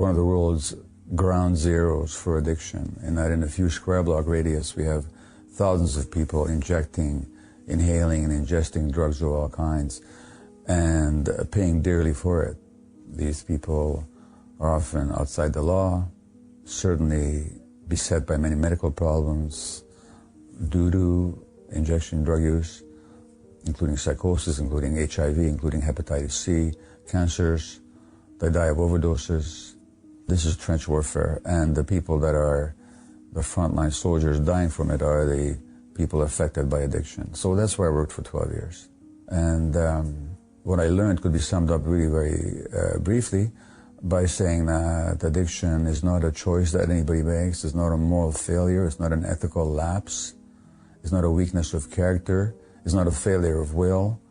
one of the world's ground zeros for addiction, in that in a few square block radius we have thousands of people injecting, inhaling, and ingesting drugs of all kinds, and paying dearly for it. These people are often outside the law, certainly beset by many medical problems due to injection drug use, including psychosis, including HIV, including hepatitis C, cancers. They die of overdoses. This is trench warfare, and the people that are the frontline soldiers dying from it are the people affected by addiction. So that's where I worked for 12 years. And what I learned could be summed up really very briefly by saying that addiction is not a choice that anybody makes, it's not a moral failure, it's not an ethical lapse, it's not a weakness of character, it's not a failure of will,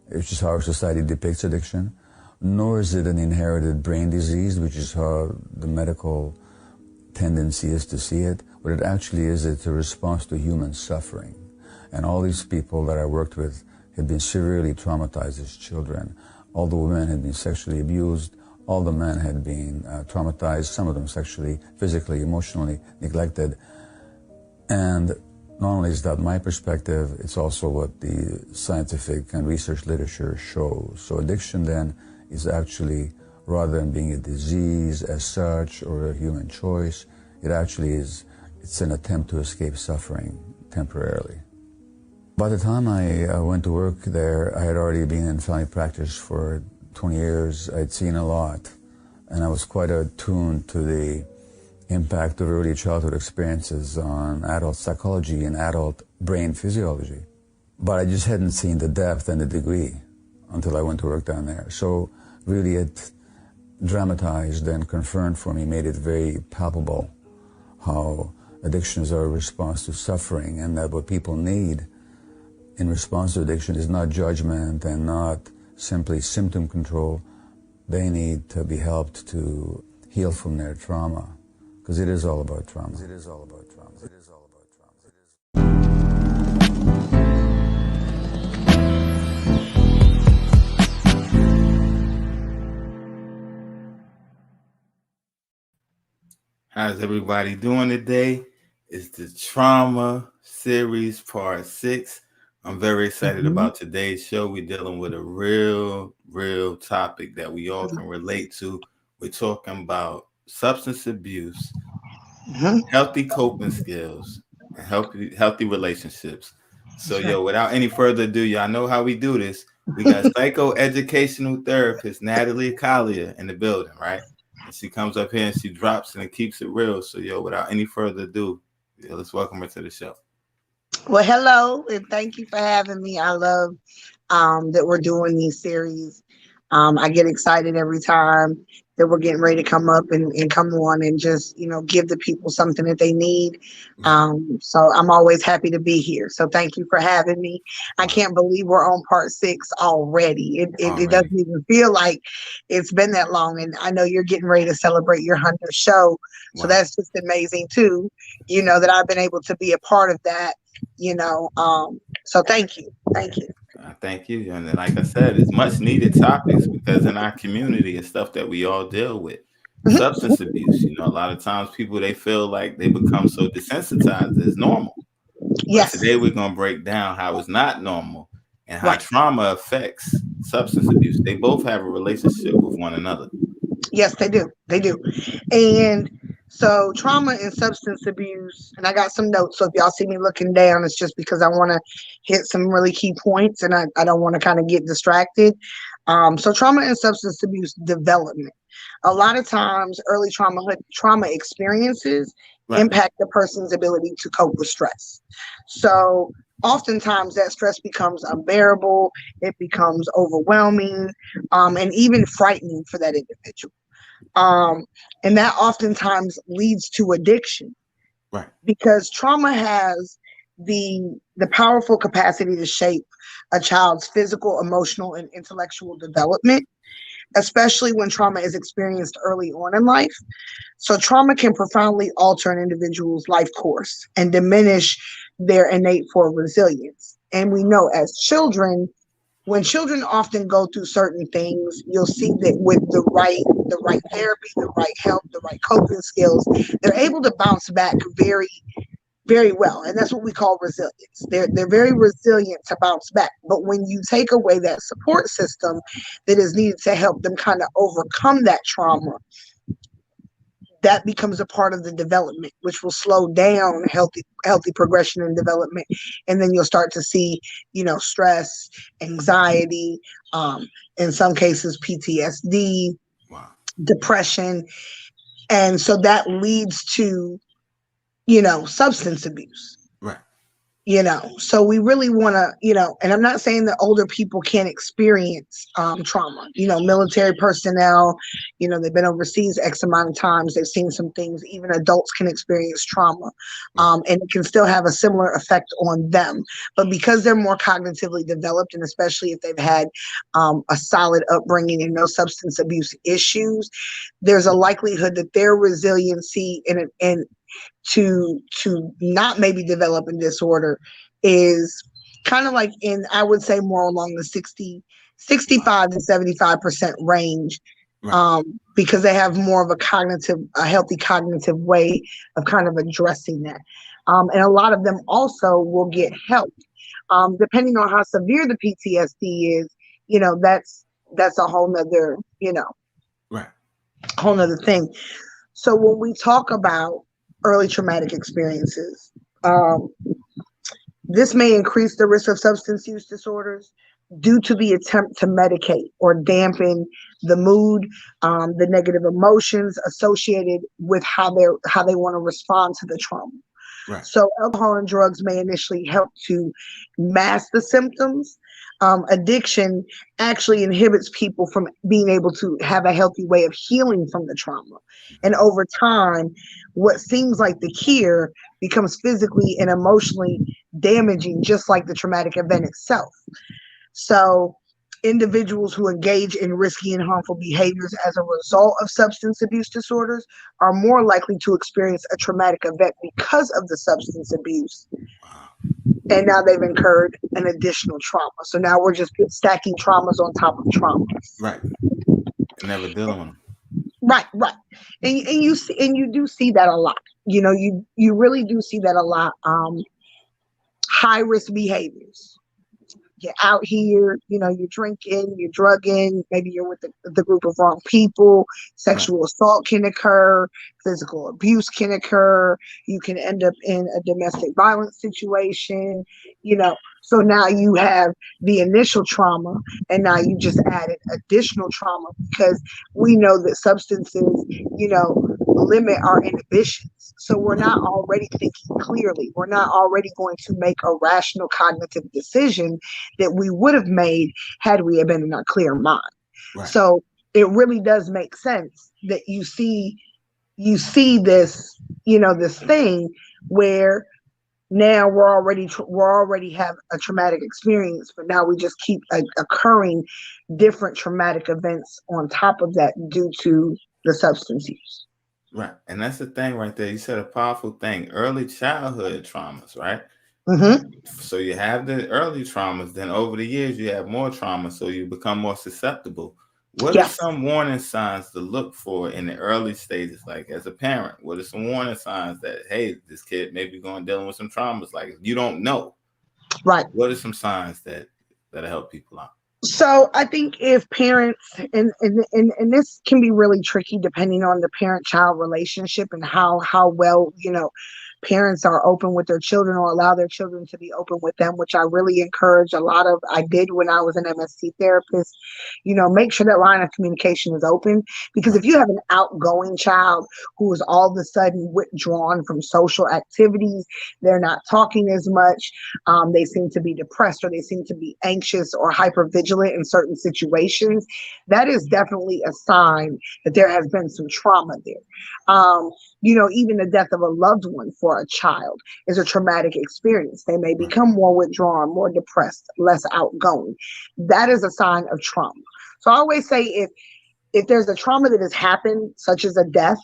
it's just how our society depicts addiction, nor is it an inherited brain disease, which is how the medical tendency is to see it. What it actually is, it's a response to human suffering. And all these people that I worked with had been severely traumatized as children. All the women had been sexually abused, all the men had been traumatized, some of them sexually, physically, emotionally neglected. And not only is that my perspective, it's also what the scientific and research literature shows. So addiction then is actually, rather than being a disease as such or a human choice, it actually is, it's an attempt to escape suffering temporarily. By the time I went to work there, I had already been in family practice for 20 years. I'd seen a lot, and I was quite attuned to the impact of early childhood experiences on adult psychology and adult brain physiology. But I just hadn't seen the depth and the degree until I went to work down there. So really it dramatized and confirmed for me, made it very palpable how addictions are a response to suffering, and that what people need in response to addiction is not judgment and not simply symptom control. They need to be helped to heal from their trauma, because it is all about trauma. It is all about trauma. It is all about trauma. How's everybody doing today? It's the Trauma Series Part 6. I'm very excited about today's show. We're dealing with a real topic that we all can relate to. We're talking about substance abuse, healthy coping skills, and healthy relationships. So, without any further ado, y'all know how we do this. We got psychoeducational therapist Natalie Collier in the building, right? And she comes up here and she drops it and keeps it real. So, without any further ado, let's welcome her to the show. Well, hello, and thank you for having me. I love that we're doing these series. I get excited every time that we're getting ready to come up and come on and just, give the people something that they need. So I'm always happy to be here. So thank you for having me. I can't believe we're on part 6 already. It doesn't even feel like it's been that long. And I know you're getting ready to celebrate your 100th show. So that's just amazing too, that I've been able to be a part of that. So thank you. Thank you. And like I said, it's much needed topics, because in our community, it's stuff that we all deal with. Substance abuse, a lot of times people, they feel like they become so desensitized as normal. Yes. But today we're going to break down how it's not normal and how trauma affects substance abuse. They both have a relationship with one another. Yes, they do. And so trauma and substance abuse, and I got some notes. So if y'all see me looking down, it's just because I want to hit some really key points, and I don't want to kind of get distracted. So trauma and substance abuse development. A lot of times early trauma experiences impact the person's ability to cope with stress. So oftentimes that stress becomes unbearable, it becomes overwhelming, and even frightening for that individual. And that oftentimes leads to addiction, because trauma has the powerful capacity to shape a child's physical, emotional, and intellectual development, especially when trauma is experienced early on in life. So trauma can profoundly alter an individual's life course and diminish their innate for resilience. And we know as children, when children often go through certain things, you'll see that with the right therapy, the right help, the right coping skills, they're able to bounce back very, very well. And that's what we call resilience. They're very resilient to bounce back. But when you take away that support system that is needed to help them kind of overcome that trauma, that becomes a part of the development, which will slow down healthy progression and development. And then you'll start to see, stress, anxiety, in some cases PTSD, Wow. depression. And so that leads to, substance abuse. Right. So we really want to, and I'm not saying that older people can't experience trauma. Military personnel, they've been overseas X amount of times, they've seen some things. Even adults can experience trauma, and it can still have a similar effect on them. But because they're more cognitively developed, and especially if they've had a solid upbringing and no substance abuse issues, there's a likelihood that their resiliency and to not maybe develop a disorder is kind of like I would say more along the 65 to 75% range, because they have more of a healthy cognitive way of kind of addressing that. And a lot of them also will get help, depending on how severe the PTSD is. That's a whole nother, whole nother thing. So when we talk about early traumatic experiences, this may increase the risk of substance use disorders due to the attempt to medicate or dampen the mood, the negative emotions associated with how they want to respond to the trauma. Right. So alcohol and drugs may initially help to mask the symptoms. Addiction actually inhibits people from being able to have a healthy way of healing from the trauma. And over time, what seems like the cure becomes physically and emotionally damaging, just like the traumatic event itself. So individuals who engage in risky and harmful behaviors as a result of substance abuse disorders are more likely to experience a traumatic event because of the substance abuse. And now they've incurred an additional trauma. So now we're just stacking traumas on top of traumas. Right. Never dealing with them. Right. And you do see that a lot. You really do see that a lot. High risk behaviors. You're out here, you're drinking, you're drugging, maybe you're with the group of wrong people. Sexual assault can occur, physical abuse can occur. You can end up in a domestic violence situation, So now you have the initial trauma, and now you just added additional trauma, because we know that substances, limit our inhibitions. So we're not already thinking clearly. We're not already going to make a rational cognitive decision that we would have made had we been in our clear mind. Right. So it really does make sense that you see this, this thing where now we're already have a traumatic experience, but now we just keep occurring different traumatic events on top of that due to the substance use. Right. And that's the thing right there. You said a powerful thing. Early childhood traumas, right? Mm-hmm. So you have the early traumas, then over the years you have more trauma, so you become more susceptible. What are some warning signs to look for in the early stages? Like as a parent, what are some warning signs that, hey, this kid may be dealing with some traumas? Like you don't know. Right. What are some signs that help people out? So I think if parents, and this can be really tricky depending on the parent-child relationship and how well, parents are open with their children or allow their children to be open with them, which I really encourage I did when I was an MST therapist. Make sure that line of communication is open, because if you have an outgoing child who is all of a sudden withdrawn from social activities, they're not talking as much, they seem to be depressed, or they seem to be anxious or hypervigilant in certain situations, that is definitely a sign that there has been some trauma there. Even the death of a loved one for a child is a traumatic experience. They may become more withdrawn, more depressed, less outgoing. That is a sign of trauma. So I always say if there's a trauma that has happened, such as a death,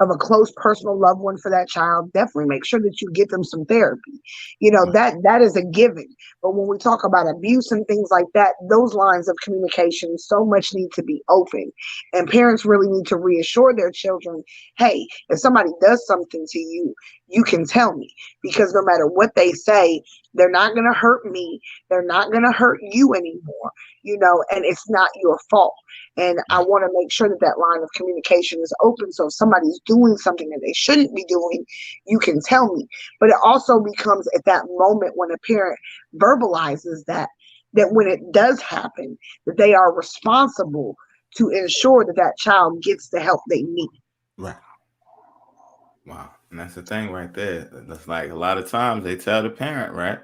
of a close personal loved one for that child, definitely make sure that you get them some therapy. That is a given. But when we talk about abuse and things like that, those lines of communication so much need to be open. And parents really need to reassure their children, hey, if somebody does something to you, you can tell me, because no matter what they say, they're not going to hurt me. They're not going to hurt you anymore, and it's not your fault. And I want to make sure that that line of communication is open. So if somebody's doing something that they shouldn't be doing, you can tell me. But it also becomes at that moment when a parent verbalizes that when it does happen, that they are responsible to ensure that that child gets the help they need. Right. Wow. And that's the thing right there. That's like a lot of times they tell the parent, right?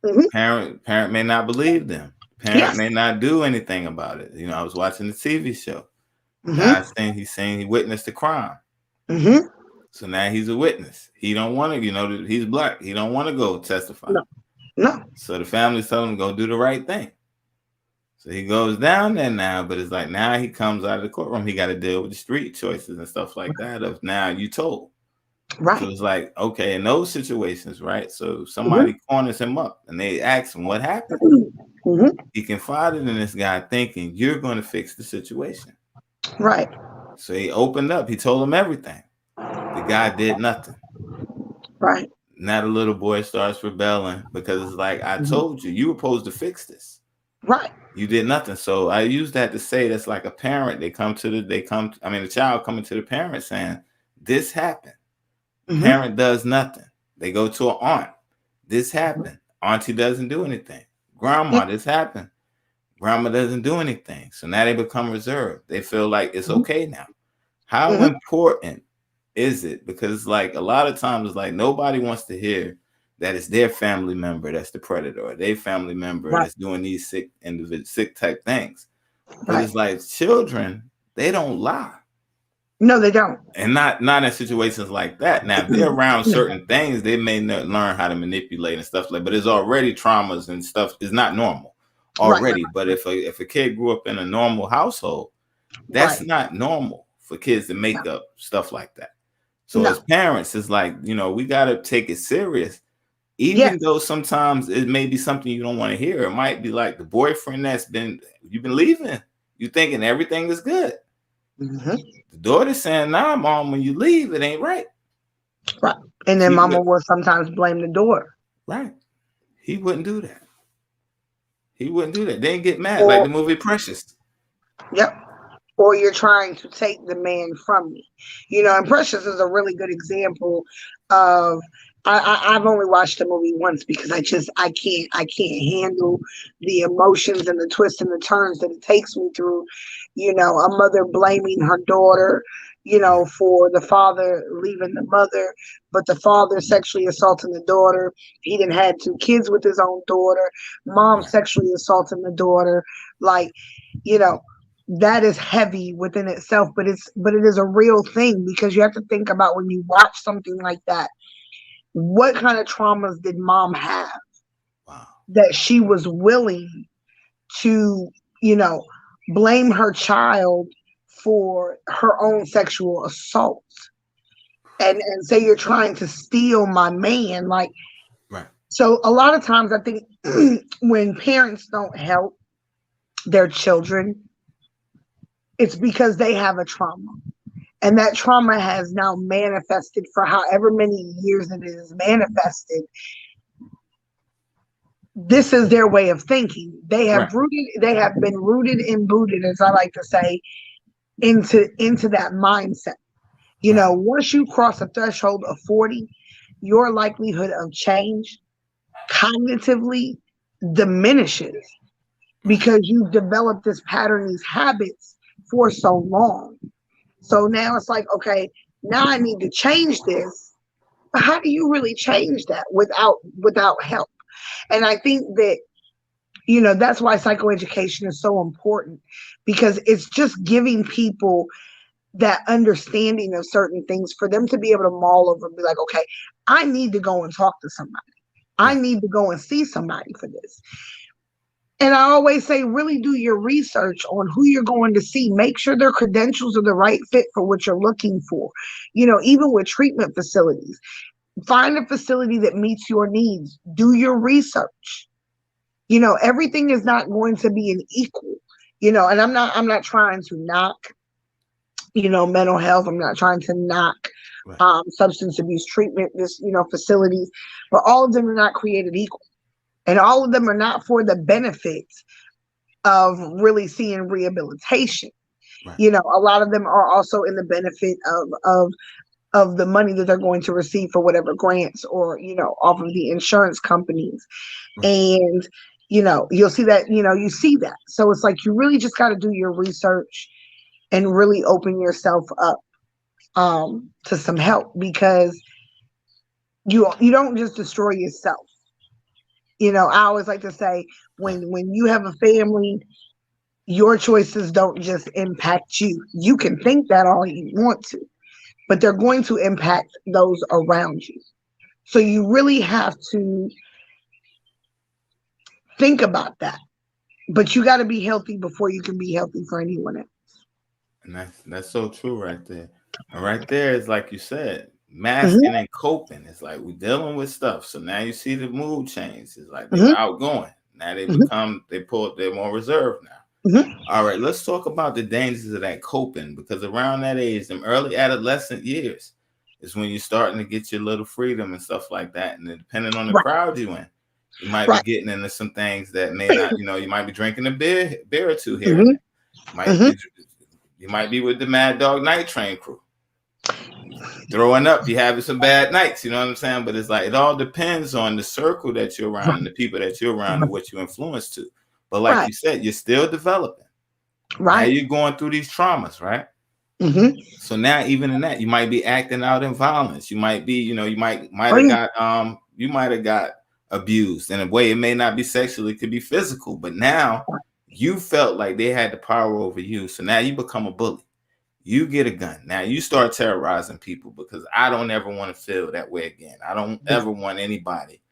Mm-hmm. Parent may not believe them. Parent may not do anything about it. I was watching the TV show. Guy saying he witnessed the crime. Mm-hmm. So now he's a witness. He don't want to, he's black. He don't want to go testify. No. So the family's telling him to go do the right thing. So he goes down there now, but it's like now he comes out of the courtroom. He got to deal with the street choices and stuff like that of now you told. Right. So it's like, okay, in those situations, right? So somebody corners him up and they ask him what happened. He confided in this guy thinking you're going to fix the situation. Right. So he opened up. He told him everything. The guy did nothing. Right. Now the little boy starts rebelling because it's like, I told you were supposed to fix this. Right. You did nothing. So I use that to say that's like a parent. The child coming to the parent saying, this happened. Parent does nothing. They go to an aunt. This happened. Auntie doesn't do anything. Grandma, this happened. Grandma doesn't do anything. So now they become reserved. They feel like it's okay now. How important is it? Because like a lot of times it's like nobody wants to hear that it's their family member that's the predator, or their family member that's doing these sick type things. But it's like children, they don't lie. No, they don't. And not in situations like that. Now, if they're around certain things, they may not learn how to manipulate and stuff like. But it's already traumas and stuff is not normal already. But if a kid grew up in a normal household, that's not normal for kids to make up stuff like that. So as parents, it's like we got to take it serious, even though sometimes it may be something you don't want to hear. It might be like the boyfriend you've been leaving, you thinking everything is good. The daughter's saying, nah, mom, when you leave, it ain't right. Right. And then mama will sometimes blame the daughter. Right. He wouldn't do that. They didn't get mad like the movie Precious. Yep. Or you're trying to take the man from me. And Precious is a really good example of I've only watched the movie once because I can't handle the emotions and the twists and the turns that it takes me through. A mother blaming her daughter, for the father leaving the mother, but the father sexually assaulting the daughter. He didn't had 2 kids with his own daughter. Mom sexually assaulting the daughter. Like, that is heavy within itself, but it is a real thing, because you have to think about when you watch something like that, what kind of traumas did mom have that she was willing to, blame her child for her own sexual assault and say you're trying to steal my man. Like, so a lot of times I think when parents don't help their children, it's because they have a trauma. And that trauma has now manifested for however many years it is manifested. This is their way of thinking. They have been rooted and booted, as I like to say, into that mindset. Once you cross a threshold of 40, your likelihood of change cognitively diminishes because you've developed this pattern, these habits for so long. So now it's like, okay, now I need to change this. But how do you really change that without help? And I think that, that's why psychoeducation is so important, because it's just giving people that understanding of certain things for them to be able to mull over and be like, okay, I need to go and talk to somebody. I need to go and see somebody for this. And I always say, really do your research on who you're going to see. Make sure their credentials are the right fit for what you're looking for. Even with treatment facilities, find a facility that meets your needs. Do your research. Everything is not going to be an equal. And I'm not trying to knock, mental health. I'm not trying to knock Right. substance abuse treatment, facilities, but all of them are not created equal. And all of them are not for the benefits of really seeing rehabilitation. Right. A lot of them are also in the benefit of the money that they're going to receive for whatever grants or, off of the insurance companies. Right. And, you'll see that, you see that. So it's like you really just got to do your research and really open yourself up to some help, because you don't just destroy yourself. I always like to say, when you have a family, your choices don't just impact you. You can think that all you want to, but they're going to impact those around you. So you really have to think about that. But you got to be healthy before you can be healthy for anyone else. And that's so true right there. And right there is like you said, masking Mm-hmm, and coping. It's like we're dealing with stuff. So now you see the mood change. It's like they were mm-hmm, outgoing. Now mm-hmm, they're more reserved now. mm-hmm. All right, let's talk about the dangers of that coping, because around that age, them early adolescent years, is when you're starting to get your little freedom and stuff like that. And then depending on the Right, crowd you in, you might be right. getting into some things that may not, you might be drinking a beer or two here and Mm-hmm, there. Might mm-hmm. be you might be with the Mad Dog Night Train crew. Throwing up, you having some bad nights, you know what I'm saying? But it's like it all depends on the circle that you're around and the people that you're around and what you influence to. But like Right, you said, you're still developing. Now right. you're going through these traumas, right? Mm-hmm. So now even in that, you might be acting out in violence. You might be, you might Oh, have yeah. got you might have got abused in a way. It may not be sexually, it could be physical, but now you felt like they had the power over you. So now you become a bully. You get a gun. Now you start terrorizing people, because I don't ever want to feel that way again. I don't ever want anybody.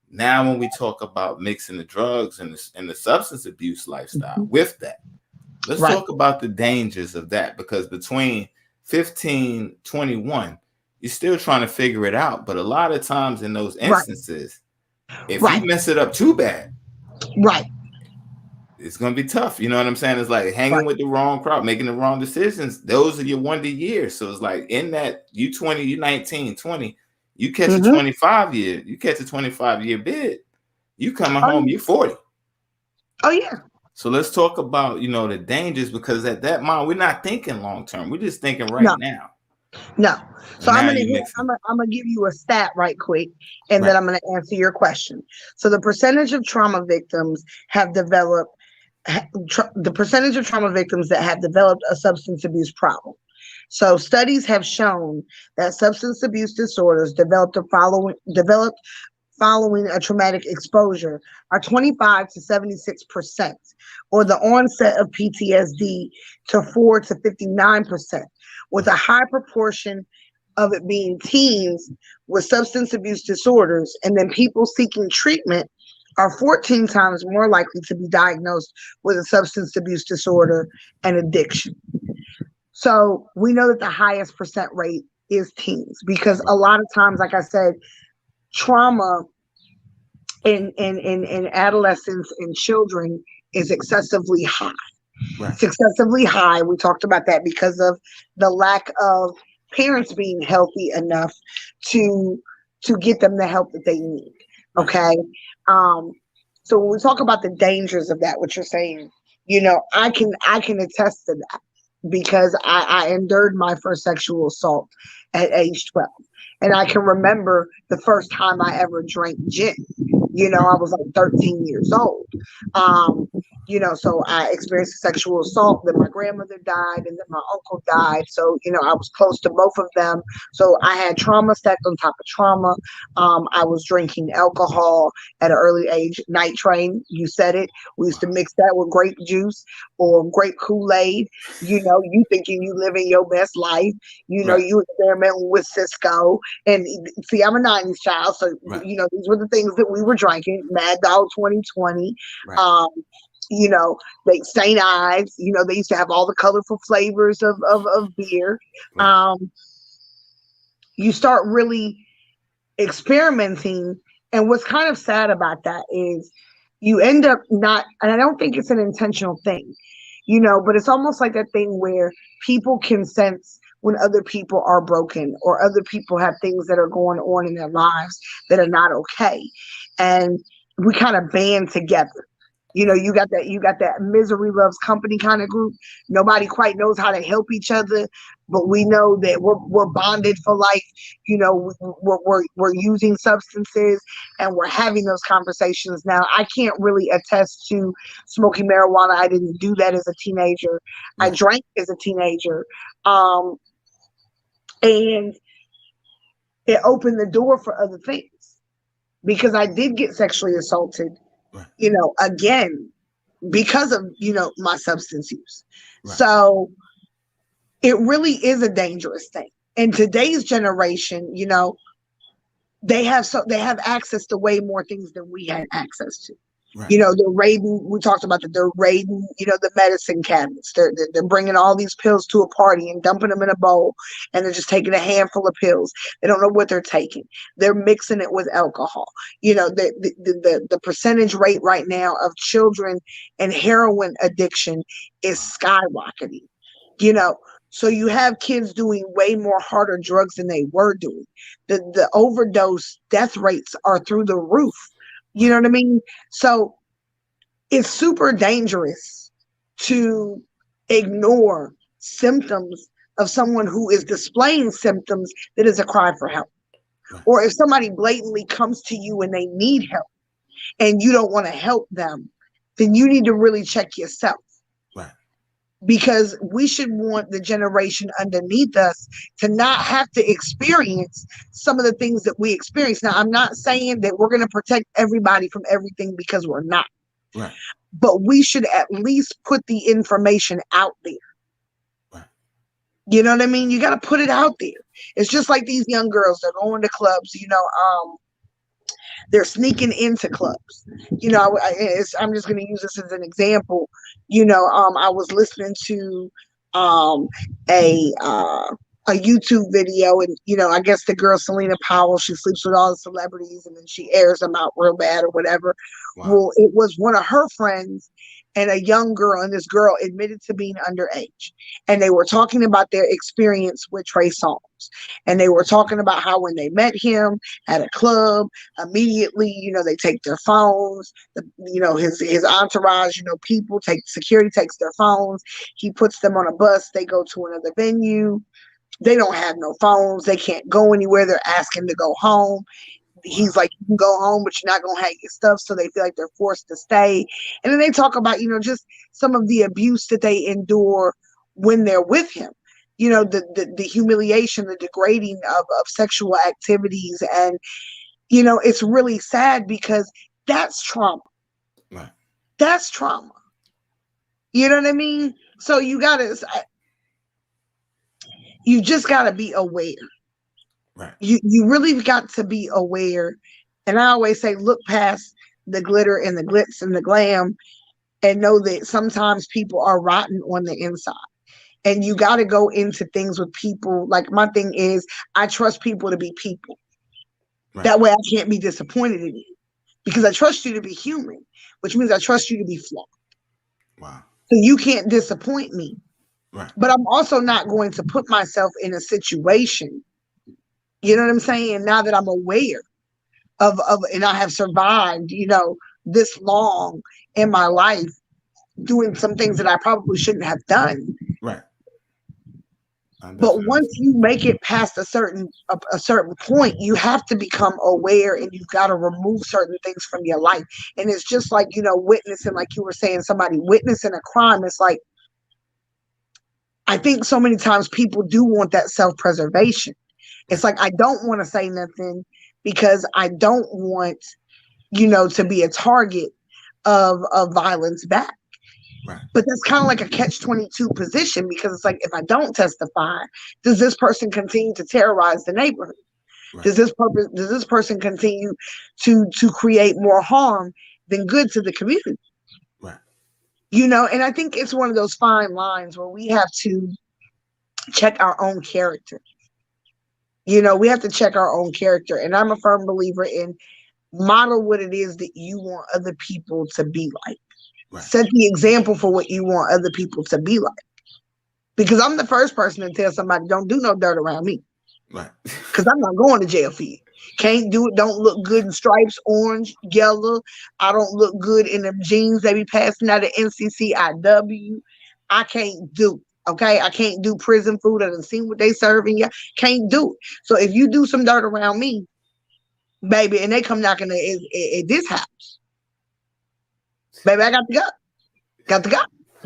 Now, when we talk about mixing the drugs and the substance abuse lifestyle with that, let's Right. talk about the dangers of that, because between 15, 21, you're still trying to figure it out. But a lot of times in those Right. instances, if you Right. mess it up too bad, Right. it's going to be tough. You know what I'm saying? It's like hanging Right. with the wrong crowd, making the wrong decisions. Those are your wonder years. So it's like in that you 20, you 19, 20, you catch a Mm-hmm. 25-year bid. You coming home, you're 40. Oh, yeah. So let's talk about, the dangers, because at that moment, we're not thinking long term. We're just thinking right No, now. no. So And I'm now gonna you hit, mixing. I'm gonna give you a stat right quick, and then Right. I'm gonna answer your question. So the percentage of trauma victims have developed the percentage of trauma victims that have developed a substance abuse problem. So studies have shown that substance abuse disorders developed following a traumatic exposure are 25 to 76%, or the onset of PTSD to 4 to 59%, with Right. a high proportion of it being teens with substance abuse disorders, and then people seeking treatment are 14 times more likely to be diagnosed with a substance abuse disorder and addiction. So we know that the highest percent rate is teens, because a Right. lot of times, like I said, trauma in adolescents and children is excessively high. Right. It's excessively high. We talked about that because of the lack of parents being healthy enough to get them the help that they need. Right. Okay. Um, so when we talk about the dangers of that, what you're saying, I can attest to that, because I endured my first sexual assault at age 12. And I can remember the first time I ever drank gin. I Right. was like 13 years old. Um, So I experienced sexual assault. Then my grandmother died, and then my uncle died. So, I was close to both of them. So I had trauma stacked on top of trauma. I was drinking alcohol at an early age. Night Train, you said it. We used to mix that with grape juice or grape Kool-Aid. You thinking you living your best life. You experimenting with Cisco. And see, I'm a 90s child. So, these were the things that we were drinking. Mad Dog 2020. Right. They St. Ives, they used to have all the colorful flavors of beer. Right. You start really experimenting. And what's kind of sad about that is you end up not, and I don't think it's an intentional thing, but it's almost like that thing where people can sense when other people are broken or other people have things that are going on in their lives that are not okay. And we kind of band together. You got that misery loves company kind of group. Nobody quite knows how to help each other, but we know that we're bonded for life. We're using substances and we're having those conversations. Now, I can't really attest to smoking marijuana. I didn't do that as a teenager. I drank as a teenager. And it opened the door for other things because I did get sexually assaulted. Again, because of, my substance use. Right. So it really is a dangerous thing. In today's generation, they have access to way more things than we had access to. Right. They're raiding. We talked about that. They're raiding. The medicine cabinets. They're bringing all these pills to a party and dumping them in a bowl, and they're just taking a handful of pills. They don't know what they're taking. They're mixing it with alcohol. The percentage rate right now of children and heroin addiction is skyrocketing. So you have kids doing way more harder drugs than they were doing. The overdose death rates are through the roof. You know what I mean? So it's super dangerous to ignore symptoms of someone who is displaying symptoms that is a cry for help. Right. Or if somebody blatantly comes to you and they need help and you don't want to help them, then you need to really check yourself. Right. Because we should want the generation underneath us to not have to experience some of the things that we experience. Now, I'm not saying that we're going to protect everybody from everything because we're not. Right. But we should at least put the information out there. Right. You know what I mean? You got to put it out there. It's just like these young girls, they're going to clubs, they're sneaking into clubs. I'm just going to use this as an example. I was listening to a YouTube video, and I guess the girl Selena Powell, she sleeps with all the celebrities and then she airs them out real bad or whatever. Wow. Well, it was one of her friends and a young girl, and this girl admitted to being underage, and they were talking about their experience with Trey Songz, and they were talking about how when they met him at a club, immediately, they take their phones, his entourage, security takes their phones, he puts them on a bus, they go to another venue, they don't have no phones, they can't go anywhere, they're asking to go home. He's like, you can go home, but you're not going to have your stuff. So they feel like they're forced to stay. And then they talk about, just some of the abuse that they endure when they're with him. The humiliation, the degrading of sexual activities. And, it's really sad because that's trauma. Right. That's trauma. You know what I mean? So you just got to be aware. Right. You really got to be aware. And I always say, look past the glitter and the glitz and the glam and know that sometimes people are rotten on the inside. And you got to go into things with people. Like my thing is, I trust people to be people. Right. That way I can't be disappointed in you because I trust you to be human, which means I trust you to be flawed. Wow. So you can't disappoint me. Right. But I'm also not going to put myself in a situation. You know what I'm saying? Now that I'm aware of and I have survived, this long in my life doing some things that I probably shouldn't have done. Right. But once you make it past a certain point, you have to become aware, and you've got to remove certain things from your life. And it's just like, witnessing, like you were saying, somebody witnessing a crime. It's like, I think so many times people do want that self-preservation. It's like, I don't want to say nothing because I don't want, to be a target of violence back. Right. But that's kind of like a catch-22 position, because it's like, if I don't testify, does this person continue to terrorize the neighborhood? Right. Does this person continue to create more harm than good to the community? Right. And I think it's one of those fine lines where we have to check our own character. We have to check our own character. And I'm a firm believer in model what it is that you want other people to be like. Right. Set the example for what you want other people to be like. Because I'm the first person to tell somebody, don't do no dirt around me. Right. Because I'm not going to jail for you. Can't do it. Don't look good in stripes, orange, yellow. I don't look good in them jeans they be passing out of NCCIW. I can't do it. Okay? I can't do prison food. I done seen what they serving you. Can't do it. So if you do some dirt around me, baby, and they come knocking at this house, baby, I got to go.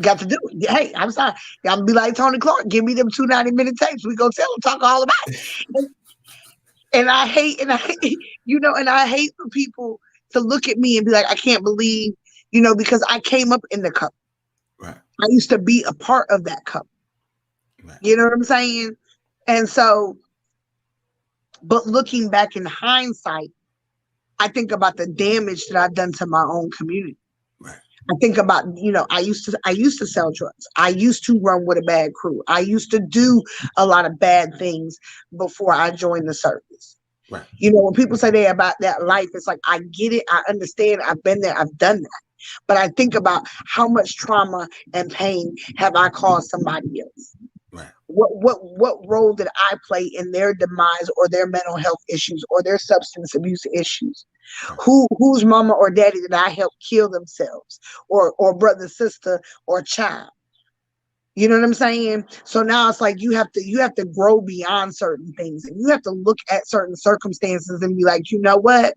Got to do it. Hey, I'm sorry. Gotta be like Tony Clark. Give me them 2 90-minute tapes. We gonna tell them, talk all about it. And I hate, and I hate for people to look at me and be like, I can't believe, because I came up in the cup. Right. I used to be a part of that cup. Right. You know what I'm saying? And so, but looking back in hindsight, I think about the damage that I've done to my own community. Right. I think about, I used to sell drugs. I used to run with a bad crew. I used to do a lot of bad things before I joined the service. Right. When people say they about that life, it's like, I get it. I understand. I've been there. I've done that. But I think about how much trauma and pain have I caused somebody else? Right. What role did I play in their demise or their mental health issues or their substance abuse issues? Whose mama or daddy did I help kill themselves, or brother, sister, or child? You know what I'm saying? So now it's like you have to grow beyond certain things, and you have to look at certain circumstances and be like, you know what?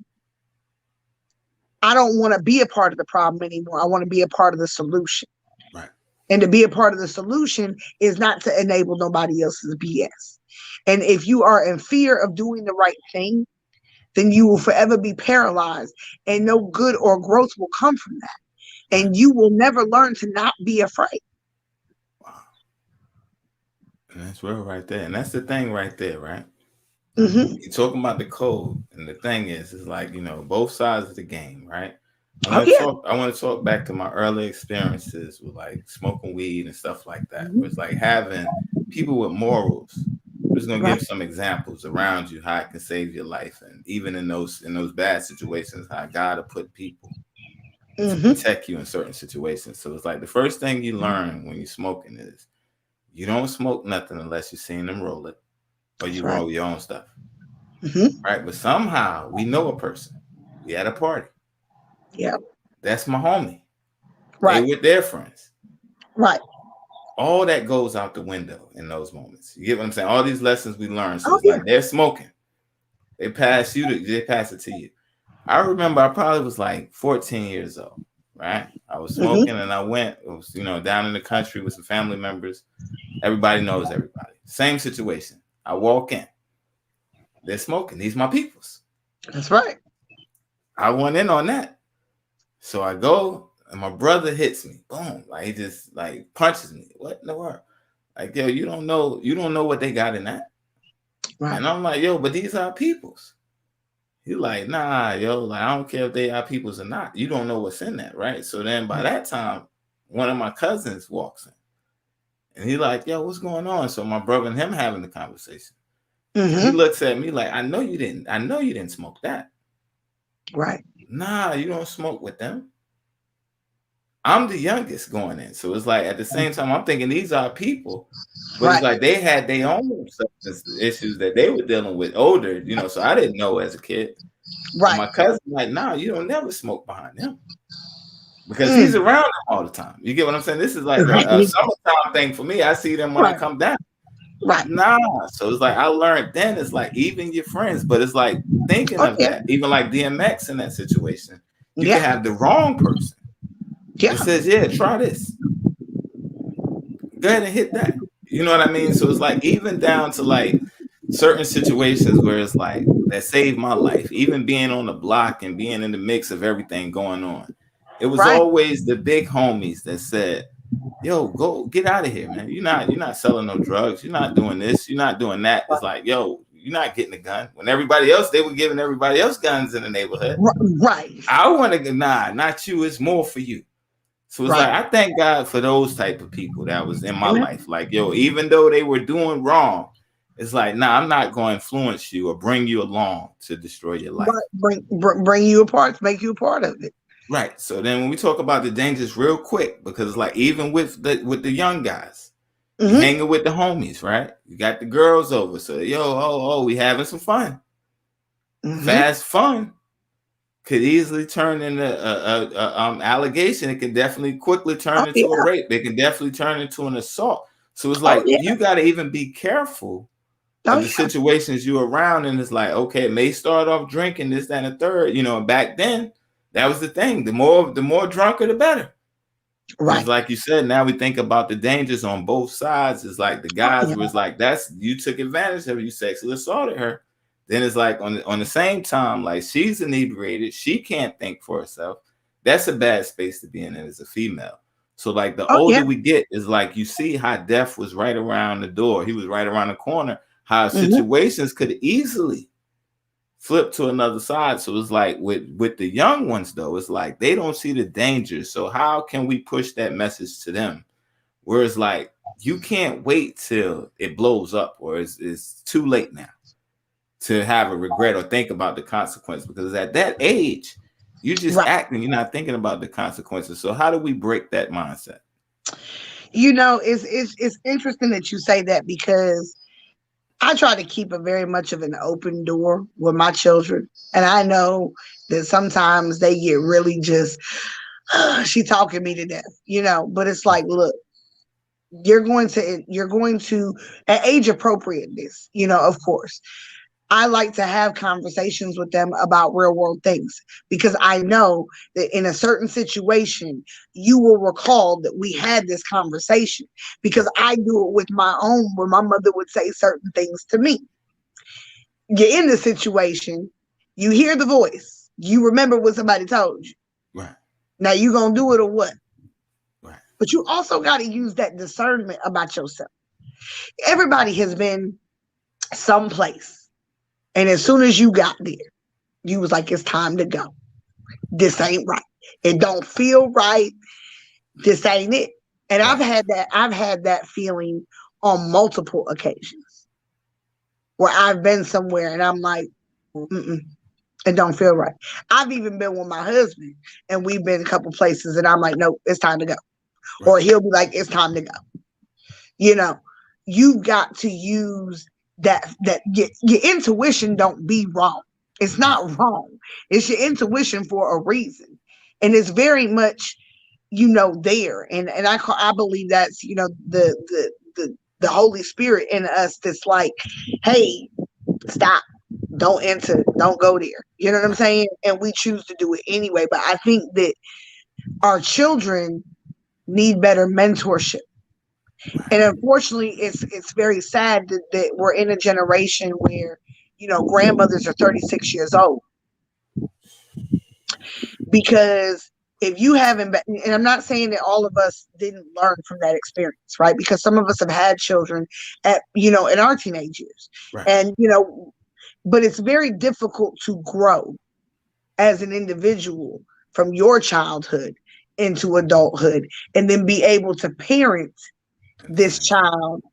I don't want to be a part of the problem anymore. I want to be a part of the solution. Right. And to be a part of the solution is not to enable nobody else's BS. And if you are in fear of doing the right thing, then you will forever be paralyzed, and no good or growth will come from that. And you will never learn to not be afraid. Wow. And that's real right there. And that's the thing right there, right? Mm-hmm. You're talking about the code. And the thing is like, both sides of the game, right? I want to talk back to my early experiences with like smoking weed and stuff like that. Mm-hmm. It was like having people with morals. I'm just gonna give some examples around you how it can save your life, and even in those bad situations, how God will put people to protect you in certain situations. So it's like the first thing you learn when you're smoking is you don't smoke nothing unless you've seen them roll it, or you roll your own stuff. Mm-hmm. Right? But somehow we know a person. We at a party. Yeah. That's my homie. Right. They with their friends. Right. All that goes out the window in those moments. You get what I'm saying? All these lessons we learn. So it's like they're smoking. They pass it to you. I remember I probably was like 14 years old, right? I was smoking and I went, down in the country with some family members. Everybody knows everybody. Same situation. I walk in. They're smoking. These my peoples. That's right. I went in on that. So I go, and my brother hits me. Boom. Like he just like punches me. What in the world? Like, yo, you don't know what they got in that. Right. And I'm like, yo, but these are peoples. He like, nah, yo, like I don't care if they are peoples or not. You don't know what's in that, right? So then by that time, one of my cousins walks in. And he like, yo, what's going on? So my brother and him having the conversation. Mm-hmm. He looks at me like, I know you didn't smoke that. Right. Nah, you don't smoke with them. I'm the youngest going in. So it's like at the same time, I'm thinking these are people, but it's like they had their own substance issues that they were dealing with older, so I didn't know as a kid. Right. And my cousin like, nah, you don't never smoke behind him. Because he's around them all the time. You get what I'm saying? This is like a summertime thing for me. I see them when I come down. Right. Nah. So it's like I learned then. It's like even your friends, but it's like thinking Oh of yeah. that. Even like DMX in that situation, you can Yeah. have the wrong person that Yeah. says, "Yeah, try this. Go ahead and hit that." You know what I mean? So it's like even down to like certain situations where it's like that saved my life. Even being on the block and being in the mix of everything going on, it was Right. always the big homies that said, yo, go get out of here, man. You're not selling no drugs. You're not doing this. You're not doing that. It's like, yo, you're not getting a gun. When everybody else, they were giving everybody else guns in the neighborhood. Right. I want to, nah, not you. It's more for you. So it's like, Right. I thank God for those type of people that was in my Amen. life. Like, yo, even though they were doing wrong, it's like, nah, I'm not going to influence you or bring you along to destroy your life. Bring you apart, make you a part of it. Right. So then when we talk about the dangers real quick, because like even with the young guys, you Mm-hmm. hanging with the homies, right? You got the girls over. So yo, we having some fun. Mm-hmm. Fast fun could easily turn into a allegation. It can definitely quickly Oh turn into a yeah. rape. It can definitely turn into an assault. So it's Oh like yeah. you got to even be careful Oh of the yeah. situations you're around. And it's like, okay, it may start off drinking this, that, and the third. You know, back then that was the thing. The more drunker, the better. But it's Right. like you said, now we think about the dangers on both sides. It's like the Oh guys yeah. was like, that's you took advantage of her, you sexually assaulted her. Then it's like on the same time, like she's inebriated, she can't think for herself. That's a bad space to be in as a female. So like the Oh older yeah. we get, is like you see how death was right around the door. He was right around the corner. How Mm-hmm. situations could easily flip to another side. So it's like with the young ones though, it's like they don't see the danger. So how can we push that message to them? Whereas like you can't wait till it blows up or it's too late now to have a regret or think about the consequence, because at that age you're just Right. acting, you're not thinking about the consequences. So how do we break that mindset? You know, it's interesting that you say that because I try to keep a very much of an open door with my children. And I know that sometimes they get really just, she talking me to death, you know, but it's like, look, you're going to, at age appropriateness, you know, of course, I like to have conversations with them about real world things because I know that in a certain situation, you will recall that we had this conversation because Right. I do it with my own, where my mother would say certain things to me. You're in the situation, you hear the voice, you remember what somebody told you. Right. Now you gonna do it or what? Right. But you also got to use that discernment about yourself. Everybody has been someplace, and as soon as you got there, you was like, it's time to go. This ain't right. It don't feel right. This ain't it. And I've Right. had that. I've had that feeling on multiple occasions where I've been somewhere and I'm like, mm-mm, it don't feel right. I've even been with my husband and we've been a couple places and I'm like, nope, it's time to go. Right. Or he'll be like, it's time to go. You know, you've got to use that your intuition don't be wrong. It's Right. not wrong. It's your intuition for a reason. And it's very much, you know, there. And I believe that's, you know, the Holy Spirit in us that's like, hey, stop. Don't enter, don't go there. You know what I'm Right. saying? And we choose to do it anyway. But I think that our children need better mentorship. And Right. unfortunately, it's very sad that we're in a generation where, you know, grandmothers are 36 years old because if you haven't been, and I'm not saying that all of us didn't learn from that experience, right? Because some of us have had children at, you know, in our teenage years, Right. and you know, but it's very difficult to grow as an individual from your childhood into adulthood and then be able to parent At the this same time. child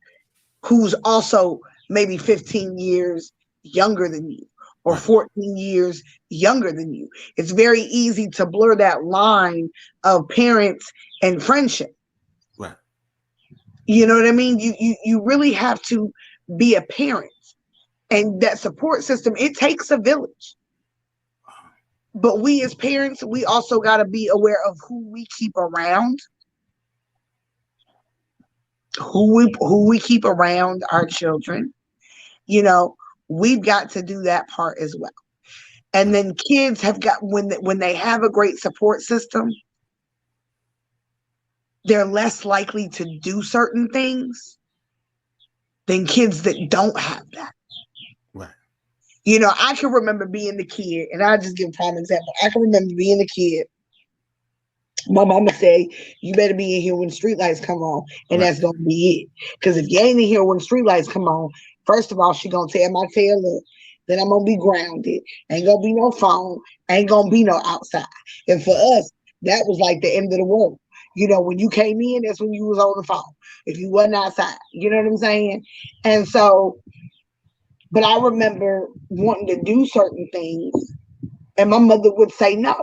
who's also maybe 15 years younger than you or Right. 14 years younger than you. It's very easy to blur that line of parents and friendship. Right. You know what I mean? You really have to be a parent. And that support system, it takes a village. But we as parents, we also got to be aware of who we keep around who we keep around our children. You know, we've got to do that part as well. And then kids have got when they have a great support system, they're less likely to do certain things than kids that don't have that. Right. You know, I can remember being the kid, and I'll just give a prime example. I can remember being the kid. My mama say, you better be in here when the street lights come on, and Right. that's gonna be it. Because if you ain't in here when the street lights come on, first of all, she gonna tear my tail up. Then I'm gonna be grounded. Ain't gonna be no phone. Ain't gonna be no outside. And for us, that was like the end of the world. You know, when you came in, that's when you was on the phone. If you wasn't outside, you know what I'm saying? And so, but I remember wanting to do certain things, and my mother would say, "No,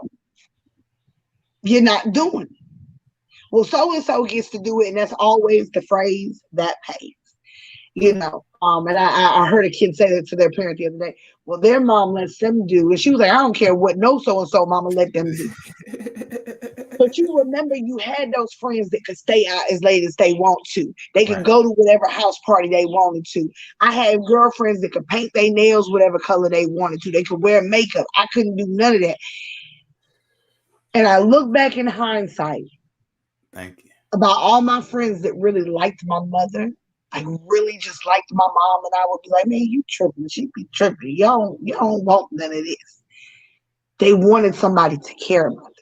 you're not doing it." Well, so and so gets to do it, and that's always the phrase that pays. You know, and I heard a kid say that to their parent the other day. Well, their mom lets them do, and she was like, I don't care what no so and so mama let them do. But you remember you had those friends that could stay out as late as they want to. They could go to whatever house party they wanted to. I had girlfriends that could paint their nails whatever color they wanted to. They could wear makeup. I couldn't do none of that. And I look back in hindsight. Thank you. About all my friends that really liked my mother, like really just liked my mom, and I would be like, man, you tripping. She be tripping. You don't want none of this. They wanted somebody to care about them.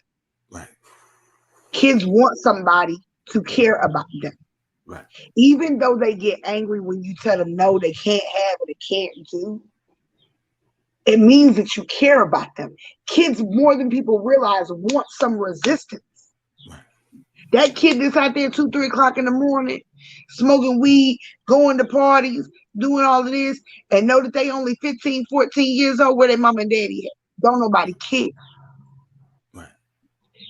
Right. Kids want somebody to care about them. Right. Even though they get angry when you tell them no, they can't have it, they can't do. It means that you care about them. Kids, more than people realize, want some resistance. Right. That kid that's out there 2, 3 o'clock in the morning, smoking weed, going to parties, doing all of this, and know that they only 15, 14 years old, where their mom and daddy at. Don't nobody care. Right.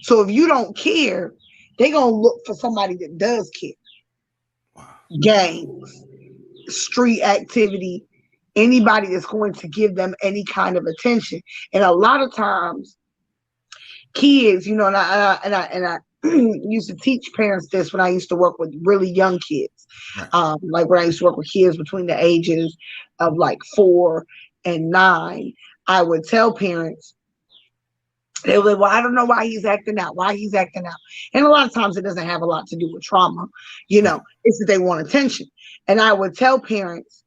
So if you don't care, they gonna look for somebody that does care. Wow. Games, street activity, anybody that's going to give them any kind of attention. And a lot of times, kids, you know, and I used to teach parents this when I used to work with really young kids. Right. Like when I used to work with kids between the ages of like 4 and 9, I would tell parents, they were like, well, I don't know why he's acting out, And a lot of times it doesn't have a lot to do with trauma. You know, it's that they want attention. And I would tell parents,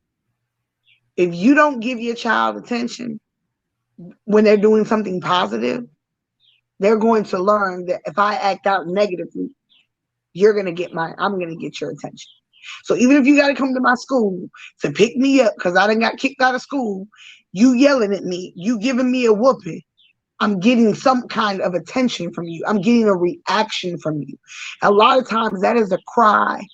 if you don't give your child attention when they're doing something positive, they're going to learn that if I act out negatively, I'm going to get your attention. So even if you got to come to my school to pick me up because I done got kicked out of school, you yelling at me, you giving me a whooping, I'm getting some kind of attention from you. I'm getting a reaction from you. A lot of times that is a cry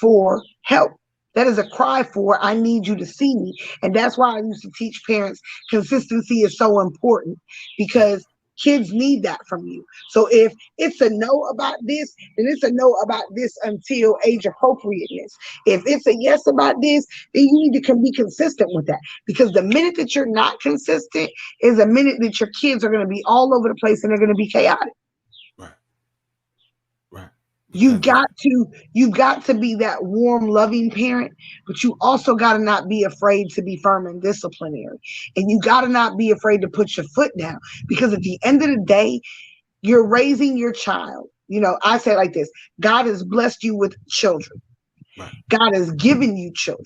for help. That is a cry for, I need you to see me. And that's why I used to teach parents consistency is so important, because kids need that from you. So if it's a no about this, then it's a no about this until age appropriateness. If it's a yes about this, then you need to be consistent with that. Because the minute that you're not consistent is a minute that your kids are going to be all over the place and they're going to be chaotic. Right. Right. You've got to be that warm, loving parent, but you also got to not be afraid to be firm and disciplinary. And you got to not be afraid to put your foot down, because at the end of the day, you're raising your child. You know, I say it like this: God has blessed you with children. Right. God has given you children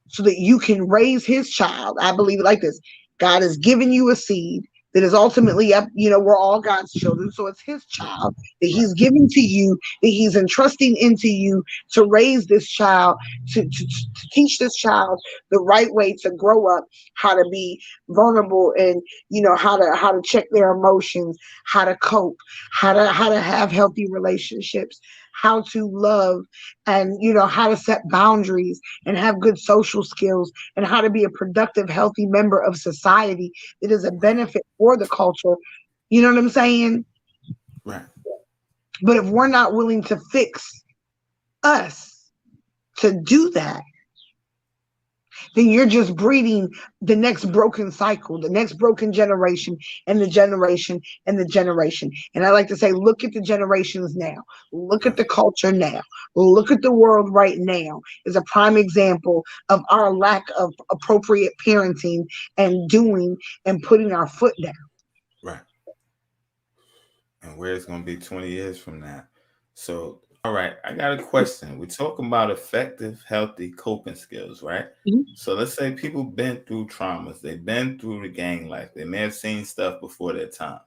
so that you can raise his child. I believe it like this: God has given you a seed that is ultimately up, you know, we're all God's children. So it's his child that he's giving to you, that he's entrusting into you to raise this child, to teach this child the right way to grow up, how to be vulnerable, and, you know, how to check their emotions, how to cope, how to have healthy relationships, how to love, and, you know, how to set boundaries and have good social skills, and how to be a productive, healthy member of society that is a benefit for the culture. You know what I'm saying? Right. But if we're not willing to fix us to do that, then you're just breeding the next broken cycle, the next broken generation, and the generation, and the generation. And I like to say, look at the generations now. Look at Right. the culture now. Look at the world right now is a prime example of our lack of appropriate parenting and doing and putting our foot down. Right. And where it's going to be 20 years from now. So, all right, I got a question. We're talking about effective, healthy coping skills, right? Mhm. So let's say people been through traumas, they've been through the gang life, they may have seen stuff before their time.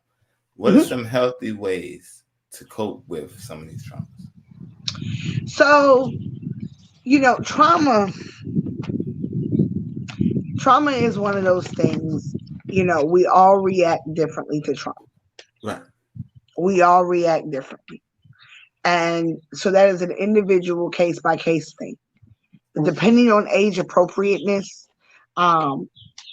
What are Mhm. some healthy ways to cope with some of these traumas? So, trauma is one of those things, we all react differently to trauma. Right. We all react differently. And so that is an individual case by case thing. Depending on age appropriateness, um,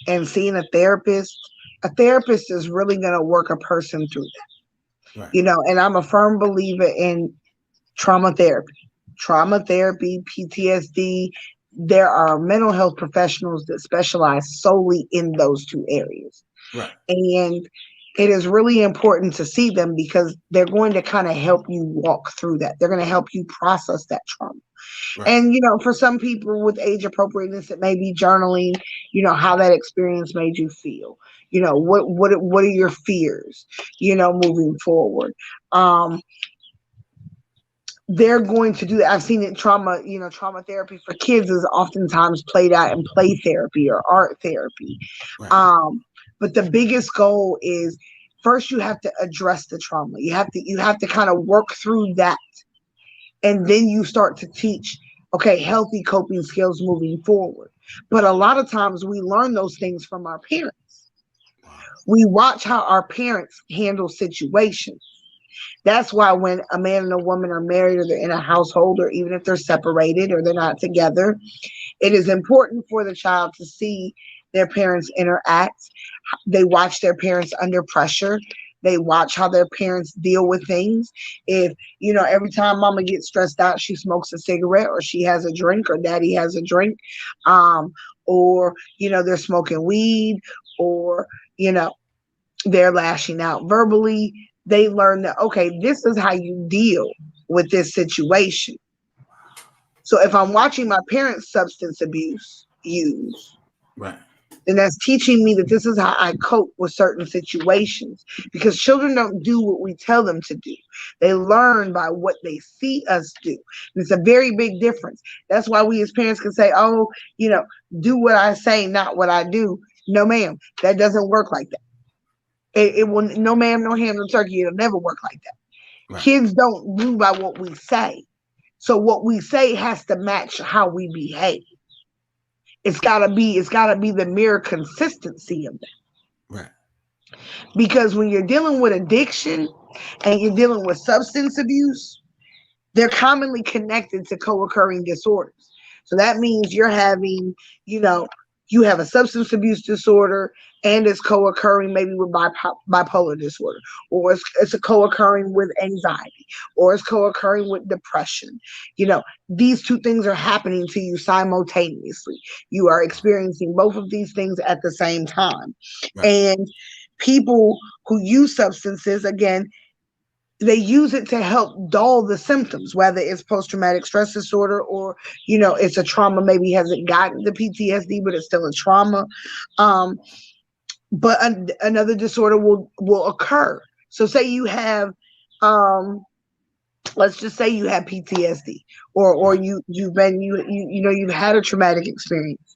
and seeing a therapist is really going to work a person through Right. that. And I'm a firm believer in trauma therapy. Trauma therapy, PTSD, there are mental health professionals that specialize solely in those two areas. Right. And it is really important to see them because they're going to kind of help you walk through that. They're going to help you process that trauma. Right. And, for some people with age appropriateness, it may be journaling, how that experience made you feel. What are your fears, moving forward. They're going to do that. I've seen it trauma therapy for kids is oftentimes played out in play therapy or art therapy. Right. But the biggest goal is first you have to address the trauma. You have to kind of work through that. And then you start to teach, okay, healthy coping skills moving forward. But a lot of times we learn those things from our parents. We watch how our parents handle situations. That's why when a man and a woman are married or they're in a household or even if they're separated or they're not together, it is important for the child to see their parents interact. They watch their parents under pressure. They watch how their parents deal with things. If, every time mama gets stressed out, she smokes a cigarette or she has a drink or daddy has a drink, or, they're smoking weed or, they're lashing out verbally. They learn that, okay, this is how you deal with this situation. So if I'm watching my parents' substance abuse use, Right. then that's teaching me that this is how I cope with certain situations. Because children don't do what we tell them to do. They learn by what they see us do. And it's a very big difference. That's why we as parents can say, oh, do what I say, not what I do. No, ma'am, that doesn't work like that. It will, no ma'am, no ham, no turkey. It'll never work like that. Right. Kids don't do by what we say. So what we say has to match how we behave. It's gotta be the mere consistency of that. Right. Because when you're dealing with addiction and you're dealing with substance abuse, they're commonly connected to co-occurring disorders. So that means you're having, you have a substance abuse disorder and it's co-occurring maybe with bipolar disorder, or it's a co-occurring with anxiety, or it's co-occurring with depression. These two things are happening to you simultaneously. You are experiencing both of these things at the same time. Right. And people who use substances, again, they use it to help dull the symptoms, whether it's post-traumatic stress disorder or, it's a trauma, maybe hasn't gotten the PTSD, but it's still a trauma. But another disorder will occur. So say you have, let's just say you have PTSD or you've had a traumatic experience.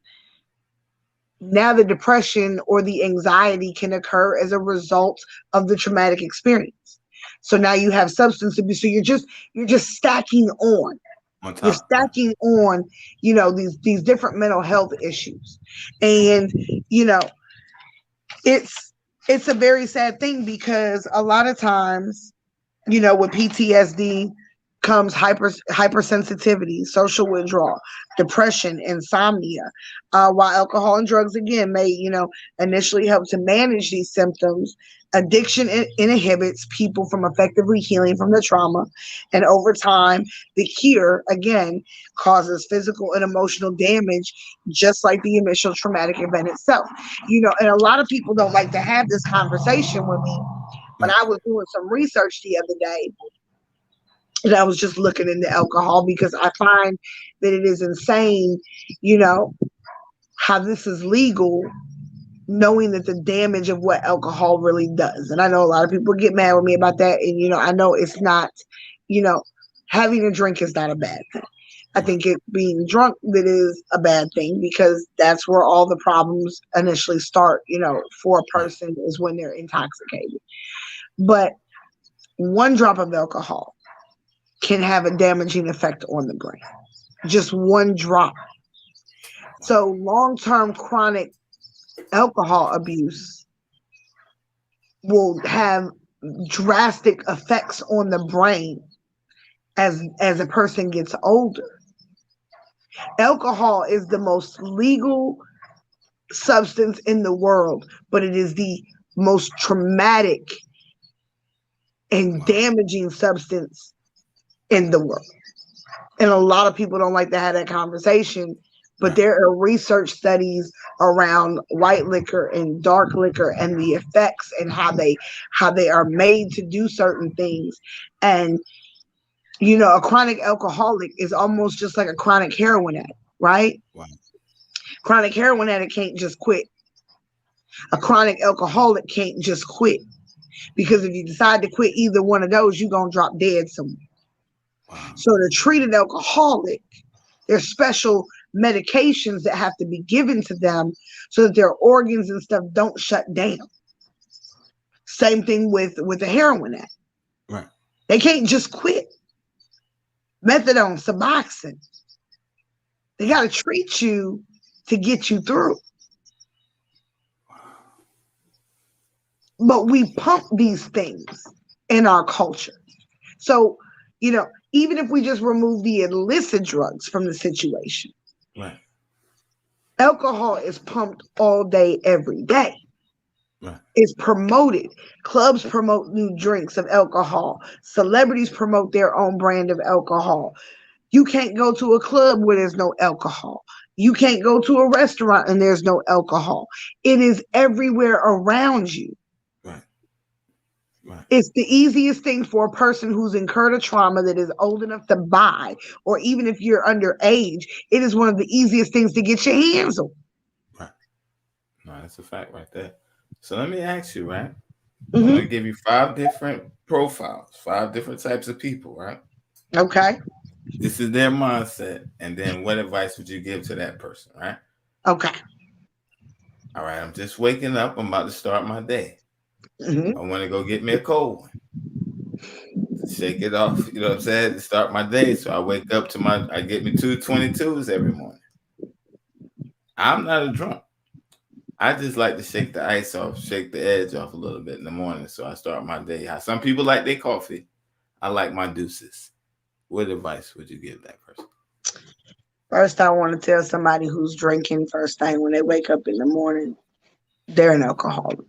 Now the depression or the anxiety can occur as a result of the traumatic experience. So now you have substance abuse. So you're just stacking on. You're stacking on, these different mental health issues. And, it's a very sad thing because a lot of times, with PTSD, comes hypersensitivity, social withdrawal, depression, insomnia. While alcohol and drugs again may, initially help to manage these symptoms, addiction inhibits people from effectively healing from the trauma, and over time, the cure again causes physical and emotional damage, just like the initial traumatic event itself. And a lot of people don't like to have this conversation with me, but I was doing some research the other day and I was just looking into alcohol because I find that it is insane, how this is legal, knowing that the damage of what alcohol really does. And I know a lot of people get mad with me about that. And, I know it's not, having a drink is not a bad thing. I think it being drunk that is a bad thing because that's where all the problems initially start, for a person is when they're intoxicated. But one drop of alcohol can have a damaging effect on the brain. Just one drop. So long-term chronic alcohol abuse will have drastic effects on the brain as a person gets older. Alcohol is the most legal substance in the world, but it is the most traumatic and damaging substance in the world. And a lot of people don't like to have that conversation, but there are research studies around white liquor and dark liquor and the effects and how they are made to do certain things. And a chronic alcoholic is almost just like a chronic heroin addict, right? Wow. Chronic heroin addict can't just quit. A chronic alcoholic can't just quit, because if you decide to quit either one of those, you're going to drop dead somewhere. Wow. So to treat an alcoholic, there's special medications that have to be given to them so that their organs and stuff don't shut down. Same thing with a heroin addict. Right. They can't just quit. Methadone, Suboxone. They got to treat you to get you through. But we pump these things in our culture. So, even if we just remove the illicit drugs from the situation, right, alcohol is pumped all day, every day. Right. It's promoted. Clubs promote new drinks of alcohol. Celebrities promote their own brand of alcohol. You can't go to a club where there's no alcohol. You can't go to a restaurant and there's no alcohol. It is everywhere around you. Right. It's the easiest thing for a person who's incurred a trauma that is old enough to buy, or even if you're underage, it is one of the easiest things to get your hands on. Right. No, that's a fact right there. So let me ask you, right? I'm going to give you 5 different profiles, 5 different types of people, right? Okay. This is their mindset. And then what advice would you give to that person, right? Okay. All right. I'm just waking up. I'm about to start my day. I want to go get me a cold one. Shake it off, you know what I'm saying? To start my day. So I wake up I get me 2 22s every morning. I'm not a drunk. I just like to shake the ice off, shake the edge off a little bit in the morning. So I start my day. How some people like their coffee. I like my deuces. What advice would you give that person? First, I want to tell somebody who's drinking first thing when they wake up in the morning, they're an alcoholic.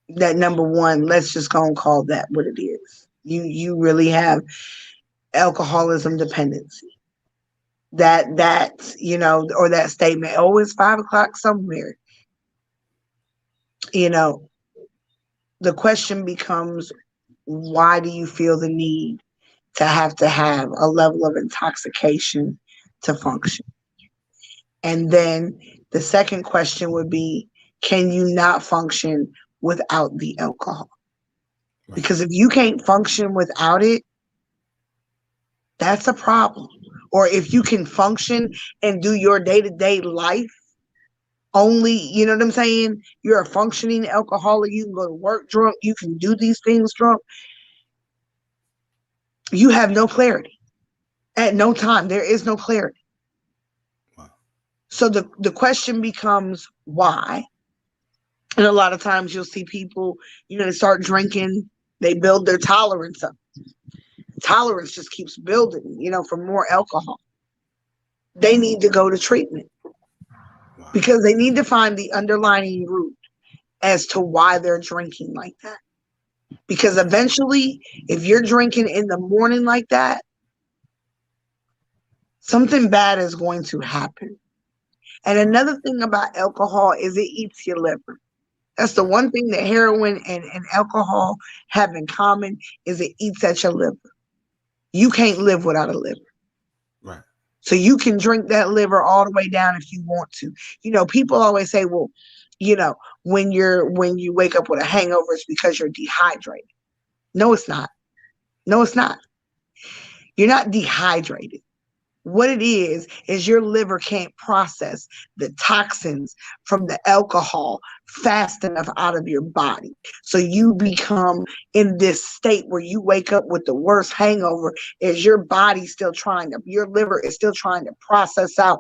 That number one, let's just go and call that what it is. You really have alcoholism dependency. That or that statement, oh, it's 5 o'clock somewhere. The question becomes, why do you feel the need to have a level of intoxication to function? And then the second question would be, can you not function without the alcohol? Right. Because if you can't function without it, that's a problem. Or if you can function and do your day-to-day life only, you know what I'm saying? You're a functioning alcoholic. You can go to work drunk. You can do these things drunk. You have no clarity. At no time, there is no clarity. Wow. So the question becomes, why? And a lot of times you'll see people, they start drinking, they build their tolerance up. tolerance just keeps building, for more alcohol. They need to go to treatment because they need to find the underlying root as to why they're drinking like that. Because eventually, if you're drinking in the morning like that, something bad is going to happen. And another thing about alcohol is it eats your liver. That's the one thing that heroin and alcohol have in common is it eats at your liver. You can't live without a liver. Right. So you can drink that liver all the way down if you want to. People always say, well, when you wake up with a hangover, it's because you're dehydrated. No, it's not. No, it's not. You're not dehydrated. What it is your liver can't process the toxins from the alcohol fast enough out of your body. So you become in this state where you wake up with the worst hangover as your liver is still trying to process out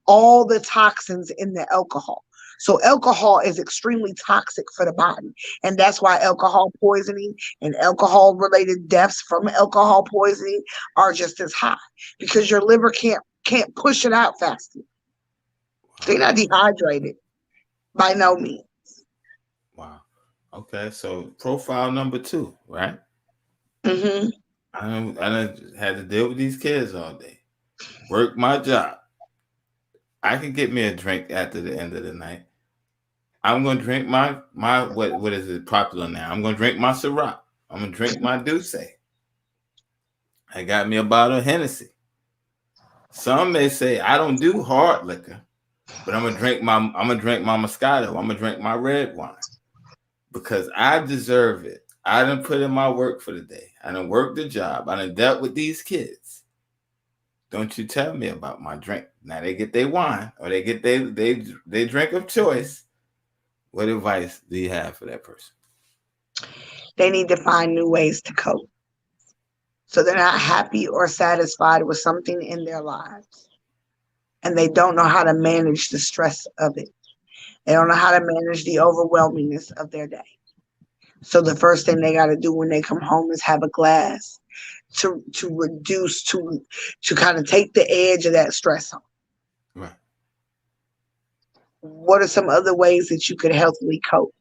all the toxins in the alcohol. So alcohol is extremely toxic for the body. And that's why alcohol poisoning and alcohol related deaths from alcohol poisoning are just as high because your liver can't push it out fast enough. They're not dehydrated by no means. Wow. Okay. So profile number 2, right? Mm-hmm. I had to deal with these kids all day. Work my job. I can get me a drink after the end of the night. I'm gonna drink my what is it popular now? I'm gonna drink my Ciroc. I'm gonna drink my Douce. I got me a bottle of Hennessy. Some may say I don't do hard liquor, but I'm gonna drink my Moscato. I'm gonna drink my red wine because I deserve it. I done put in my work for the day. I done worked the job. I done dealt with these kids. Don't you tell me about my drink. Now they get their wine or they get they drink of choice. What advice do you have for that person? They need to find new ways to cope. So they're not happy or satisfied with something in their lives. And they don't know how to manage the stress of it. They don't know how to manage the overwhelmingness of their day. So the first thing they got to do when they come home is have a glass to reduce, to kind of take the edge of that stress on. Right. What are some other ways that you could healthily cope?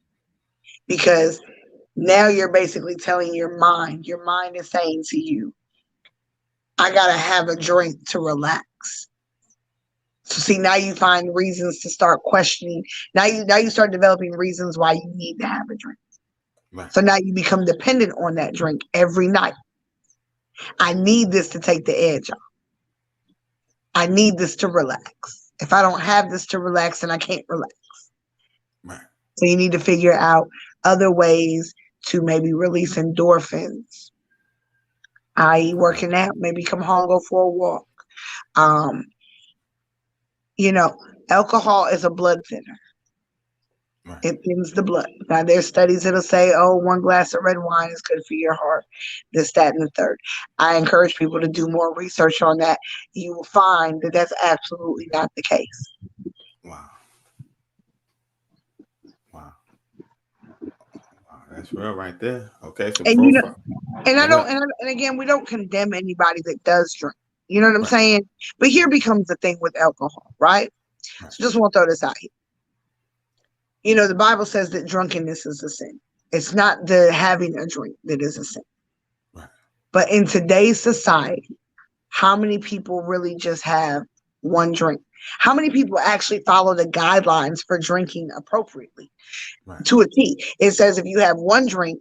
Because now you're basically telling your mind is saying to you, I got to have a drink to relax. So see, now you find reasons to start questioning. Now you start developing reasons why you need to have a drink. Right. So now you become dependent on that drink every night. I need this to take the edge off. I need this to relax. If I don't have this to relax, then I can't relax. Right. So you need to figure out other ways to maybe release endorphins, i.e. working out, maybe come home, go for a walk. Alcohol is a blood thinner. Right. It thins the blood. Now, there's studies that'll say, 1 glass of red wine is good for your heart, this, that, and the third. I encourage people to do more research on that. You will find that that's absolutely not the case. Wow. That's real right there. Okay, so profile. And again, we don't condemn anybody that does drink. You know what I'm saying? But here becomes the thing with alcohol, right? So just want to throw this out here. The Bible says that drunkenness is a sin. It's not the having a drink that is a sin. Right. But in today's society, how many people really just have one drink? How many people actually follow the guidelines for drinking appropriately to a T? It says if you have one drink,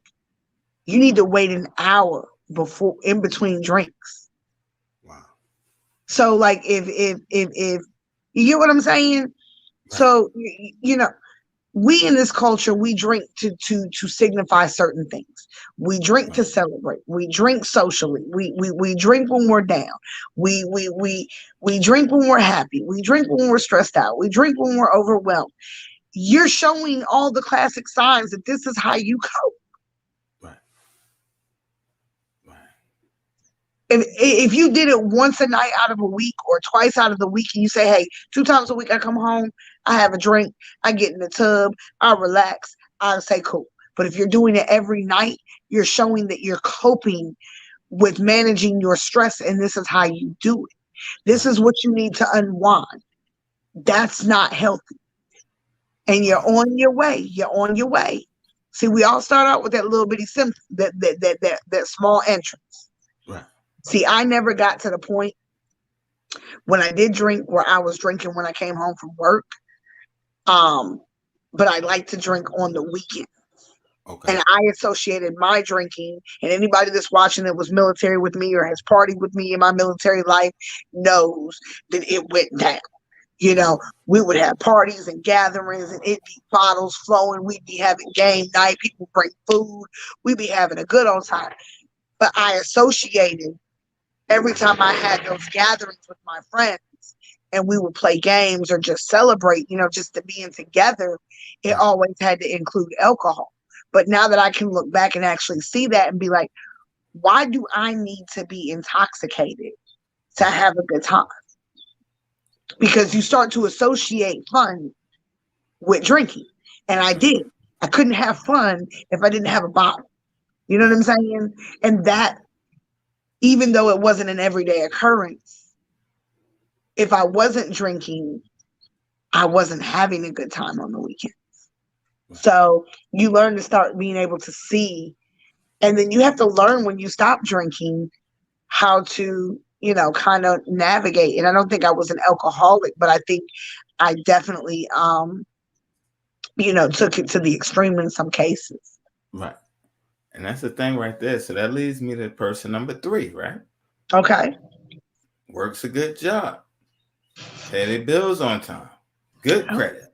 you need to wait an hour in between drinks. Wow. So like if you get what I'm saying? Right. So we in this culture, we drink to signify certain things. We drink to celebrate. We drink socially. We drink when we're down. We drink when we're happy. We drink when we're stressed out. We drink when we're overwhelmed. You're showing all the classic signs that this is how you cope. If you did it once a night out of a week or twice out of the week, and you say, hey, 2 times a week I come home, I have a drink, I get in the tub, I relax, I say cool. But if you're doing it every night, you're showing that you're coping with managing your stress, and this is how you do it. This is what you need to unwind. That's not healthy. And you're on your way. You're on your way. See, we all start out with that little bitty symptom, that small entrance. Right. See, I never got to the point when I did drink where I was drinking when I came home from work. But I like to drink on the weekend. Okay. And I associated my drinking, and anybody that's watching that was military with me or has partied with me in my military life knows that it went down. You know, we would have parties and gatherings, and it'd be bottles flowing. We'd be having game night. People bring food. We'd be having a good old time. But I associated every time I had those gatherings with my friends and we would play games or just celebrate, you know, just to being together, it always had to include alcohol. But now that I can look back and actually see that and be like, why do I need to be intoxicated to have a good time? Because you start to associate fun with drinking. And I did. I couldn't have fun if I didn't have a bottle. You know what I'm saying? And that, even though it wasn't an everyday occurrence, if I wasn't drinking, I wasn't having a good time on the weekends. So you learn to start being able to see, and then you have to learn when you stop drinking how to, you know, kind of navigate. And I don't think I was an alcoholic, but I think I definitely, you know, took it to the extreme in some cases. Right. And that's the thing right there. So that leads me to person number 3, right? Okay. Works a good job. Pay their bills on time. Good credit.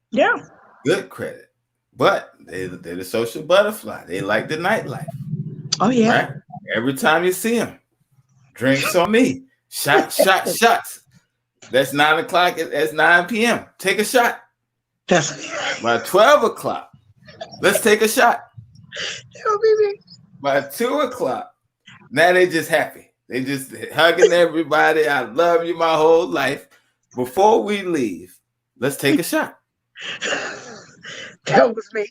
Yeah. Good credit. But they're the social butterfly. They like the nightlife. Oh, yeah. Right? Every time you see them, drinks on me. Shots. That's 9 o'clock. That's 9 p.m. Take a shot. By 12 o'clock, let's take a shot. By 2 o'clock, now they just happy. They just hugging everybody. I love you my whole life. Before we leave, let's take a shot. That was me.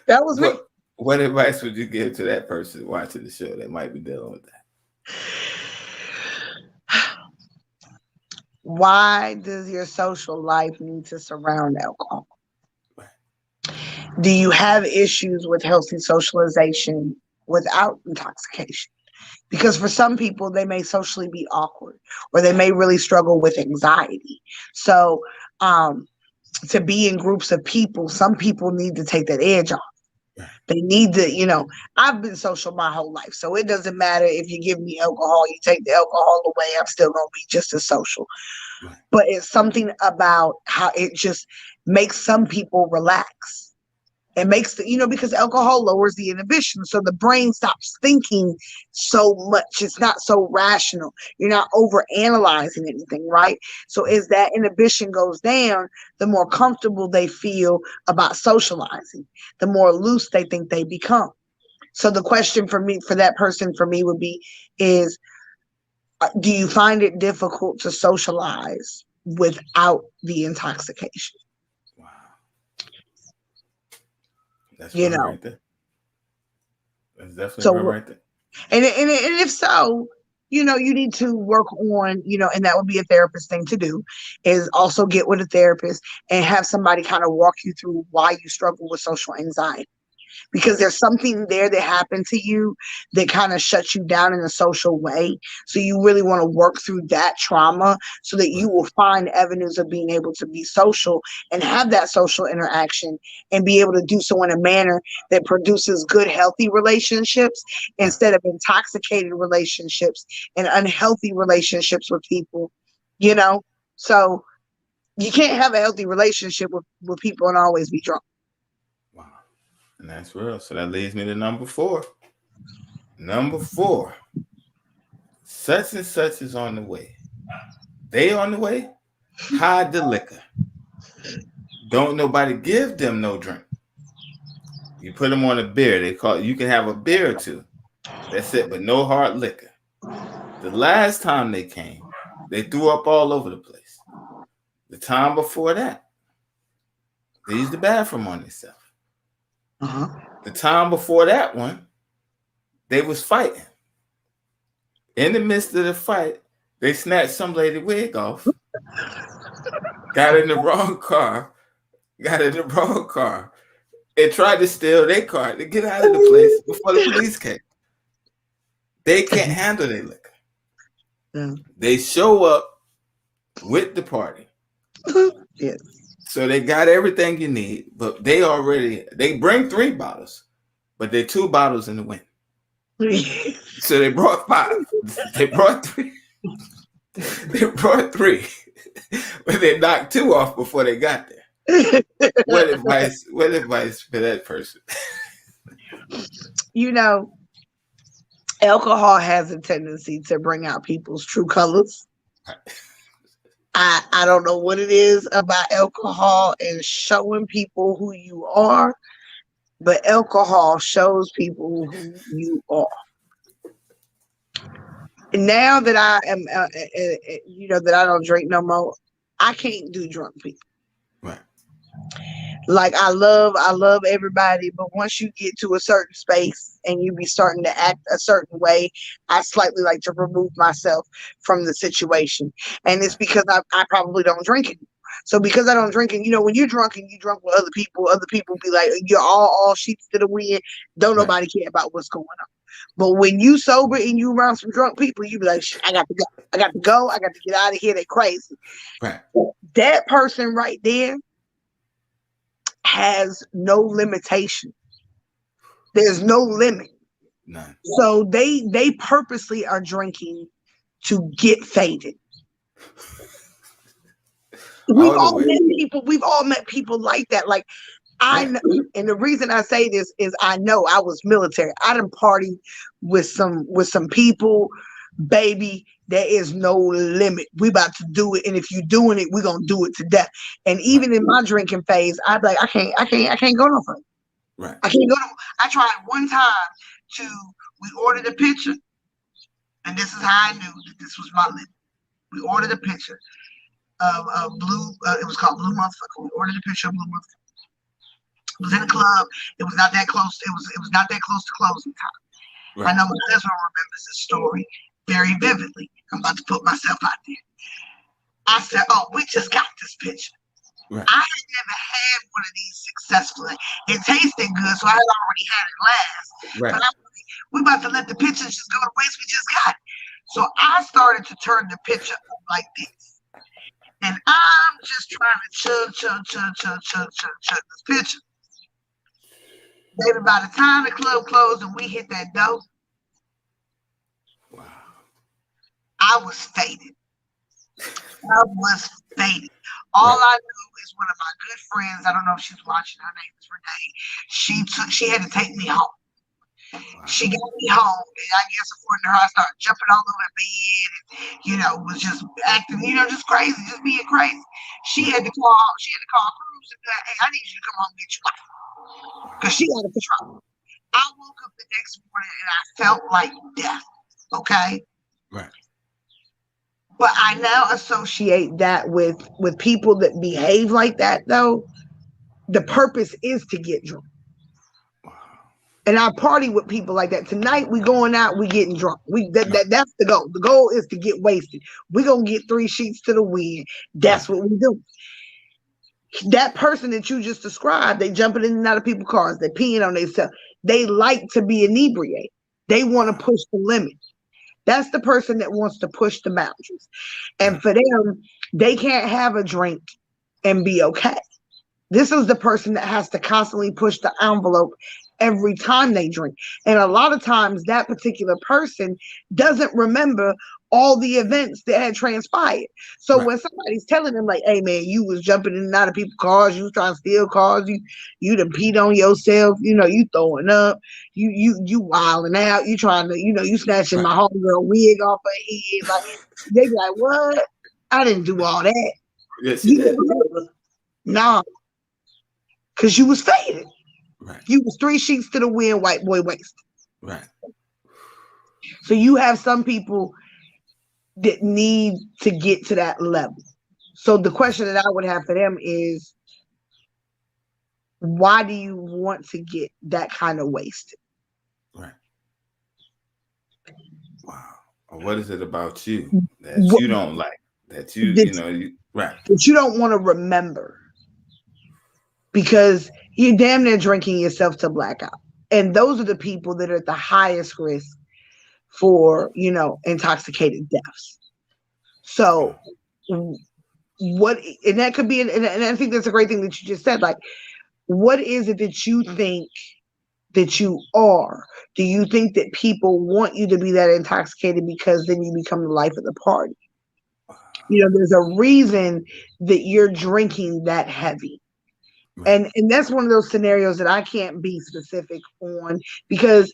That was me. What advice would you give to that person watching the show that might be dealing with that? Why does your social life need to surround alcohol? Do you have issues with healthy socialization without intoxication? Because for some people, they may socially be awkward, or they may really struggle with anxiety. So to be in groups of people, some people need to take that edge off. They need to, you know, I've been social my whole life. So it doesn't matter if you give me alcohol, you take the alcohol away, I'm still going to be just as social. But it's something about how it just makes some people relax. It makes the, you know, because alcohol lowers the inhibition. So the brain stops thinking so much. It's not so rational. You're not over analyzing anything, right? So as that inhibition goes down, the more comfortable they feel about socializing, the more loose they think they become. So the question for me, for that person, for me would be, is, do you find it difficult to socialize without the intoxication? Wow. That's you know, right there. That's definitely right there. And if so, you know, you need to work on, you know, and that would be a therapist thing to do, is also get with a therapist and have somebody kind of walk you through why you struggle with social anxiety. Because there's something there that happened to you that kind of shuts you down in a social way. So you really want to work through that trauma so that you will find avenues of being able to be social and have that social interaction and be able to do so in a manner that produces good, healthy relationships instead of intoxicated relationships and unhealthy relationships with people, you know? So you can't have a healthy relationship with people and always be drunk. And that's real. So that leads me to number 4. Number 4. Such and such is on the way. They on the way. Hide the liquor. Don't nobody give them no drink. You put them on a beer. They call it, you can have a beer or two. That's it, but no hard liquor. The last time they came, they threw up all over the place. The time before that, they used the bathroom on themselves. The time before that one, they was fighting. In the midst of the fight, they snatched some lady wig off, got in the wrong car, and tried to steal their car to get out of the place before the police came. They can't handle their liquor. Yeah. They show up with the party. Yes. So they got everything you need, but they bring 3 bottles, but they're 2 bottles in the wind. So they brought 5. They brought 3. They brought 3, but they knocked 2 off before they got there. What advice for that person? You know, alcohol has a tendency to bring out people's true colors. I don't know what it is about alcohol and showing people who you are, but alcohol shows people who you are. And now that I am, that I don't drink no more, I can't do drunk people. Right. Like I love everybody, but once you get to a certain space and you be starting to act a certain way, I slightly like to remove myself from the situation. And it's because I probably don't drink anymore. So because I don't drink, and when you're drunk and you drunk with other people be like, you're all sheets to the wind. Don't nobody care about what's going on. But when you sober and you around some drunk people, you be like, I got to go. I got to get out of here. They're crazy. Right. That person right there has no limitation. There's no limit. None. So they purposely are drinking to get faded. We've all met people like that. Like I know, and the reason I say this is I know I was military. I done partied with some people, baby. There is no limit. We about to do it, and if you're doing it, we're gonna do it to death. And even in my drinking phase, I'd be like, I can't go no further. Right. I can't go no. I tried one time we ordered a picture, and this is how I knew that this was my limit. We ordered a picture of blue. It was called Blue Motherfucker. We ordered a picture of Blue Motherfucker. It was in a club. It was not that close. It was not that close to closing time. Right. I know my husband remembers this story very vividly. I'm about to put myself out there. I said, "Oh, we just got this picture." Right. I had never had one of these successfully. It tasted good, so I had already had it last. Right. But we about to let the picture just go to waste. We just got it. So I started to turn the picture up like this. And I'm just trying to chug this picture. Baby, by the time the club closed and we hit that door, wow, I was faded. All I knew is one of my good friends, I don't know if she's watching, her name is Renee. She had to take me home. Wow. She got me home, and I guess according to her, I started jumping all over the bed, and was just acting, just crazy, just being crazy. She had to call Cruz and be like, "Hey, I need you to come home and get your wife," because she had a control. I woke up the next morning and I felt like death. Okay. Right. But I now associate that with people that behave like that, though. The purpose is to get drunk. Wow. And I party with people like that. Tonight we going out, we getting drunk. That's the goal. The goal is to get wasted. We're gonna get 3 sheets to the wind. That's what we do. That person that you just described, they jumping in and out of people's cars, they peeing on themselves. They like to be inebriated. They want to push the limit. That's the person that wants to push the boundaries. And for them, they can't have a drink and be okay. This is the person that has to constantly push the envelope every time they drink. And a lot of times that particular person doesn't remember all the events that had transpired. So when somebody's telling them like, "Hey man, you was jumping in and out of people's cars, you was trying to steal cars, you done peed on yourself, you throwing up, you wilding out, you trying to, you snatching my homegirl wig off her head," like they be like, "What? I didn't do all that." Yes, you did. Nah. Cause you was faded. Right. You was 3 sheets to the wind, white boy wasted. Right. So you have some people that need to get to that level. So the question that I would have for them is, why do you want to get that kind of wasted? Right. Wow. Or what is it about you that what, you don't like? That right. that you don't want to remember because you're damn near drinking yourself to blackout. And those are the people that are at the highest risk for, intoxicated deaths. So what, and that could be, and I think that's a great thing that you just said, like, what is it that you think that you are? Do you think that people want you to be that intoxicated because then you become the life of the party? There's a reason that you're drinking that heavy. Right. And that's one of those scenarios that I can't be specific on because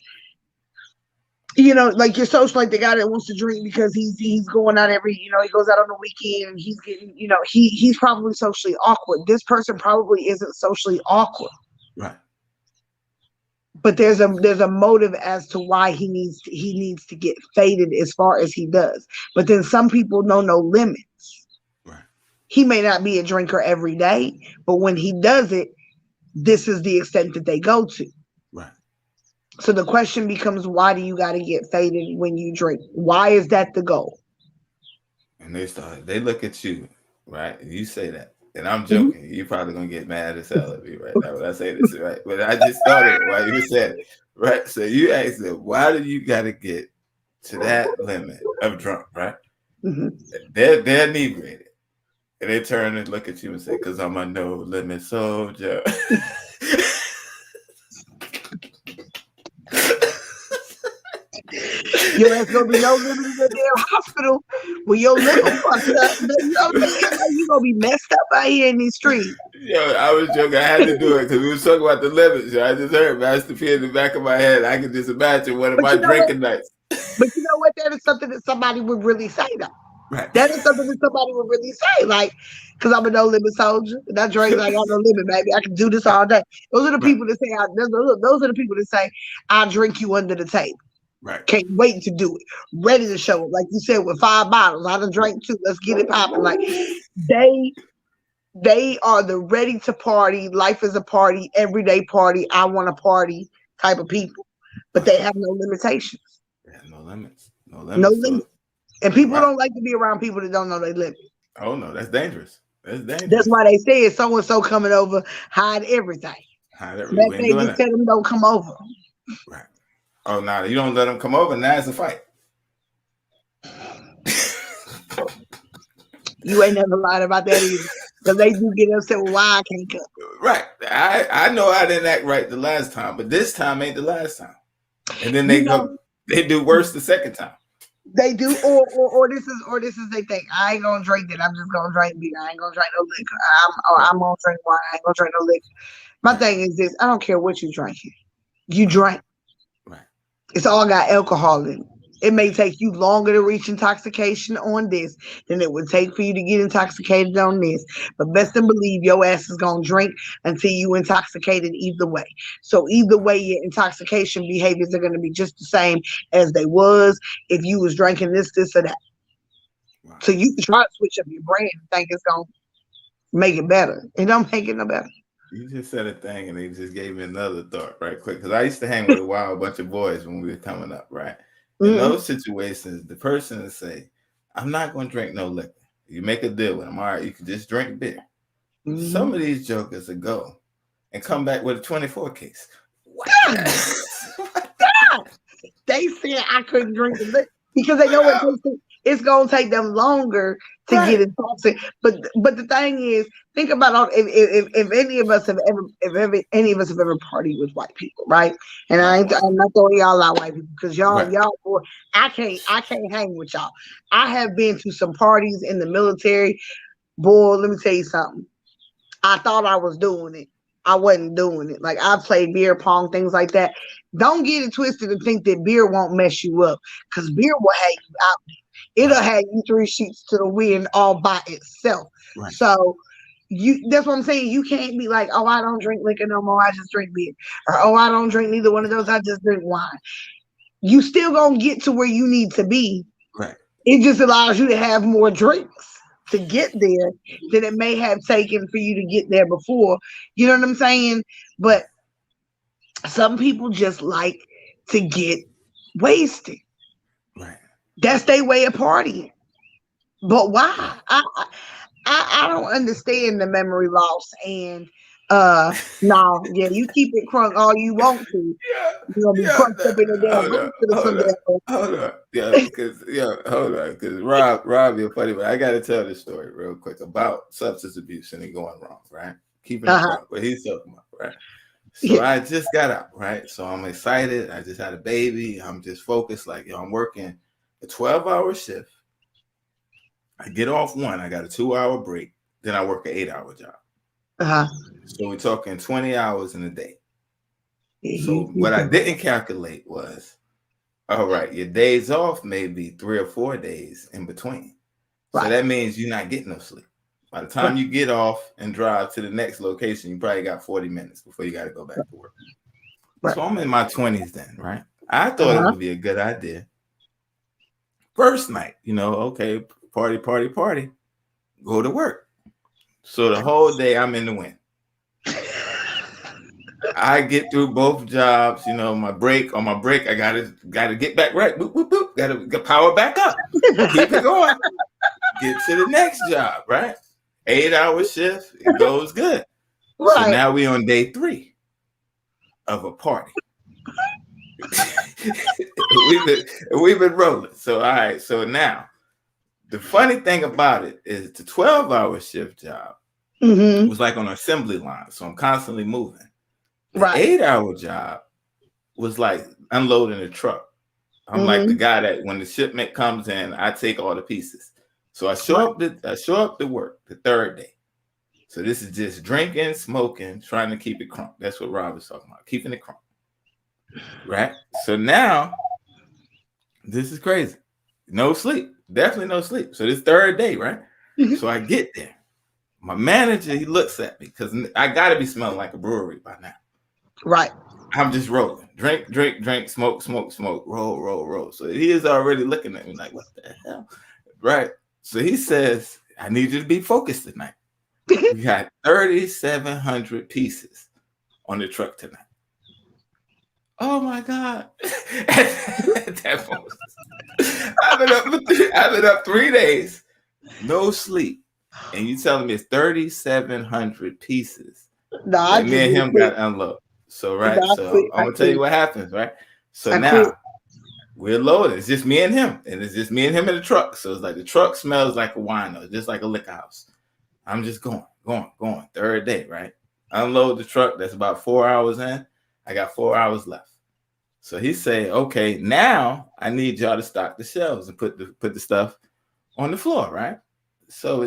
like your social, like the guy that wants to drink because he's going out every, he goes out on the weekend and he's getting, he's probably socially awkward. This person probably isn't socially awkward. Right. But there's a motive as to why he needs to get faded as far as he does. But then some people know no limits. Right. He may not be a drinker every day, but when he does it, this is the extent that they go to. Right. So the question becomes, why do you got to get faded when you drink? Why is that the goal? And they look at you, right? And you say that. And I'm joking. Mm-hmm. You're probably going to get mad as hell at me right now when I say this, right? But I just thought of it while you said it, right? So you asked them, why do you got to get to that limit of drunk, right? Mm-hmm. They're inebriated. And they turn and look at you and say, because I'm a no-limit soldier. Your ass gonna be no limit in the damn hospital when your liver fucked up. You gonna be messed up out here in these streets. Yo, I was joking. I had to do it because we were talking about the limits. I just heard Master P in the back of my head. I can just imagine one of my drinking nights. But you know what? That is something that somebody would really say, though. Right. That is something that somebody would really say, like, because I'm a no limit soldier and I drink like I'm no limit, baby. I can do this all day. Those are the people that say, those are the people that say, I'll drink you under the table. Right. Can't wait to do it. Ready to show up. Like you said, with 5 bottles. I done drank 2. Let's get it popping. Like they are the ready to party. Life is a party, everyday party. I want a party type of people. But they have no limitations. They have no limits. No limits. And people don't like to be around people that don't know their limits. Oh no, that's dangerous. That's why they say it's so-and-so coming over, hide everything. Hide everything. They just tell them don't come over. Right. Oh, no, you don't let them come over. Now it's a fight. You ain't never lied about that either. Because they do get upset with why I can't come. Right. I know I didn't act right the last time, but this time ain't the last time. And then they do worse the second time. They do, or this is they think I ain't gonna drink that. I'm just gonna drink beer. I ain't gonna drink no liquor. I'm gonna drink wine. I ain't gonna drink no liquor. My thing is this: I don't care what you drinking. You drink. Right. It's all got alcohol in it. It may take you longer to reach intoxication on this than it would take for you to get intoxicated on this. But best to believe your ass is going to drink until you intoxicated either way. So either way, your intoxication behaviors are going to be just the same as they was if you was drinking this or that. Wow. So you can try to switch up your brain and think it's going to make it better. It don't make it no better. You just said a thing and it just gave me another thought right quick. Because I used to hang with a wild bunch of boys when we were coming up, right? In those situations, the person will say, I'm not going to drink no liquor. You make a deal with them. All right, you can just drink beer. Mm-hmm. Some of these jokers will go and come back with a 24 case. What? They said I couldn't drink the liquor because they know what it's going to take them longer to get intoxicated. But the thing is, think about if any of us have ever partied with white people, right? And I'm not throwing y'all out white people because y'all I can't hang with y'all. I have been to some parties in the military. Boy, let me tell you something. I thought I was doing it. I wasn't doing it. Like I played beer pong, things like that. Don't get it twisted and think that beer won't mess you up because beer will have you out there. It'll have you 3 sheets to the wind all by itself. Right. So that's what I'm saying. You can't be like, oh, I don't drink liquor no more. I just drink beer. Or, oh, I don't drink neither one of those. I just drink wine. You still gonna get to where you need to be. Right. It just allows you to have more drinks to get there than it may have taken for you to get there before. You know what I'm saying? But some people just like to get wasted. Right. That's their way of partying. But why? I don't understand the memory loss. And no, yeah, you keep it crunk all you want to. Yeah, You're gonna be yeah. crushed up in a damn hospital someday. Hold on. Yeah, because hold on, because Rob, you're funny, but I got to tell this story real quick about substance abuse and it going wrong, right? Keeping it crunk, what he's talking about, right? So I just got out, right? So I'm excited. I just had a baby. I'm just focused, like, I'm working a 12-hour shift. I get off one. I got a 2-hour break. Then I work an 8-hour job. So we're talking 20 hours in a day. So what I didn't calculate was, all right, your days off may be 3 or 4 days in between. Right. So that means you're not getting no sleep. By the time you get off and drive to the next location, you probably got 40 minutes before you got to go back to work. Right. So I'm in my 20s then, right? I thought it would be a good idea. First night, okay, party, go to work. So the whole day I'm in the wind. I get through both jobs, my break, I gotta get back right. Boop, boop, boop. Gotta power back up. Keep it going. Get to the next job, right? 8-hour shift, it goes good. Right. So now we on day 3 of a party. we've been rolling. So all right, so now the funny thing about it is the 12-hour shift job was like on an assembly line. So I'm constantly moving. The 8-hour job was like unloading a truck. I'm like the guy that when the shipment comes in, I take all the pieces. So I show up to work the 3rd day. So this is just drinking, smoking, trying to keep it crunk. That's what Rob was talking about, keeping it crunk. Right? So now, this is crazy. No sleep. Definitely no sleep. So this 3rd day, right? So I get there. My manager, he looks at me because I got to be smelling like a brewery by now. Right. I'm just rolling. Drink, smoke, roll. So he is already looking at me like, what the hell? Right. So he says, I need you to be focused tonight. We got 3,700 pieces on the truck tonight. Oh my God. I've been up 3 days, no sleep. And you telling me it's 3,700 pieces. Nah, me and him got unloaded. So I'm gonna tell you what happens, right? So now we're loaded. It's just me and him, and it's just me and him in the truck. So it's like the truck smells like a wino, just like a liquor house. I'm just going. 3rd day, right? Unload the truck. That's about 4 hours in. I got 4 hours left. So he say, okay, now I need y'all to stock the shelves and put the stuff on the floor, right? So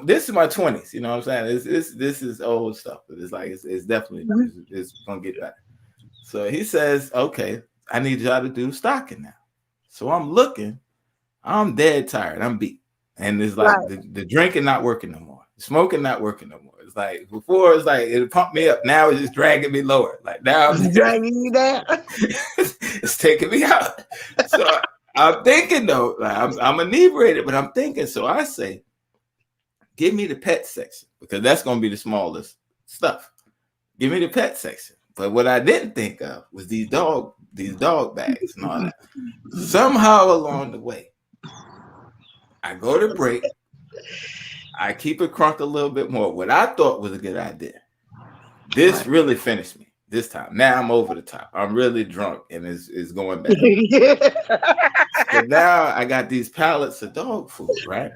this is my 20s. You know what I'm saying? This is old stuff. But it's like it's definitely it's gonna get better. So he says, okay, I need y'all to do stocking now. So I'm looking. I'm dead tired. I'm beat, and it's like the drinking not working no more. The smoking not working no more. It's like before. It's like it pumped me up. Now it's just dragging me lower. Like now I'm dragging you down. It's taking me out. So I'm thinking though, like I'm inebriated, but I'm thinking. So I say, give me the pet section because that's going to be the smallest stuff. Give me the pet section. But what I didn't think of was these dog bags and all that. Somehow along the way, I go to break. I keep it crunk a little bit more. What I thought was a good idea. This really finished me this time. Now I'm over the top. I'm really drunk and it's going back. So now I got these pallets of dog food, right?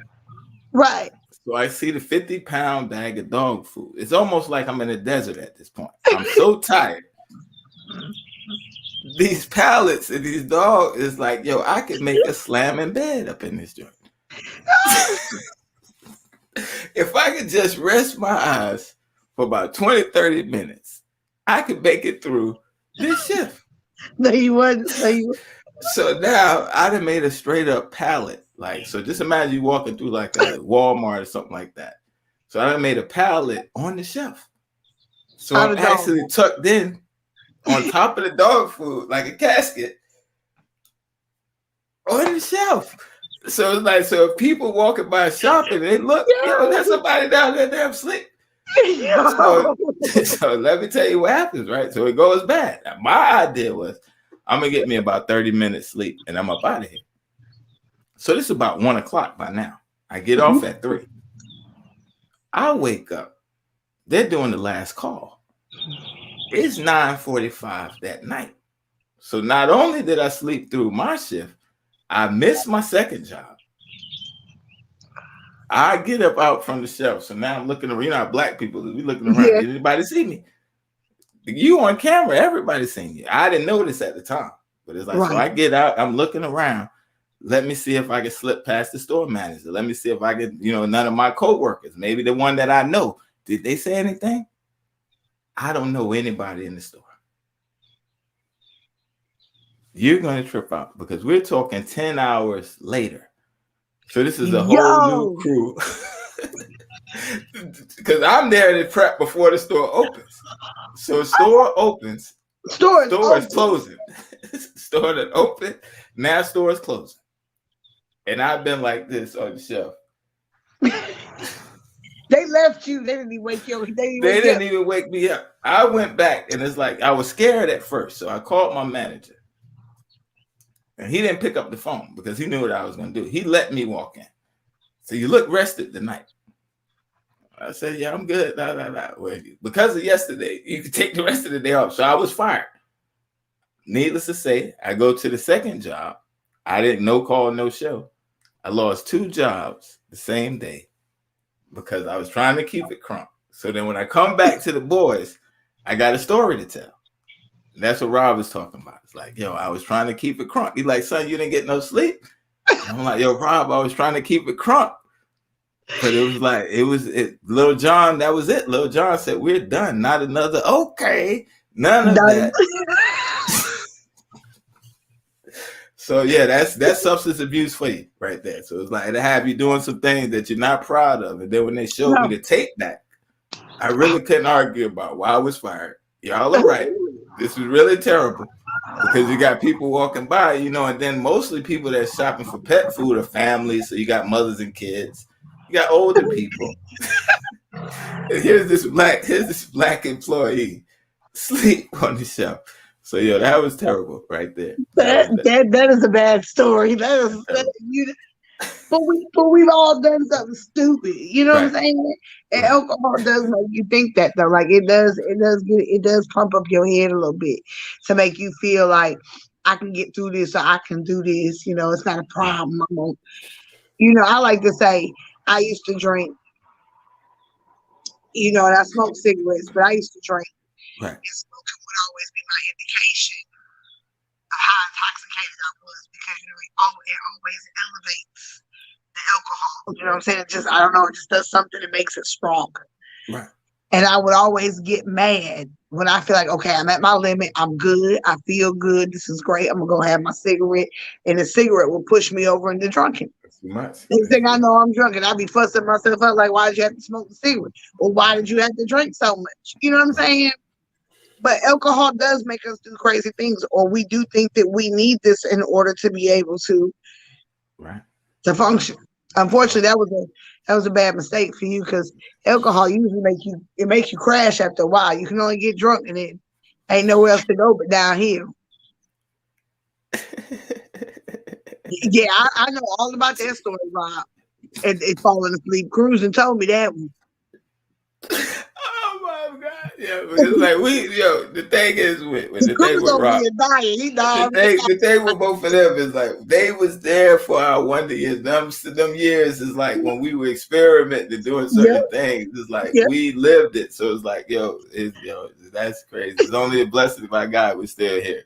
Right. So I see the 50-pound bag of dog food. It's almost like I'm in a desert at this point. I'm so tired. These pallets and these dogs is like, yo, I could make a slamming bed up in this joint. If I could just rest my eyes for about 20, 30 minutes, I could make it through this shift. No, you wouldn't. So now I done made a straight up pallet. Like, so just imagine you walking through like a Walmart or something like that. So I done made a pallet on the shelf. So I'm actually tucked in on top of the dog food, like a casket on the shelf. So it's like, so if people walking by shopping, they look, there's somebody down there damn sleep. So let me tell you what happens, right? So it goes bad. Now, my idea was, I'm gonna get me about 30 minutes sleep and I'm up out of here. So this is about 1 o'clock by now. I get Mhm. off at 3. I wake up. They're doing the last call. It's 9:45 that night. So not only did I sleep through my shift, I missed my second job. I get up out from the shelf. So now I'm looking around. You know how black people, we looking around. Yeah. Did anybody see me? You on camera, everybody seen you. I didn't notice at the time. But it's like, so I Right. get out, I'm looking around. Let me see if I can slip past the store manager. Let me see if I can, none of my coworkers, maybe the one that I know. Did they say anything? I don't know anybody in the store. You're going to trip out because we're talking 10 hours later. So this is a whole new Yo. crew. Because I'm there to prep before the store opens. So store opens, Stores store is open. closing. Store that open, now store is closing. And I've been like this on the shelf. They left you. They didn't even wake you up. They didn't even wake me up. I went back and it's like I was scared at first. So I called my manager. And he didn't pick up the phone because he knew what I was going to do. He let me walk in. So you look rested tonight. I said, yeah, I'm good. Well, because of yesterday, you can take the rest of the day off. So I was fired. Needless to say, I go to the second job. I didn't no call, no show. I lost 2 jobs the same day because I was trying to keep it crunk. So then when I come back to the boys, I got a story to tell. And that's what Rob was talking about. It's like, yo, I was trying to keep it crunk. He's like, son, you didn't get no sleep? And I'm like, yo, Rob, I was trying to keep it crunk. But it was like, Lil John, that was it. Lil John said, we're done. Not another, okay. None of that. So yeah, that's substance abuse for you right there. So it's like to have you doing some things that you're not proud of. And then when they showed me the tape back, I really couldn't argue about why I was fired. Y'all are right. This was really terrible. Because you got people walking by, and then mostly people that's shopping for pet food are families. So you got mothers and kids. You got older people. And here's this black employee sleep on the shelf. So yeah, that was terrible right there. That is a bad story. But we've all done something stupid. You know what I'm saying? And alcohol does make you think that though. Like it does pump up your head a little bit to make you feel like I can get through this or I can do this. It's not a problem. I like to say I used to drink, and I smoked cigarettes, but I used to drink. Right. And smoking would always be my indication of how intoxicated I was because it always elevates the alcohol. You know what I'm saying? I don't know, it just does something that makes it stronger. Right. And I would always get mad when I feel like, okay, I'm at my limit. I'm good. I feel good. This is great. I'm going to go have my cigarette. And the cigarette will push me over into drunken. Too much. Next thing I know, I'm drunk and I'll be fussing myself up like, why did you have to smoke the cigarette? Or why did you have to drink so much? You know what I'm saying? But alcohol does make us do crazy things, or we do think that we need this in order to be able to function. Unfortunately, that was a bad mistake for you because alcohol usually makes you crash after a while. You can only get drunk and it ain't nowhere else to go but downhill. Yeah, I know all about that story, Rob. It falling asleep. Cruising told me that one. Oh my God! Yeah, because like the thing is with Rob, the thing with both of them is like they was there for our wonder years. Them years is like when we were experimenting and doing certain things. It's like we lived it, so it's like that's crazy. It's only a blessing if our God was still here,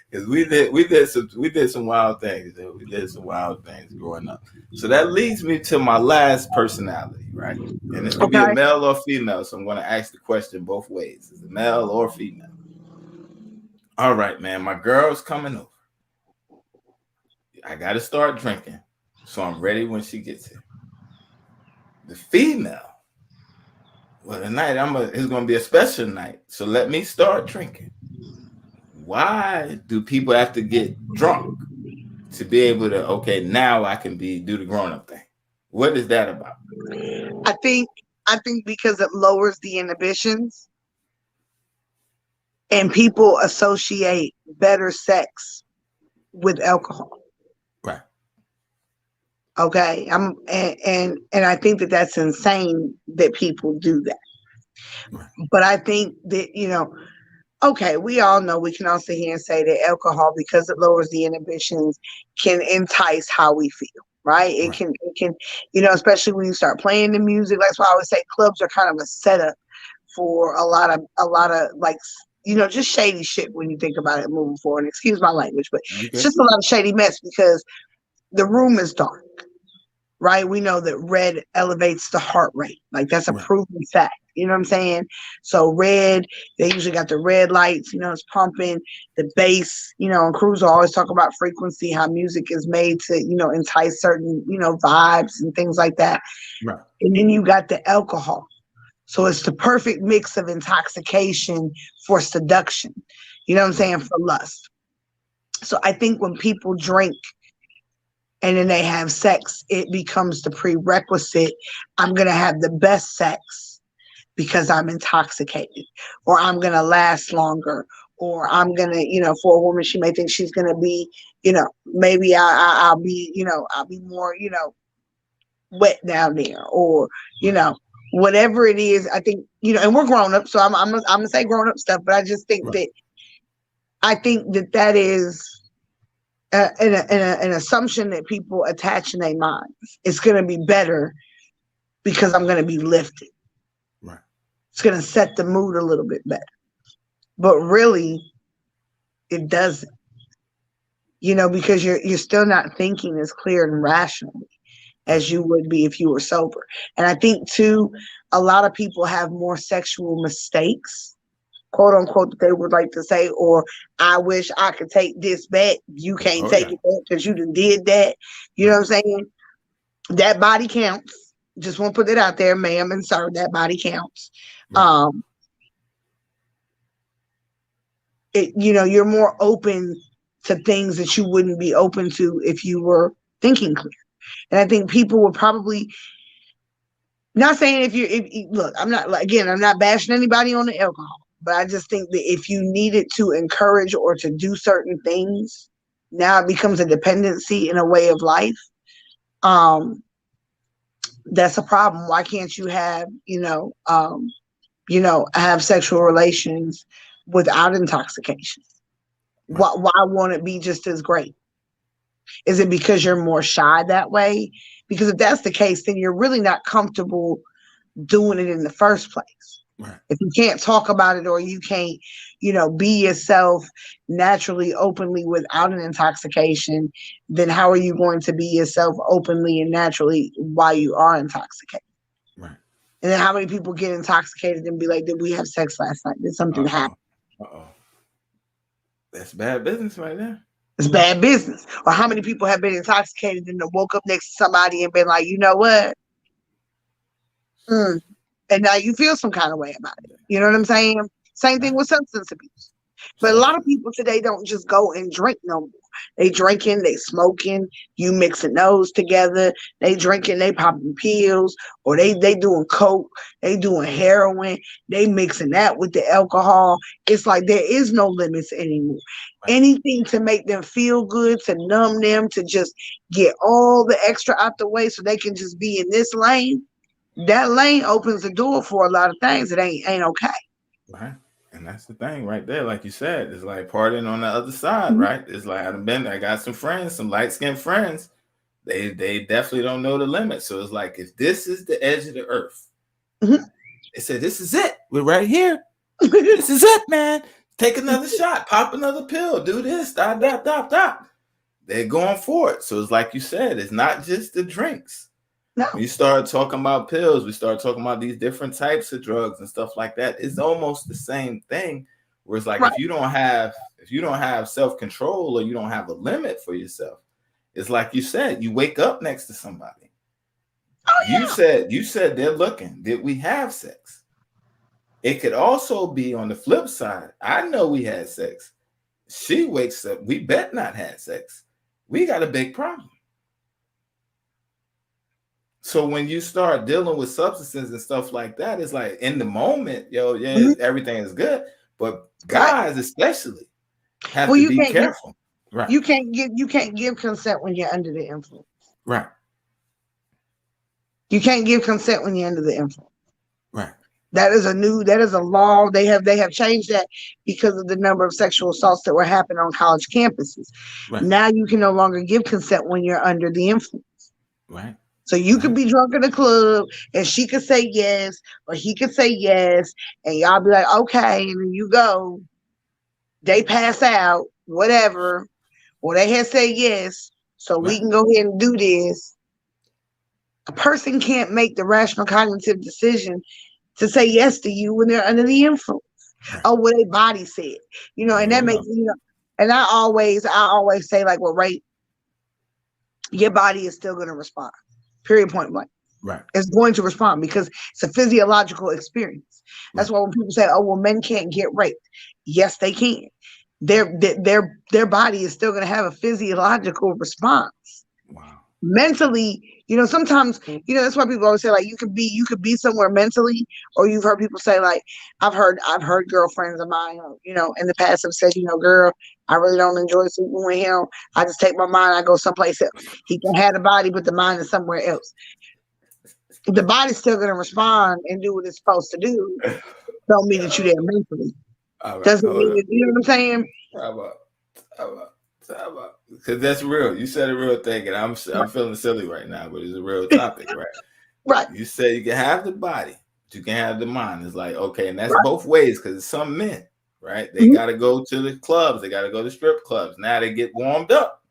Because we did some wild things. We did some wild things growing up. So that leads me to my last personality, right? And this could be a male or female. So I'm going to ask the question both ways: is it male or female? All right, man. My girl's coming over. I got to start drinking, so I'm ready when she gets here. The female. Well, tonight it's going to be a special night, so let me start drinking. Why do people have to get drunk to be able to, okay, now I can do the grown-up thing? What is that about? I think because it lowers the inhibitions and people associate better sex with alcohol. Okay, and I think that that's insane that people do that. Right. But I think that okay, we all know, we can all sit here and say that alcohol, because it lowers the inhibitions, can entice how we feel, right? Right. It can, especially when you start playing the music. That's why I always say clubs are kind of a setup for a lot of like, just shady shit when you think about it moving forward. And excuse my language, but You it's good? just a lot of shady mess because the room is dark, right? We know that red elevates the heart rate. Like that's a Right. proven fact. You know what I'm saying? So red, they usually got the red lights, it's pumping, the bass, and Cruz will always talk about frequency, how music is made to, entice certain, vibes and things like that. Right. And then you got the alcohol. So it's the perfect mix of intoxication for seduction. You know what I'm saying? For lust. So I think when people drink and then they have sex, it becomes the prerequisite. I'm going to have the best sex because I'm intoxicated, or I'm going to last longer, or I'm going to, for a woman, she may think she's going to be, maybe I'll be, I'll be more, wet down there, or, whatever it is. I think, and we're grown up. So I'm going to say grown up stuff, but I just think Right. that is an assumption that people attach in their minds. It's going to be better because I'm going to be lifted. Right. It's going to set the mood a little bit better. But really, it doesn't. Because you're still not thinking as clear and rationally as you would be if you were sober. And I think too, a lot of people have more sexual mistakes, quote unquote, that they would like to say, or I wish I could take this back. You can't take it back because you done did that. You know what I'm saying? That body counts. Just want to put it out there, ma'am and sir, that body counts. Right. You're more open to things that you wouldn't be open to if you were thinking clear. And I think people would probably, not saying look, I'm not bashing anybody on the alcohol, but I just think that if you needed to encourage or to do certain things, now it becomes a dependency in a way of life. That's a problem. Why can't you have, have sexual relations without intoxication? Right. Why won't it be just as great? Is it because you're more shy that way? Because if that's the case, then you're really not comfortable doing it in the first place. Right. If you can't talk about it, or you can't, be yourself naturally, openly without an intoxication, then how are you going to be yourself openly and naturally while you are intoxicated? Right. And then how many people get intoxicated and be like, did we have sex last night? Did something happen? That's bad business right there. It's bad business. Or how many people have been intoxicated and woke up next to somebody and been like, you know what? And now you feel some kind of way about it. You know what I'm saying? Same thing with substance abuse. But a lot of people today don't just go and drink no more. They drinking, they smoking, you mixing those together. They drinking, they popping pills, or they doing coke, they doing heroin, they mixing that with the alcohol. It's like there is no limits anymore. Right. Anything to make them feel good, to numb them, to just get all the extra out the way so they can just be in this lane. That lane opens the door for a lot of things that ain't okay. Right. And that's the thing right there. Like you said, it's like partying on the other side, right? It's like I got some friends, some light-skinned friends. They definitely don't know the limit. So it's like, if this is the edge of the earth, they said, this is it. We're right here. This is it, man. Take another shot, pop another pill, do this, stop. They're going for it. So it's like you said, it's not just the drinks. No. When you start talking about pills, we start talking about these different types of drugs and stuff like that. It's almost the same thing. Where it's like, right. if you don't have self-control, or you don't have a limit for yourself, it's like you said, you wake up next to somebody. Oh, yeah. You said they're looking. Did we have sex? It could also be on the flip side. I know we had sex. She wakes up. We bet not had sex. We got a big problem. So when you start dealing with substances and stuff like that, it's like in the moment, everything is good. But guys, especially, have to be careful. Right. You can't give consent when you're under the influence. Right. You can't give consent when you're under the influence. Right. That is a law. They have changed that because of the number of sexual assaults that were happening on college campuses. Right. Now you can no longer give consent when you're under the influence. Right. So you could be drunk in the club and she could say yes, or he could say yes, and y'all be like, okay, and then you go. They pass out, whatever, or they had said yes, so we can go ahead and do this. A person can't make the rational cognitive decision to say yes to you when they're under the influence. Right. Oh, what their body said, and that makes and I always say, like, well, right, your body is still going to respond. Period, point blank. Right. It's going to respond because it's a physiological experience. That's why when people say, oh, well, men can't get raped. Yes, they can. Their body is still going to have a physiological response. Wow. Mentally, sometimes, that's why people always say, like, you could be somewhere mentally, or you've heard people say, like, I've heard girlfriends of mine, in the past have said, girl, I really don't enjoy sleeping with him. I just take my mind, I go someplace else. He can have the body, but the mind is somewhere else. The body's still going to respond and do what it's supposed to do. Don't mean that you're there mentally. Right, doesn't mean that, you know what I'm saying? How about? Because that's real. You said a real thing, and I'm feeling silly right now, but it's a real topic, right? Right. You say you can have the body, but you can have the mind. It's like, okay, and that's both ways, because some men, right? They got to go to the clubs. They got to go to strip clubs. Now they get warmed up.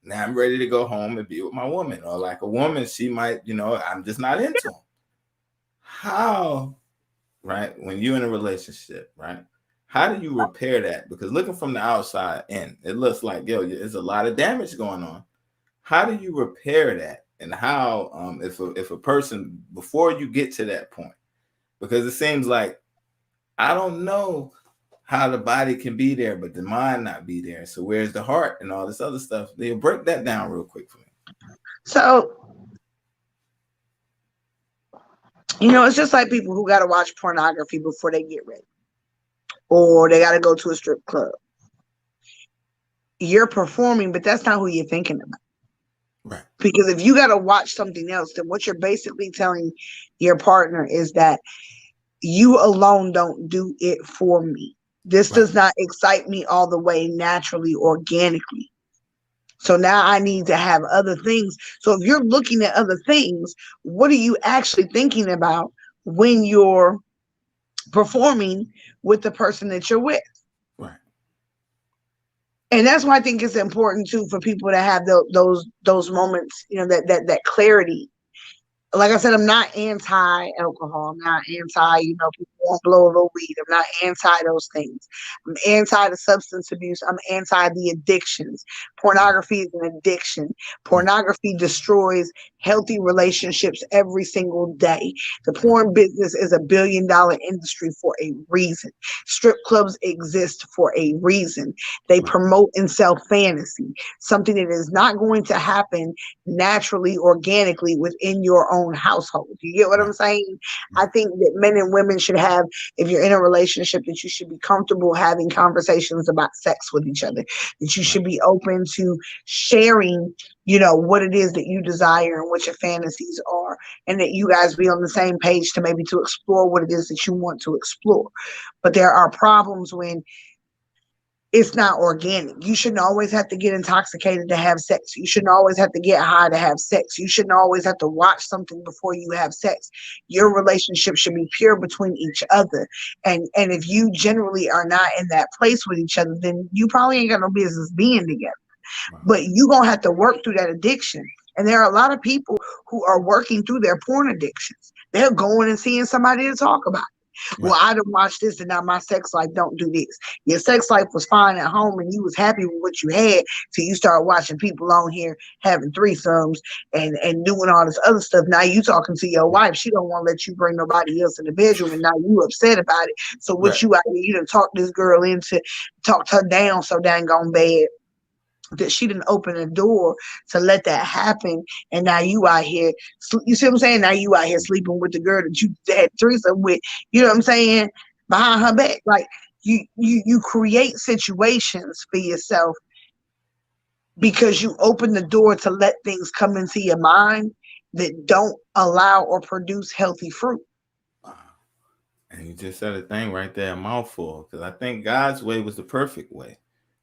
Now I'm ready to go home and be with my woman. Or like a woman, she might, I'm just not into them. How, right? When you're in a relationship, right? How do you repair that? Because looking from the outside in, it looks like, there's a lot of damage going on. How do you repair that? And how, if a person, before you get to that point, because it seems like, I don't know how the body can be there, but the mind not be there. So where's the heart and all this other stuff? They'll break that down real quick for me. So, it's just like people who got to watch pornography before they get ready, or they got to go to a strip club. You're performing, but that's not who you're thinking about. Right. Because if you got to watch something else, then what you're basically telling your partner is that you alone don't do it for me. This does not excite me all the way naturally, organically. So now I need to have other things. So if you're looking at other things, what are you actually thinking about when you're performing with the person that you're with? Right. And that's why I think it's important too for people to have those moments, that clarity. Like I said, I'm not anti-alcohol. I'm not anti, people won't blow a little weed. I'm not anti those things. I'm anti the substance abuse. I'm anti the addictions. Pornography is an addiction. Pornography destroys healthy relationships every single day. The porn business is $1 billion industry for a reason. Strip clubs exist for a reason. They promote and sell fantasy, something that is not going to happen naturally, organically within your own household. You get what I'm saying? I think that men and women should have, if you're in a relationship, that you should be comfortable having conversations about sex with each other, that you should be open to sharing, what it is that you desire and what your fantasies are, and that you guys be on the same page to explore what it is that you want to explore. But there are problems when it's not organic. You shouldn't always have to get intoxicated to have sex. You shouldn't always have to get high to have sex. You shouldn't always have to watch something before you have sex. Your relationship should be pure between each other. And if you generally are not in that place with each other, then you probably ain't got no business being together. But you're going to have to work through that addiction. And there are a lot of people who are working through their porn addictions. They're going and seeing somebody to talk about it. Well, I done watched this and now my sex life don't do this. Your sex life was fine at home and you was happy with what you had till you start watching people on here having threesomes and doing all this other stuff. Now you talking to your wife. She don't want to let you bring nobody else in the bedroom and now you upset about it. So what you out here, you done talked this girl talked her down so dang on bad that she didn't open the door to let that happen. And now you out here, you see what I'm saying? Now you out here sleeping with the girl that you had threesome with, you know what I'm saying? Behind her back. Like you create situations for yourself because you open the door to let things come into your mind. that don't allow or produce healthy fruit. Wow. And you just said a thing right there, a mouthful, because I think God's way was the perfect way.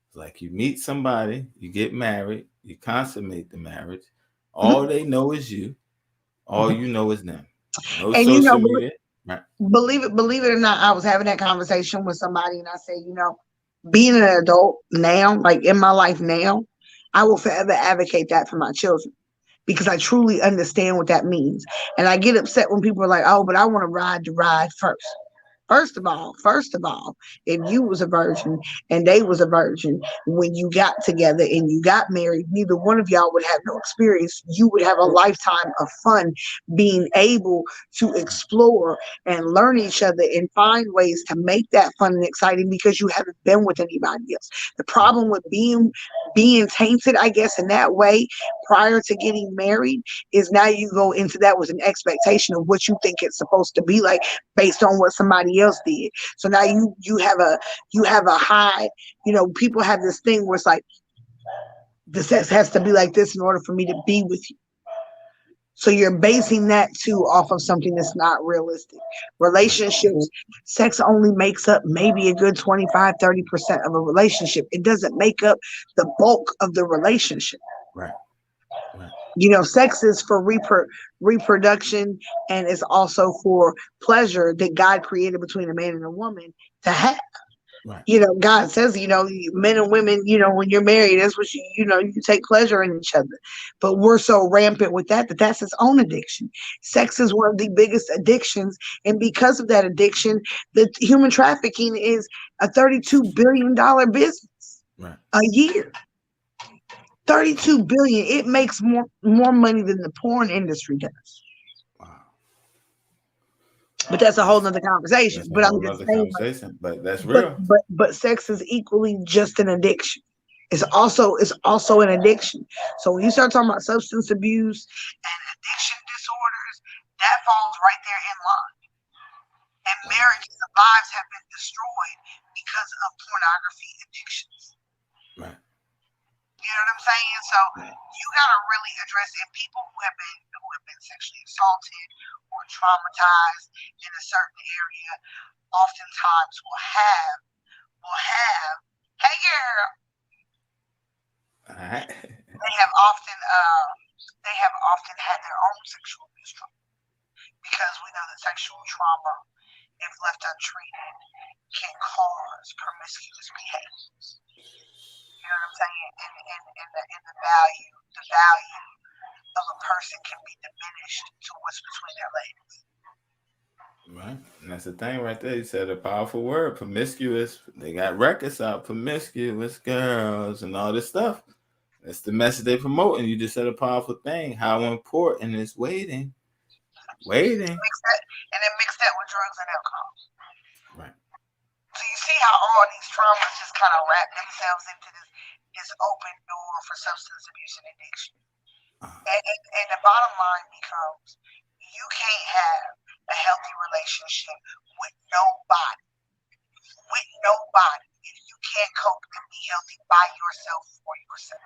It's like you meet somebody, you get married, you consummate the marriage. All they know is you. All you know is them. No And you know, social media. Right. believe it or not, I was having that conversation with somebody and I said, you know, being an adult now, like in my life now, I will forever advocate that for my children because I truly understand what that means. And I get upset when people are like, oh, but I want to ride the ride first. First of all, if you was a virgin and they was a virgin, when you got together and you got married, neither one of y'all would have no experience. You would have a lifetime of fun being able to explore and learn each other and find ways to make that fun and exciting because you haven't been with anybody else. The problem with being tainted, I guess, in that way prior to getting married is now you go into that with an expectation of what you think it's supposed to be like based on what somebody else did. So now you have a high, you know, people have this thing where it's like the sex has to be like this in order for me to be with you. So you're basing that too off of something that's not realistic. Relationships, sex only makes up maybe a good 25-30% of a relationship. It doesn't make up the bulk of the relationship. Right. Right. You know, sex is for reproduction and it's also for pleasure that God created between a man and a woman to have. Right. You know, God says, you know, men and women, you know, when you're married, that's what you know, you take pleasure in each other. But we're so rampant with that's its own addiction. Sex is one of the biggest addictions. And because of that addiction, the human trafficking is a $32 billion business a year. 32 billion. It makes more money than the porn industry does. Wow. But that's a whole nother conversation. That's a But I'm whole just other saying, conversation, but that's real. but sex is equally just an addiction. It's also an addiction. So when you start talking about substance abuse and addiction disorders, that falls right there in line. And marriages and lives have been destroyed because of pornography addictions. Right. You know what I'm saying? So you gotta really address it. People who have been sexually assaulted or traumatized in a certain area, oftentimes will have, hey girl, All right. they have often had their own sexual abuse trauma because we know that sexual trauma, if left untreated, can cause promiscuous behaviors. You know what I'm saying? And the value of a person can be diminished to what's between their legs. Right. And that's the thing right there. You said a powerful word, promiscuous. They got records out, promiscuous girls and all this stuff. That's the message they promote. And you just said a powerful thing. How important is waiting. Waiting. And then mix that with drugs and alcohol. Right. So you see how all these traumas just kind of wrap themselves into this open door for substance abuse and addiction. And the bottom line becomes you can't have a healthy relationship with nobody if you can't cope and be healthy by yourself for yourself.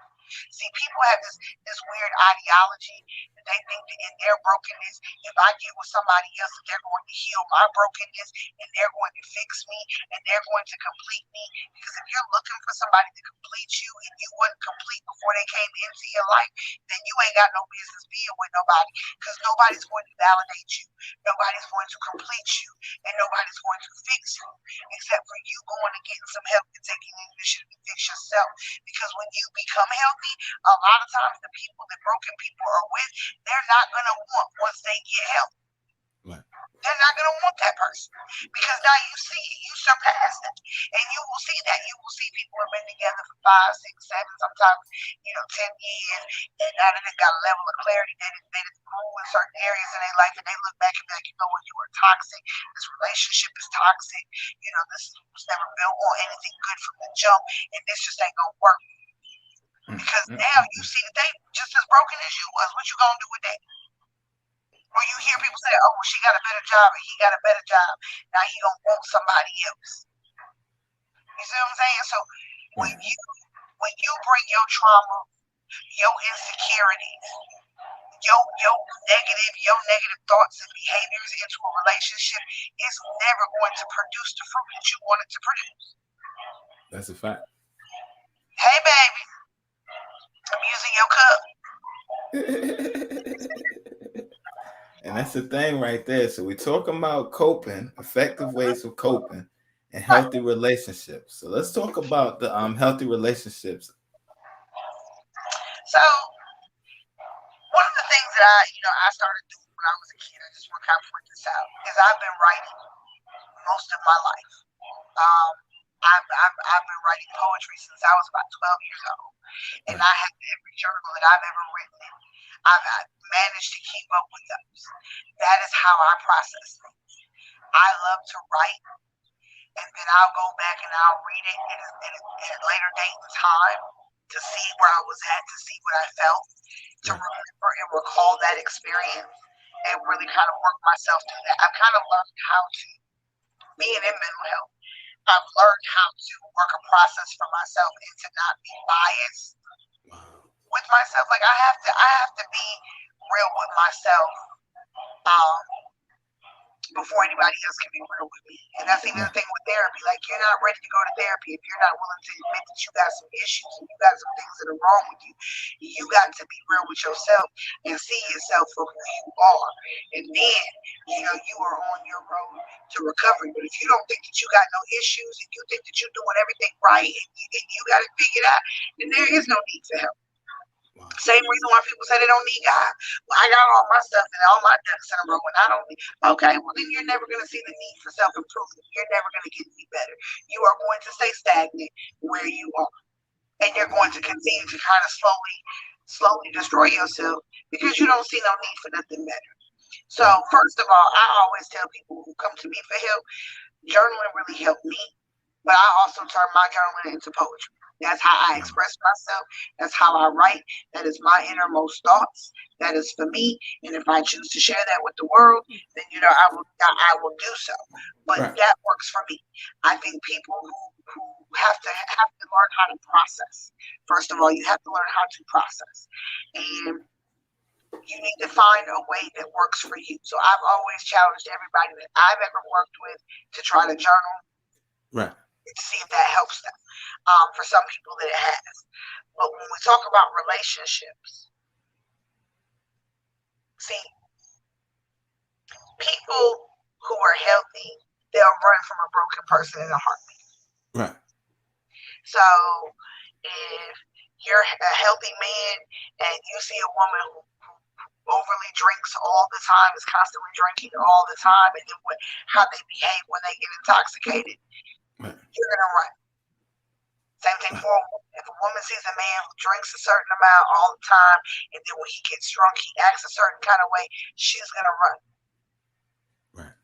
See, people have this weird ideology that they think that in their brokenness, if I get with somebody else, they're going to heal my brokenness and they're going to fix me and they're going to complete me. Because if you're looking for somebody to complete you and you wasn't complete before they came into your life, then you ain't got no business being with nobody because nobody's going to validate you, nobody's going to complete you, and nobody's going to fix you except for you going and getting some help and taking the initiative to fix yourself. Because when you become healthy, a lot of times the people that broken people are with, they're not going to want once they get help. Right. They're not going to want that person because now you see it, you surpass it, and you will see that. You will see people who have been together for 5, 6, 7, sometimes 10 years, and now that they've got a level of clarity, they grew in certain areas in their life, and they look back and be like, you know what, you were toxic. This relationship is toxic. This was never built on anything good from the jump, and this just ain't gonna work. Because now you see that they just as broken as you was. What you gonna do with that? Or you hear people say, oh, well, she got a better job and he got a better job. Now he gonna want somebody else. You see what I'm saying? So when you bring your trauma, your insecurities, your negative thoughts and behaviors into a relationship is never going to produce the fruit that you want it to produce. That's a fact. Hey, baby, I'm using your cup. And that's the thing right there. So we're talking about coping, effective ways of coping, and healthy relationships. So let's talk about the healthy relationships. So one of the things that I started doing when I was a kid, I just want to kind of point this out, is I've been writing most of my life. I've been writing poetry since I was about 12 years old, and I have every journal that I've ever written in. I've managed to keep up with those. That is how I process things. I love to write, and then I'll go back and I'll read it at a later date and time to see where I was at, to see what I felt, to remember and recall that experience, and really kind of work myself through that. I've kind of learned how to, being in mental health, I've learned how to work a process for myself and to not be biased with myself. Like I have to be real with myself before anybody else can be real with me. And that's even the thing with therapy. Like you're not ready to go to therapy if you're not willing to admit that you got some issues and you got some things that are wrong with you. You got to be real with yourself and see yourself for who you are. And then, you are on your road to recovery. But if you don't think that you got no issues and you think that you're doing everything right and you got it figured out, then there is no need for help. Same reason why people say they don't need God. Well, I got all my stuff and all my ducks in a row and I don't need. Okay, well then you're never going to see the need for self-improvement. You're never going to get any better. You are going to stay stagnant where you are. And you're going to continue to kind of slowly destroy yourself because you don't see no need for nothing better. So first of all, I always tell people who come to me for help, journaling really helped me. But I also turn my journaling into poetry. That's how I express myself. That's how I write. That is my innermost thoughts. That is for me. And if I choose to share that with the world, then I will do so. But that works for me. I think people who have to learn how to process. First of all, you have to learn how to process. And you need to find a way that works for you. So I've always challenged everybody that I've ever worked with to try to journal. Right. To see if that helps them. For some people that it has. But when we talk about relationships, see, people who are healthy, they'll run from a broken person in a heartbeat. Right. So if you're a healthy man and you see a woman who overly drinks all the time, is constantly drinking all the time, and then how they behave when they get intoxicated, you're going to run. Same thing for a woman. If a woman sees a man who drinks a certain amount all the time, and then when he gets drunk, he acts a certain kind of way, she's going to run. Right.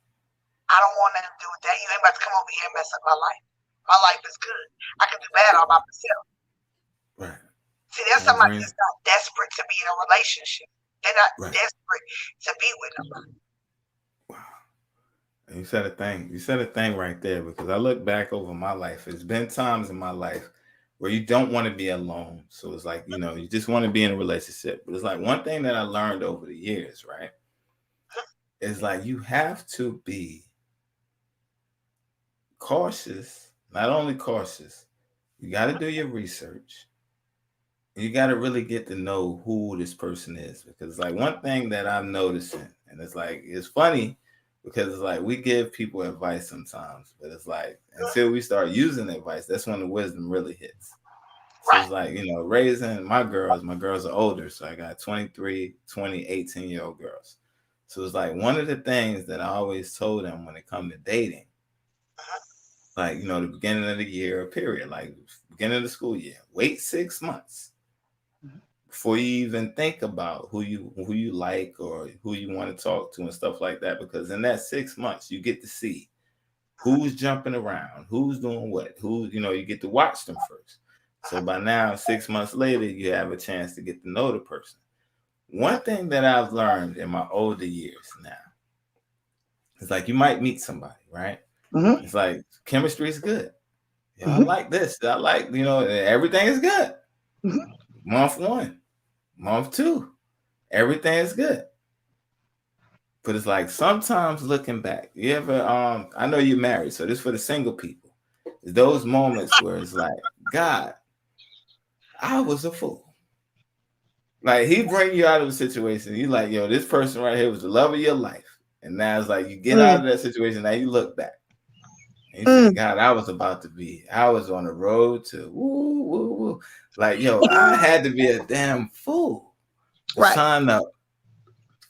I don't want nothing to do with that. You ain't about to come over here and mess up my life. My life is good. I can do bad all by myself. Right. See, there's somebody that's not desperate to be in a relationship. They're not desperate to be with nobody. You said a thing. You said a thing right there, because I look back over my life. It's been times in my life where you don't want to be alone. So it's like, you just want to be in a relationship. But it's like one thing that I learned over the years, right? Is like you have to be cautious. Not only cautious, you got to do your research. You got to really get to know who this person is. Because like one thing that I'm noticing, and it's funny, because it's like we give people advice sometimes, but it's like until we start using advice, that's when the wisdom really hits. So it's like, raising my girls are older. So I got 23, 20, 18-year-old girls. So it's like one of the things that I always told them when it comes to dating, like, the beginning of the year period, like beginning of the school year, wait 6 months before you even think about who you like or who you want to talk to and stuff like that. Because in that 6 months, you get to see who's jumping around, who's doing what, you get to watch them first. So by now, 6 months later, you have a chance to get to know the person. One thing that I've learned in my older years now is like you might meet somebody, right? Mm-hmm. It's like chemistry is good. I like this. I like, everything is good. Mm-hmm. Month 1, month 2, everything's good. But it's like sometimes looking back, you ever I know you're married, so this for the single people. It's those moments where it's like, God, I was a fool. Like he bring you out of a situation. You like, yo, this person right here was the love of your life. And now it's like you get out of that situation. Now you look back. And you say, God, I was on the road to woo, woo, woo. Like, yo, I had to be a damn fool to sign up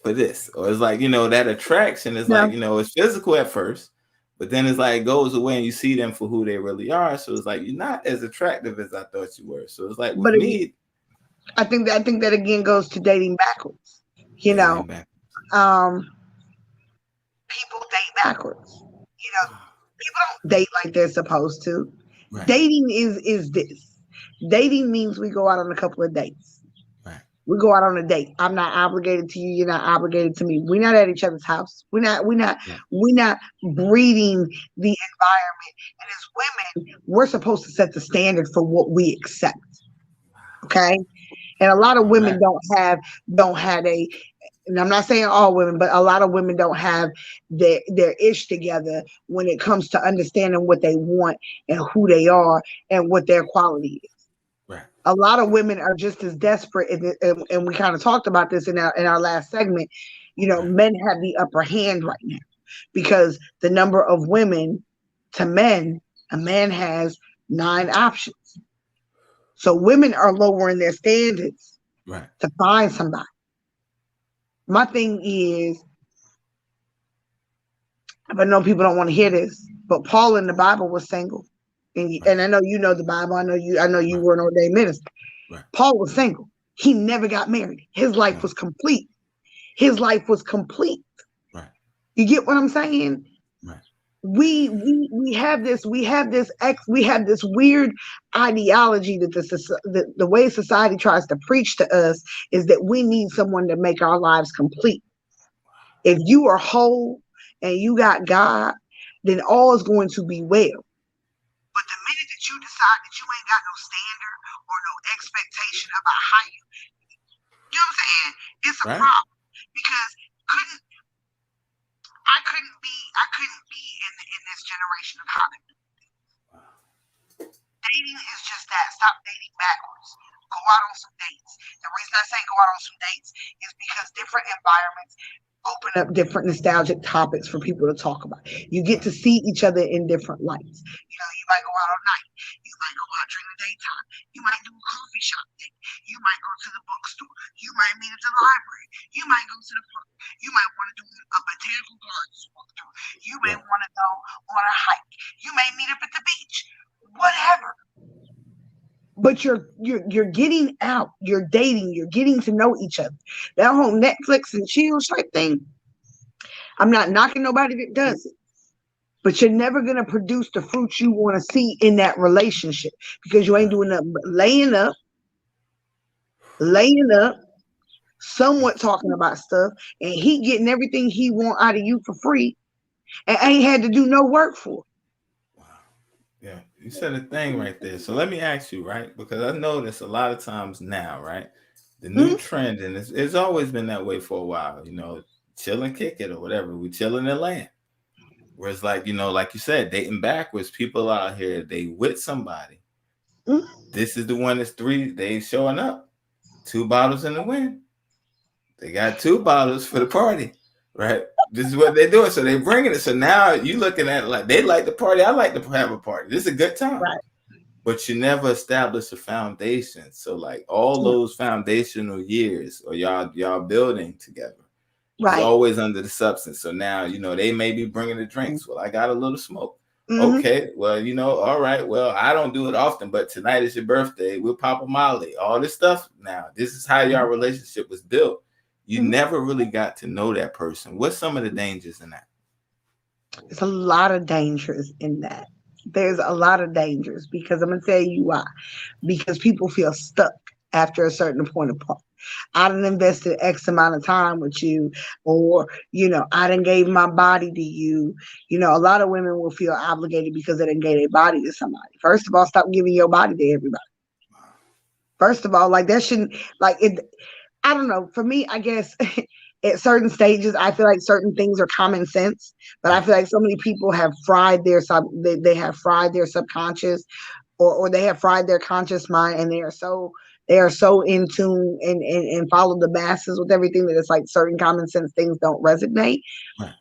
for this. Or it's like, that attraction is like, it's physical at first, but then it's like it goes away and you see them for who they really are. So it's like you're not as attractive as I thought you were. So it's like with me, I think that again goes to dating backwards. People date backwards. People don't date like they're supposed to. Right. Dating is this. Dating means we go out on a couple of dates. Right. We go out on a date. I'm not obligated to you. You're not obligated to me. We're not at each other's house. We're not breeding the environment. And as women, we're supposed to set the standard for what we accept. Okay. And a lot of women don't have a, and I'm not saying all women, but a lot of women don't have their ish together when it comes to understanding what they want and who they are and what their quality is. Right. A lot of women are just as desperate, and we kind of talked about this in our last segment. Men have the upper hand right now because the number of women to men, a man has 9 options. So women are lowering their standards to find somebody. My thing is, I know people don't want to hear this, but Paul in the Bible was single, and I know you know the Bible. I know you were an ordained minister. Right. Paul was single. He never got married. His life was complete. His life was complete. Right. You get what I'm saying? Right. We have this weird ideology that the way society tries to preach to us is that we need someone to make our lives complete. If you are whole and you got God, then all is going to be well. But the minute that you decide that you ain't got no standard or no expectation about how you know what I'm saying, it's a problem. Because I couldn't be in this generation of Hollywood. Dating is just that. Stop dating backwards. Go out on some dates. The reason I say go out on some dates is because different environments open up different nostalgic topics for people to talk about. You get to see each other in different lights. You might go out all night. You might go out during the daytime. You might do a coffee shop date. You might go to the bookstore. You might meet at the library. You might go to the park. You might want to do a botanical gardens walkthrough. You may want to go on a hike. You may meet up at the beach. Whatever. But you're getting out, you're dating, you're getting to know each other. That whole Netflix and chill type thing, I'm not knocking nobody that does it. But you're never going to produce the fruits you want to see in that relationship because you ain't doing nothing but laying up, somewhat talking about stuff, and he getting everything he want out of you for free and ain't had to do no work for it. Wow. Yeah, you said a thing right there. So let me ask you, right? Because I notice a lot of times now, right? The new trend, and it's always been that way for a while, chill and kick it or whatever. We chilling and land. Whereas like, like you said, dating backwards, people out here, they with somebody. This is the one that's 3, they showing up. 2 bottles in the wind. They got 2 bottles for the party, right? This is what they're doing. So they're bringing it. So now you looking at it like they like the party. I like to have a party. This is a good time. Right. But you never establish a foundation. So like all those foundational years or y'all building together. Right. It's always under the substance. So now, they may be bringing the drinks. Well, I got a little smoke. Okay. Well, all right. Well, I don't do it often, but tonight is your birthday. We'll pop a Molly. All this stuff. Now, this is how your relationship was built. You never really got to know that person. What's some of the dangers in that? There's a lot of dangers in that. There's a lot of dangers because I'm going to tell you why. Because people feel stuck after a certain point apart. I done invested X amount of time with you, or, I done gave my body to you. A lot of women will feel obligated because they done gave their body to somebody. First of all, stop giving your body to everybody. First of all, like that shouldn't, like it. I don't know. For me, I guess at certain stages, I feel like certain things are common sense, but I Right. feel like so many people have fried their they have fried their subconscious, or they have fried their conscious mind, and they are so in tune and follow the masses with everything that it's like certain common sense things don't resonate. Right.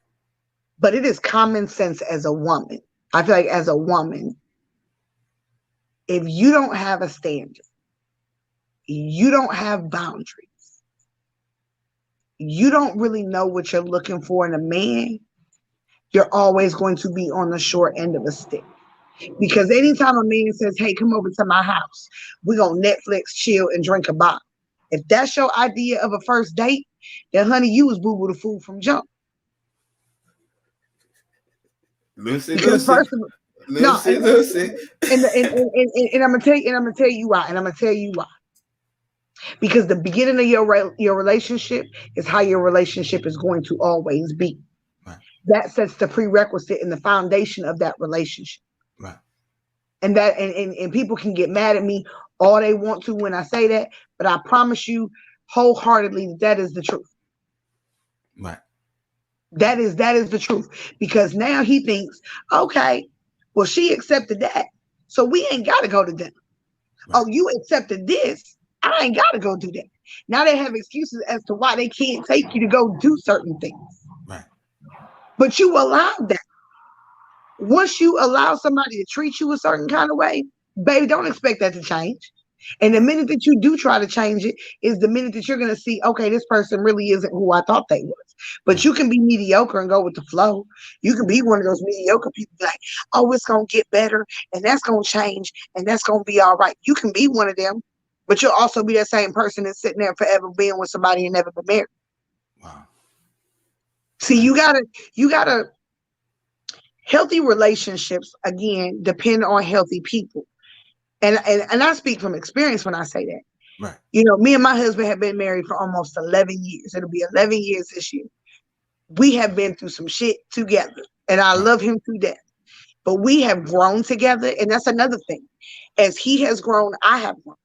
But it is common sense as a woman. I feel like as a woman, if you don't have a standard, you don't have boundaries, you don't really know what you're looking for in a man, you're always going to be on the short end of a stick. Because anytime a man says, hey, come over to my house, we're going to Netflix, chill, and drink a bottle. If that's your idea of a first date, then honey, you was boo-boo the fool from jump. Lucy, Because Lucy, first of all, no, Lucy, Lucy. and I'm gonna tell you why, and I'm gonna tell you why. Because the beginning of your relationship is how your relationship is going to always be. Right. That sets the prerequisite and the foundation of that relationship. Right. And people can get mad at me all they want to when I say that, but I promise you wholeheartedly that is the truth. Right. That is the truth. Because now he thinks, okay, well, she accepted that, so we ain't got to go to dinner. Right. Oh, you accepted this, I ain't got to go do that. Now they have excuses as to why they can't take you to go do certain things. Right. But you allowed that. Once you allow somebody to treat you a certain kind of way, baby, don't expect that to change. And the minute that you do try to change it is the minute that you're going to see, okay, this person really isn't who I thought they was. But Right. you can be mediocre and go with the flow. You can be one of those mediocre people like, oh, it's going to get better and that's going to change and that's going to be all right. You can be one of them, but you'll also be that same person that's sitting there forever being with somebody and never been married. Wow. See, you gotta healthy relationships again depend on healthy people. And I speak from experience when I say that. Right. You know, me and my husband have been married for almost 11 years. It'll be 11 years this year. We have been through some shit together, and I Right. love him to death. But we have grown together, and that's another thing. As he has grown, I have grown.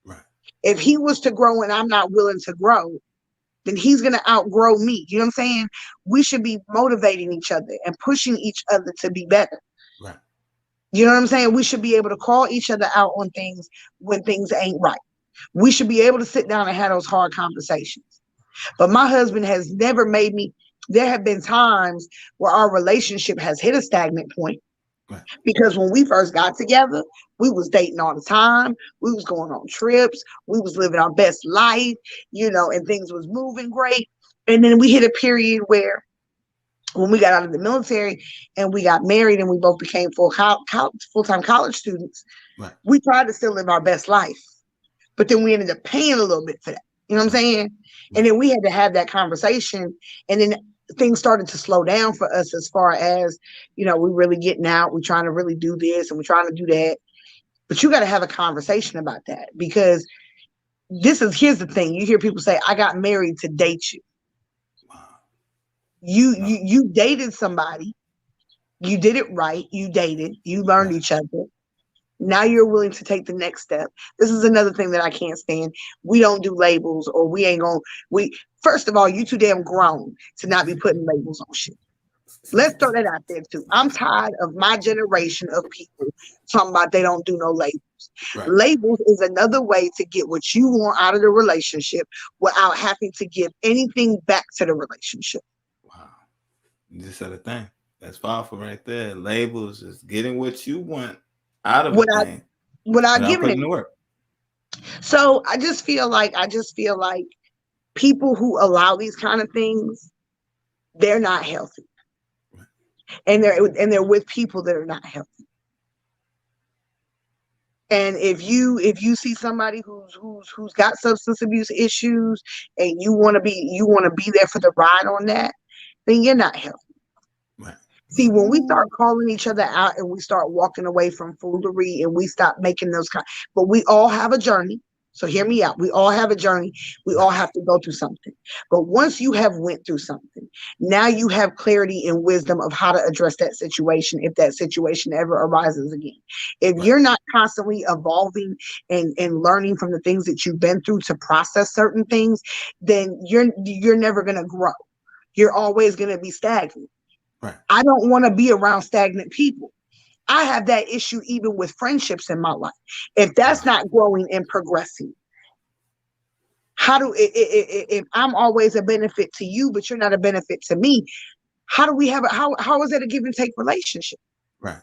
Right. If he was to grow and I'm not willing to grow, then he's going to outgrow me. You know what I'm saying? We should be motivating each other and pushing each other to be better. Right. You know what I'm saying? We should be able to call each other out on things when things ain't right. We should be able to sit down and have those hard conversations. But my husband has never made me, there have been times where our relationship has hit a stagnant point. Right. Because when we first got together, we was dating all the time. We was going on trips. We was living our best life, you know, and things was moving great. And then we hit a period where when we got out of the military and we got married and we both became full-time college students, Right. we tried to still live our best life. But then we ended up paying a little bit for that. You know what I'm saying? And then we had to have that conversation. And then things started to slow down for us as far as, you know, we really getting out. We're trying to really do this and we're trying to do that. But you got to have a conversation about that, because here's the thing. You hear people say, I got married to date you. Wow. You dated somebody. You did it right. You dated. You learned Right. each other. Now you're willing to take the next step. This is another thing that I can't stand. We don't do labels, or we ain't gonna. First of all, you too damn grown to not be putting labels on shit. Let's throw that out there too. I'm tired of my generation of people talking about they don't do no labels. Right. Labels is another way to get what you want out of the relationship without having to give anything back to the relationship. Wow. You just said a thing. That's powerful right there. Labels is getting what you want out of a thing Without without giving putting it. the work. So I just feel like people who allow these kind of things, they're not healthy. And they're with people that are not healthy. And if you see somebody who's got substance abuse issues and you want to be there for the ride on that, then you're not healthy. Right. See, when we start calling each other out and we start walking away from foolery and we stop making those but we all have a journey. So hear me out. We all have a journey. We all have to go through something. But once you have went through something, now you have clarity and wisdom of how to address that situation if that situation ever arises again. If Right. you're not constantly evolving and learning from the things that you've been through to process certain things, then you're never gonna grow. You're always gonna be stagnant. Right. I don't want to be around stagnant people. I have that issue even with friendships in my life. If that's Right. not growing and progressing, how do if I'm always a benefit to you, but you're not a benefit to me? How do we have how is that a give and take relationship? Right.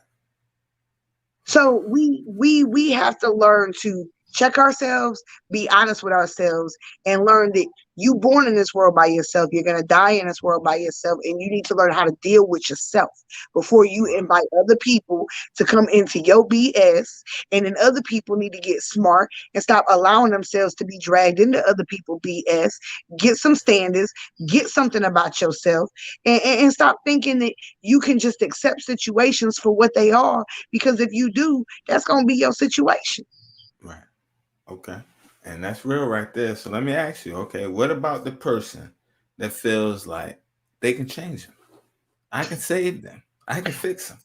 So we have to learn to check ourselves, be honest with ourselves, and learn that you born in this world by yourself. You're gonna die in this world by yourself, and you need to learn how to deal with yourself before you invite other people to come into your BS. And then other people need to get smart and stop allowing themselves to be dragged into other people's BS. Get some standards, get something about yourself, and stop thinking that you can just accept situations for what they are, because if you do, that's going to be your situation. Right. Okay. And that's real right there. So let me ask you, okay, what about the person that feels like they can change them? I can save them. I can fix them.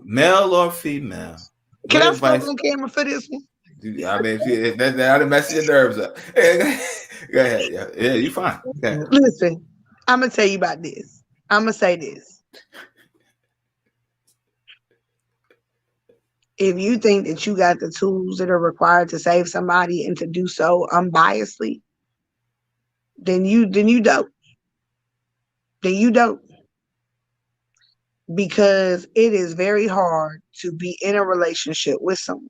Male or female? Can What I smoke advice? on camera for this one? I mean, if that done mess your nerves up. Go ahead. Yeah, you fine. Go ahead. Listen, I'm going to tell you about this. I'm going to say this. If you think that you got the tools that are required to save somebody and to do so unbiasedly, then you don't. Then you don't. Because it is very hard to be in a relationship with someone,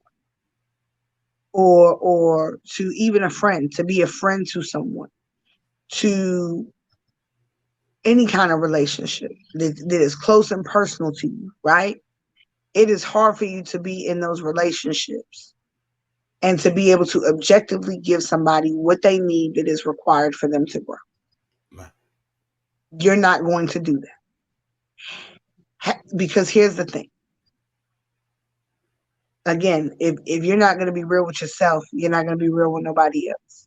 or to even a friend, to be a friend to someone, to any kind of relationship that is close and personal to you, right? It is hard for you to be in those relationships and to be able to objectively give somebody what they need that is required for them to grow. Right. You're not going to do that. Because here's the thing. Again, if you're not going to be real with yourself, you're not going to be real with nobody else.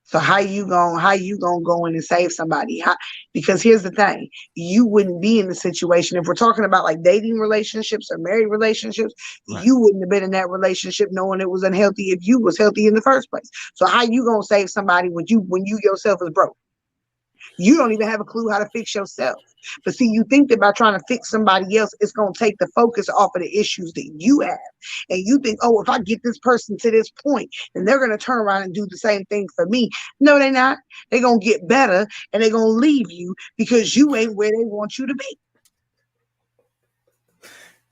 So how you gonna go in and save somebody? Because here's the thing, you wouldn't be in the situation if we're talking about like dating relationships or married relationships. Right. You wouldn't have been in that relationship knowing it was unhealthy if you was healthy in the first place. So how you gonna save somebody when you yourself is broke? You don't even have a clue how to fix yourself. But see, you think that by trying to fix somebody else, it's going to take the focus off of the issues that you have. And you think, oh, if I get this person to this point, then they're going to turn around and do the same thing for me. No, they're not. They're going to get better and they're going to leave you because you ain't where they want you to be.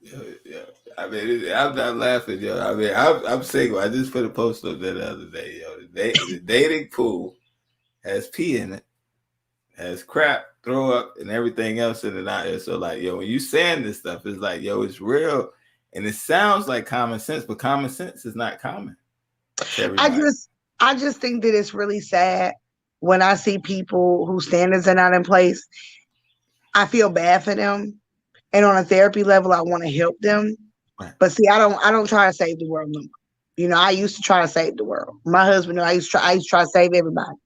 Yeah. I mean, I'm not laughing, yo. I mean, I'm single. I just put a post up there the other day, yo. The dating pool has pee in it, has crap, throw up, and everything else in it out there. So, like, yo, when you saying this stuff, it's like, yo, it's real, and it sounds like common sense, but common sense is not common to everybody. I just think that it's really sad when I see people whose standards are not in place. I feel bad for them. And on a therapy level, I want to help them. Right. But see, I don't try to save the world no more. You know, I used to try to save the world. My husband, I used to try to save everybody.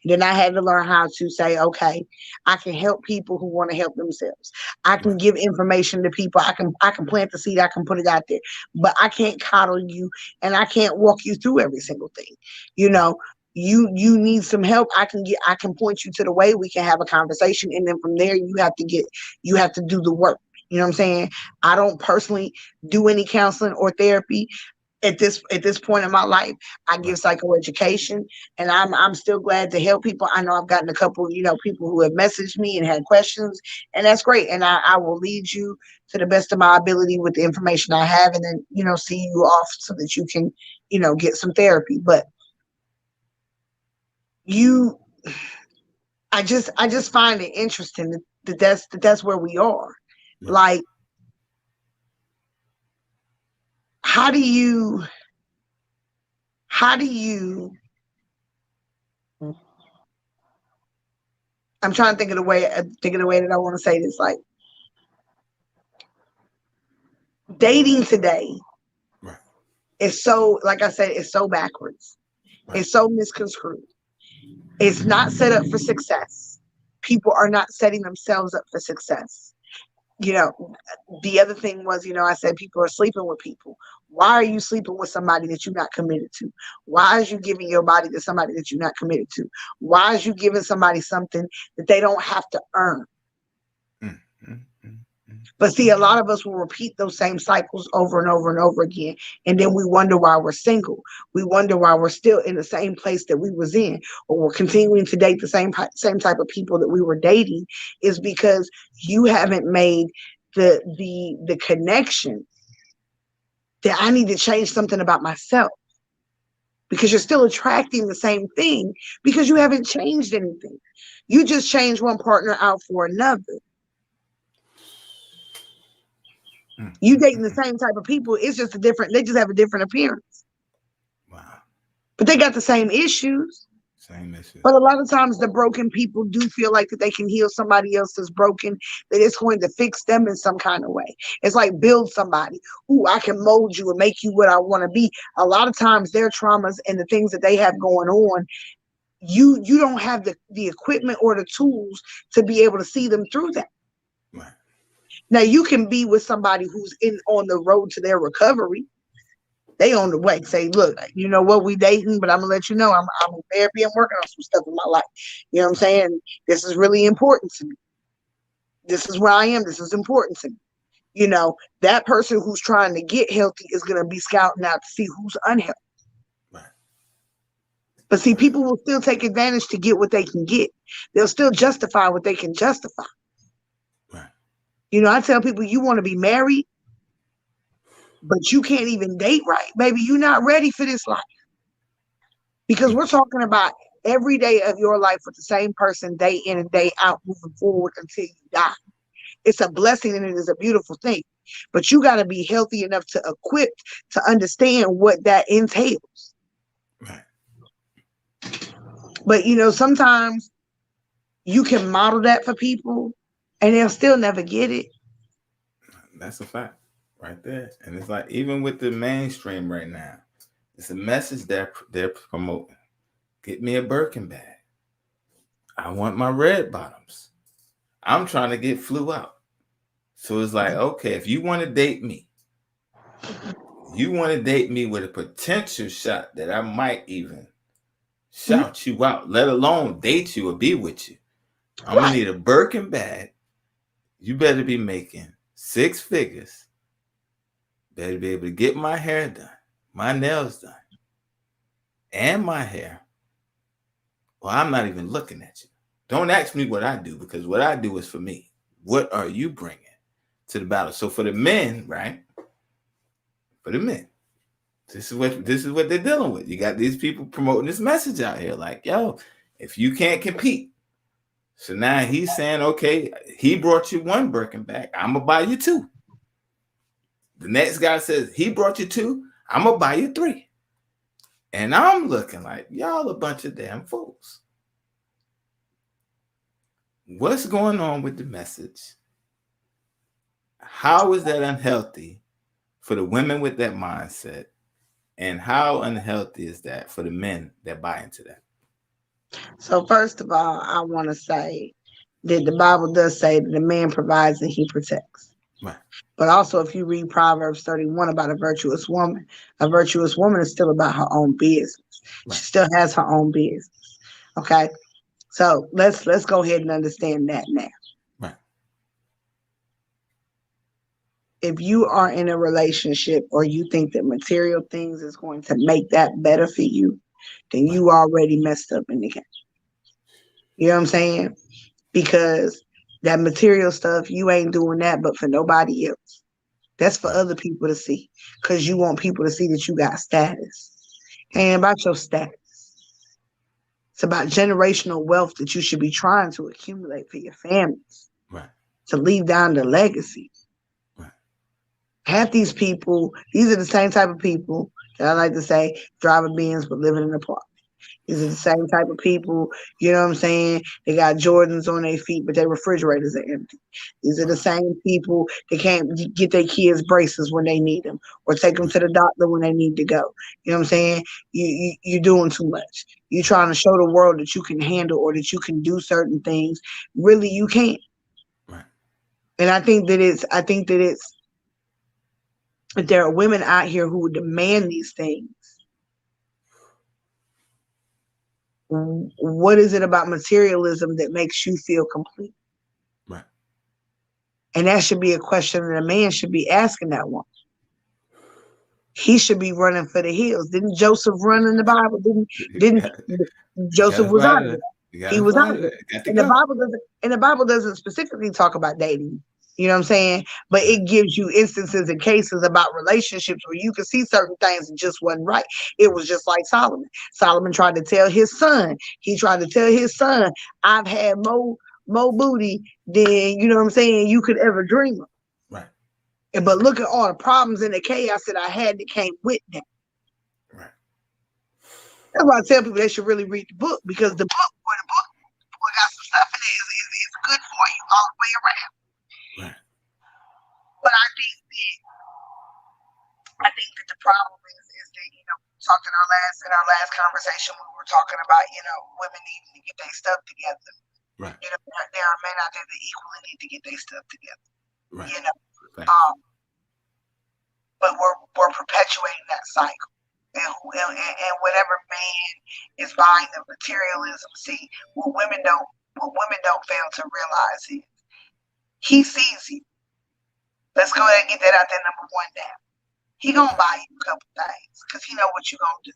And then I had to learn how to say, okay, I can help people who want to help themselves. I can give information to people. I can plant the seed. I can put it out there. But I can't coddle you, and I can't walk you through every single thing. You know, you need some help. I can point you to the way. We can have a conversation, and then from there you have to do the work. You know what I'm saying? I don't personally do any counseling or therapy at this point in my life. I give psychoeducation, and I'm still glad to help people. I know I've gotten a couple, people who have messaged me and had questions, and that's great. And I will lead you to the best of my ability with the information I have, and then see you off so that you can get some therapy. But I just find it interesting that that's where we are. Yeah. Like, how do you I'm trying to think of the way that I want to say this. Like, dating today Right. It's so, like I said, it's so backwards. Right. It's so misconstrued. It's not set up for success. People are not setting themselves up for success. You know, the other thing was, I said people are sleeping with people. Why are you sleeping with somebody that you're not committed to? Why is you giving your body to somebody that you're not committed to? Why is you giving somebody something that they don't have to earn? Mm, mm, mm, But see, a lot of us will repeat those same cycles over and over and over again. And then we wonder why we're single. We wonder why we're still in the same place that we was in, or we're continuing to date the same type of people that we were dating, is because you haven't made the connection that I need to change something about myself. Because you're still attracting the same thing because you haven't changed anything. You just changed one partner out for another. You dating the same type of people. It's just they just have a different appearance. Wow. But they got the same issues. Same issue. But a lot of times the broken people do feel like that they can heal somebody else that's broken, that it's going to fix them in some kind of way. It's like build somebody. Ooh, I can mold you and make you what I want to be. A lot of times their traumas and the things that they have going on, you don't have the equipment or the tools to be able to see them through that. Right. Now you can be with somebody who's on the road to their recovery. They on the way. Say, look, you know what, we dating, but I'm gonna let you know I'm therapy and working on some stuff in my life. You know what I'm saying? This is really important to me. This is where I am. This is important to me. That person who's trying to get healthy is gonna be scouting out to see who's unhealthy. Right. But see, people will still take advantage to get what they can get. They'll still justify what they can justify. Right. I tell people, you want to be married, but you can't even date right. Baby, you're not ready for this life. Because we're talking about every day of your life with the same person, day in and day out, moving forward until you die. It's a blessing and it is a beautiful thing. But you got to be healthy enough to equip to understand what that entails. Right. But, sometimes you can model that for people and they'll still never get it. That's a fact right there. And it's like, even with the mainstream right now, it's a message that they're promoting. Get me a Birkin bag. I want my red bottoms. I'm trying to get flew out. So it's like, okay, if you want to date me, you want to date me with a potential shot that I might even shout you out, let alone date you or be with you. I'm going to need a Birkin bag. You better be making 6 figures. Better be able to get my hair done, my nails done, and my hair. Well, I'm not even looking at you. Don't ask me what I do, because what I do is for me. What are you bringing to the battle? So for the men, right? For the men, this is what they're dealing with. You got these people promoting this message out here, like, yo, if you can't compete. So now he's saying, okay, he brought you 1 Birkin bag, I'm gonna buy you 2. The next guy says he brought you 2, I'm gonna buy you 3. And I'm looking like, y'all a bunch of damn fools. What's going on with the message? How is that unhealthy for the women with that mindset? And how unhealthy is that for the men that buy into that? So first of all, I want to say that the Bible does say that the man provides and he protects. Right. But also, if you read Proverbs 31 about a virtuous woman is still about her own business. Right. She still has her own business. Okay. So let's go ahead and understand that now. Right. If you are in a relationship or you think that material things is going to make that better for you, then you already messed up in the game. You know what I'm saying? Because that material stuff, you ain't doing that but for nobody else. That's for other people to see, because you want people to see that you got status. It ain't about your status. It's about generational wealth that you should be trying to accumulate for your families. Right. To leave down the legacy. Right. Half these people, these are the same type of people that I like to say drive a Benz but live in an apartment. These are the same type of people, you know what I'm saying? They got Jordans on their feet, but their refrigerators are empty. These are the same people that can't get their kids braces when they need them or take them to the doctor when they need to go. You know what I'm saying? You're doing too much. You're trying to show the world that you can handle or that you can do certain things. Really, you can't. Right. And if there are women out here who demand these things, what is it about materialism that makes you feel complete? Right. And that should be a question that a man should be asking that one. He should be running for the hills. Didn't Joseph run in the Bible? Didn't Joseph was out of it. He was out of it. And the Bible doesn't specifically talk about dating. You know what I'm saying? But it gives you instances and cases about relationships where you can see certain things that just wasn't right. It was just like Solomon. Solomon tried to tell his son. He tried to tell his son, I've had more booty than, you know what I'm saying, you could ever dream of. Right. But look at all the problems and the chaos that I had that came with that. Right. That's why I tell people they should really read the book, because the book got some stuff in it is good for you all the way around. Right. But I think that the problem is that, you know, talked in our last conversation, we were talking about, you know, women needing to get their stuff together. Right. You know, there are men out there that equally need to get their stuff together. Right. You know. Right. But we're perpetuating that cycle. And whatever man is buying the materialism, see, what women don't fail to realize is he sees you. Let's go ahead and get that out there, number one down. He gonna buy you a couple things because he know what you gonna do.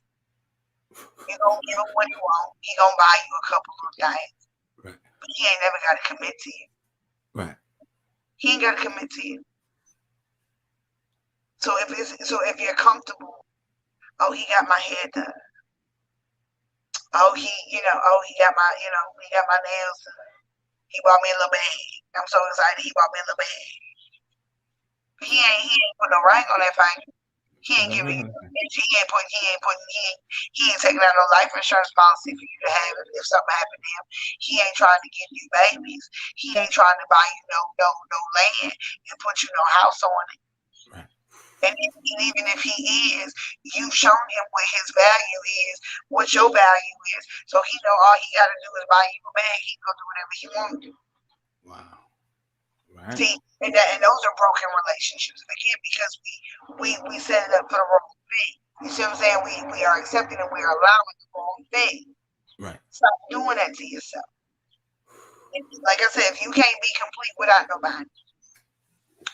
You gonna give him what he want. He gonna buy you a couple of things. Right. But he ain't never gotta commit to you. Right. He ain't gotta commit to you. So if you're comfortable, oh, he got my hair done. Oh, he got my nails done. He bought me a little bag. I'm so excited. He bought me a little bag. He ain't put no ring on that finger. He ain't giving you. He ain't taking out no life insurance policy for you to have if something happened to him. He ain't trying to give you babies. He ain't trying to buy you no land and put you no house on it. Right. And even if he is, you've shown him what his value is, what your value is. So he know all he got to do is buy you a bag. He can go do whatever he wants to do. Wow. Right. See, and those are broken relationships. Again, because we set it up for the wrong thing. You see what I'm saying? We are accepting and we are allowing the wrong thing. Right. Stop doing that to yourself. And like I said, if you can't be complete without nobody,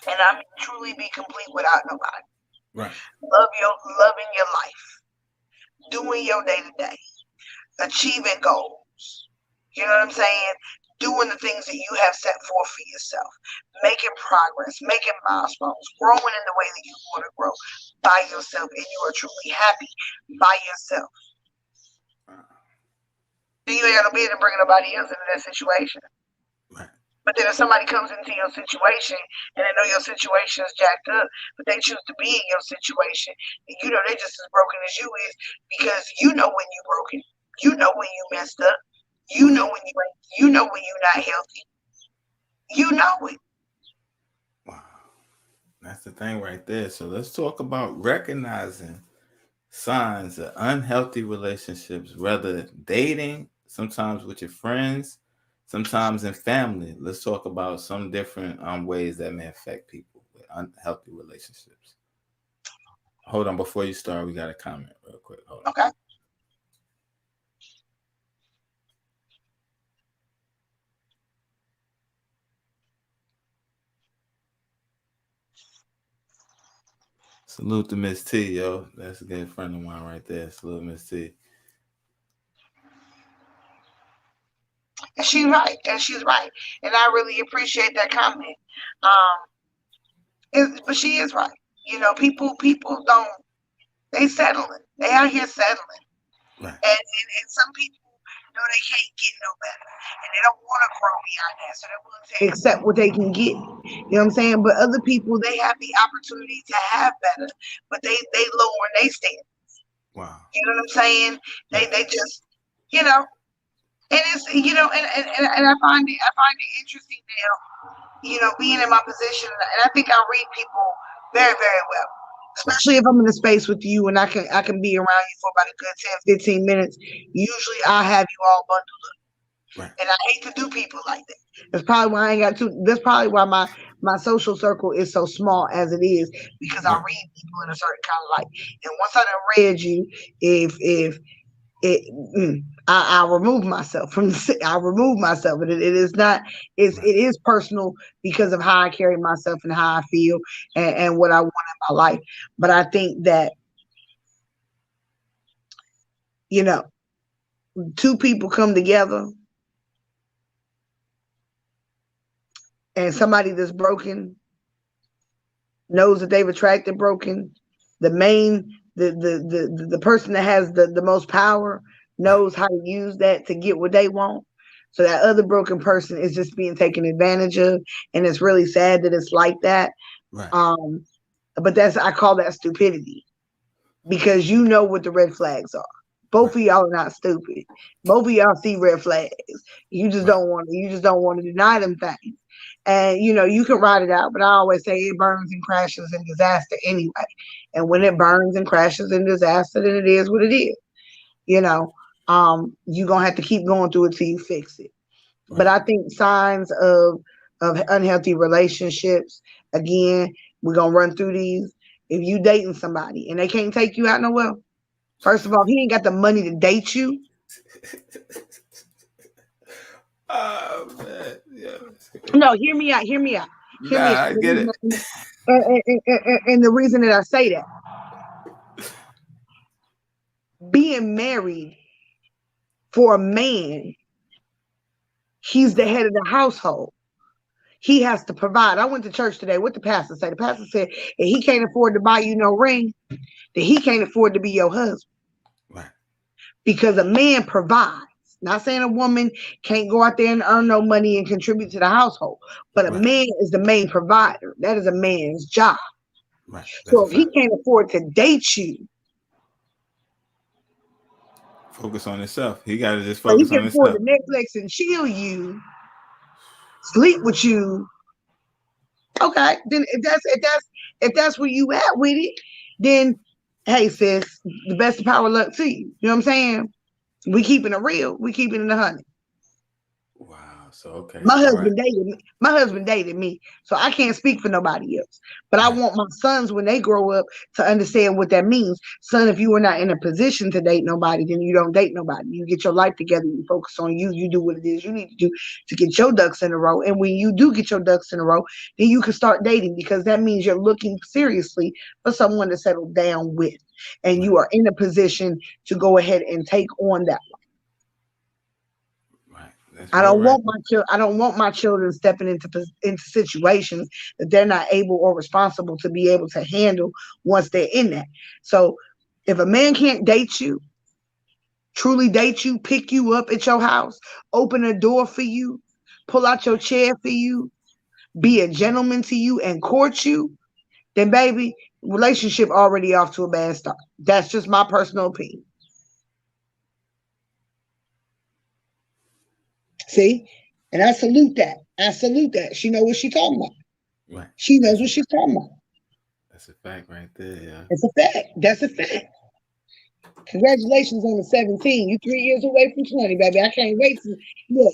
and I mean truly be complete without nobody. Right. Loving your life, doing your day to day, achieving goals. You know what I'm saying? Doing the things that you have set forth for yourself, making progress, making milestones, growing in the way that you want to grow by yourself, and you are truly happy by yourself. Then you ain't got to be able to bring nobody else into that situation. Right. But then if somebody comes into your situation and they know your situation is jacked up, but they choose to be in your situation, and you know they're just as broken as you is, because you know when you're broken, you know when you messed up, you know when you're not healthy, you know it. Wow, that's the thing right there. So let's talk about recognizing signs of unhealthy relationships, whether dating, sometimes with your friends, sometimes in family. Let's talk about some different ways that may affect people with unhealthy relationships. Hold on, before you start, we got a comment real quick. Hold on. Okay. Salute to Miss T, yo. That's a good friend of mine right there. Salute Miss T. And she's right. And I really appreciate that comment. But she is right. You know, people don't, they settling. They out here settling. Right. And some people know they can't get no better. And they don't want to grow beyond that. So they're willing to accept what they can get. You know what I'm saying? But other people, they have the opportunity to have better, but they lower their standards. Wow. You know what I'm saying? They just you know, and it's, you know, and I find it interesting now, you know, being in my position, and I think I read people very, very well. Right. Especially if I'm in a space with you and I can be around you for about a good 10, 15 minutes. Usually I have you all bundled. Right. And I hate to do people like that. That's probably why I ain't got to. That's probably why my social circle is so small as it is, because I Right. read people in a certain kind of light. And once I done read you, if it, I remove myself from I remove myself, and it is not. It Right. is personal because of how I carry myself and how I feel and what I want in my life. But I think that, you know, two people come together and somebody that's broken knows that they've attracted broken. The main the person that has the most power Right. knows how to use that to get what they want. So that other broken person is just being taken advantage of, and it's really sad that it's like that. Right. Um, but that's, I call that stupidity, because you know what the red flags are. Both Right. of y'all are not stupid. Both of y'all see red flags. You just Right. don't want to. You just don't want to deny them things. And you know you can ride it out, but I always say it burns and crashes in disaster anyway. And when Right. it burns and crashes in disaster, then it is what it is. You know, you're gonna have to keep going through it till you fix it. But Right. I think signs of unhealthy relationships. Again, we're gonna run through these. If you dating somebody and they can't take you out nowhere, first of all, he ain't got the money to date you. Oh man, yeah. No, hear me out. Hear me out. Hear me out. Nah, I get it. And the reason that I say that, being married for a man, he's the Right. head of the household. He has to provide. I went to church today. What the pastor say? The pastor said, if he can't afford to buy you no ring, then he can't afford to be your husband, Right. because a man provides. Not saying a woman can't go out there and earn no money and contribute to the household, but a Right. man is the main provider. That is a man's job. Right. That's a So if he fact. can't afford to date you, Focus on himself. He got to just but he focus can on afford himself. to Netflix and chill you, sleep with you, okay, then if that's where you at with it, then hey sis, the best of power luck to you. You know what I'm saying? We keeping it real. We keeping it 100. Wow. So okay. My All right. husband dated me. My husband dated me, so I can't speak for nobody else. But I Right. want my sons, when they grow up, to understand what that means. Son, if you are not in a position to date nobody, then you don't date nobody. You get your life together. You focus on you. You do what it is you need to do to get your ducks in a row. And when you do get your ducks in a row, then you can start dating, because that means you're looking seriously for someone to settle down with, and Right. you are in a position to go ahead and take on that. Right. That's I real, don't right? want I don't want my children stepping into situations that they're not able or responsible to be able to handle once they're in that. So if a man can't date you, truly date you, pick you up at your house, open a door for you, pull out your chair for you, be a gentleman to you and court you, then baby, relationship already off to a bad start. That's just my personal opinion. See? And I salute that. I salute that. She knows what she's talking about. Right. She knows That's what she's talking about. that's a fact right there. Yeah. It's a fact. That's a fact. Congratulations on the 17. You 3 years away from 20, baby. I can't wait to look.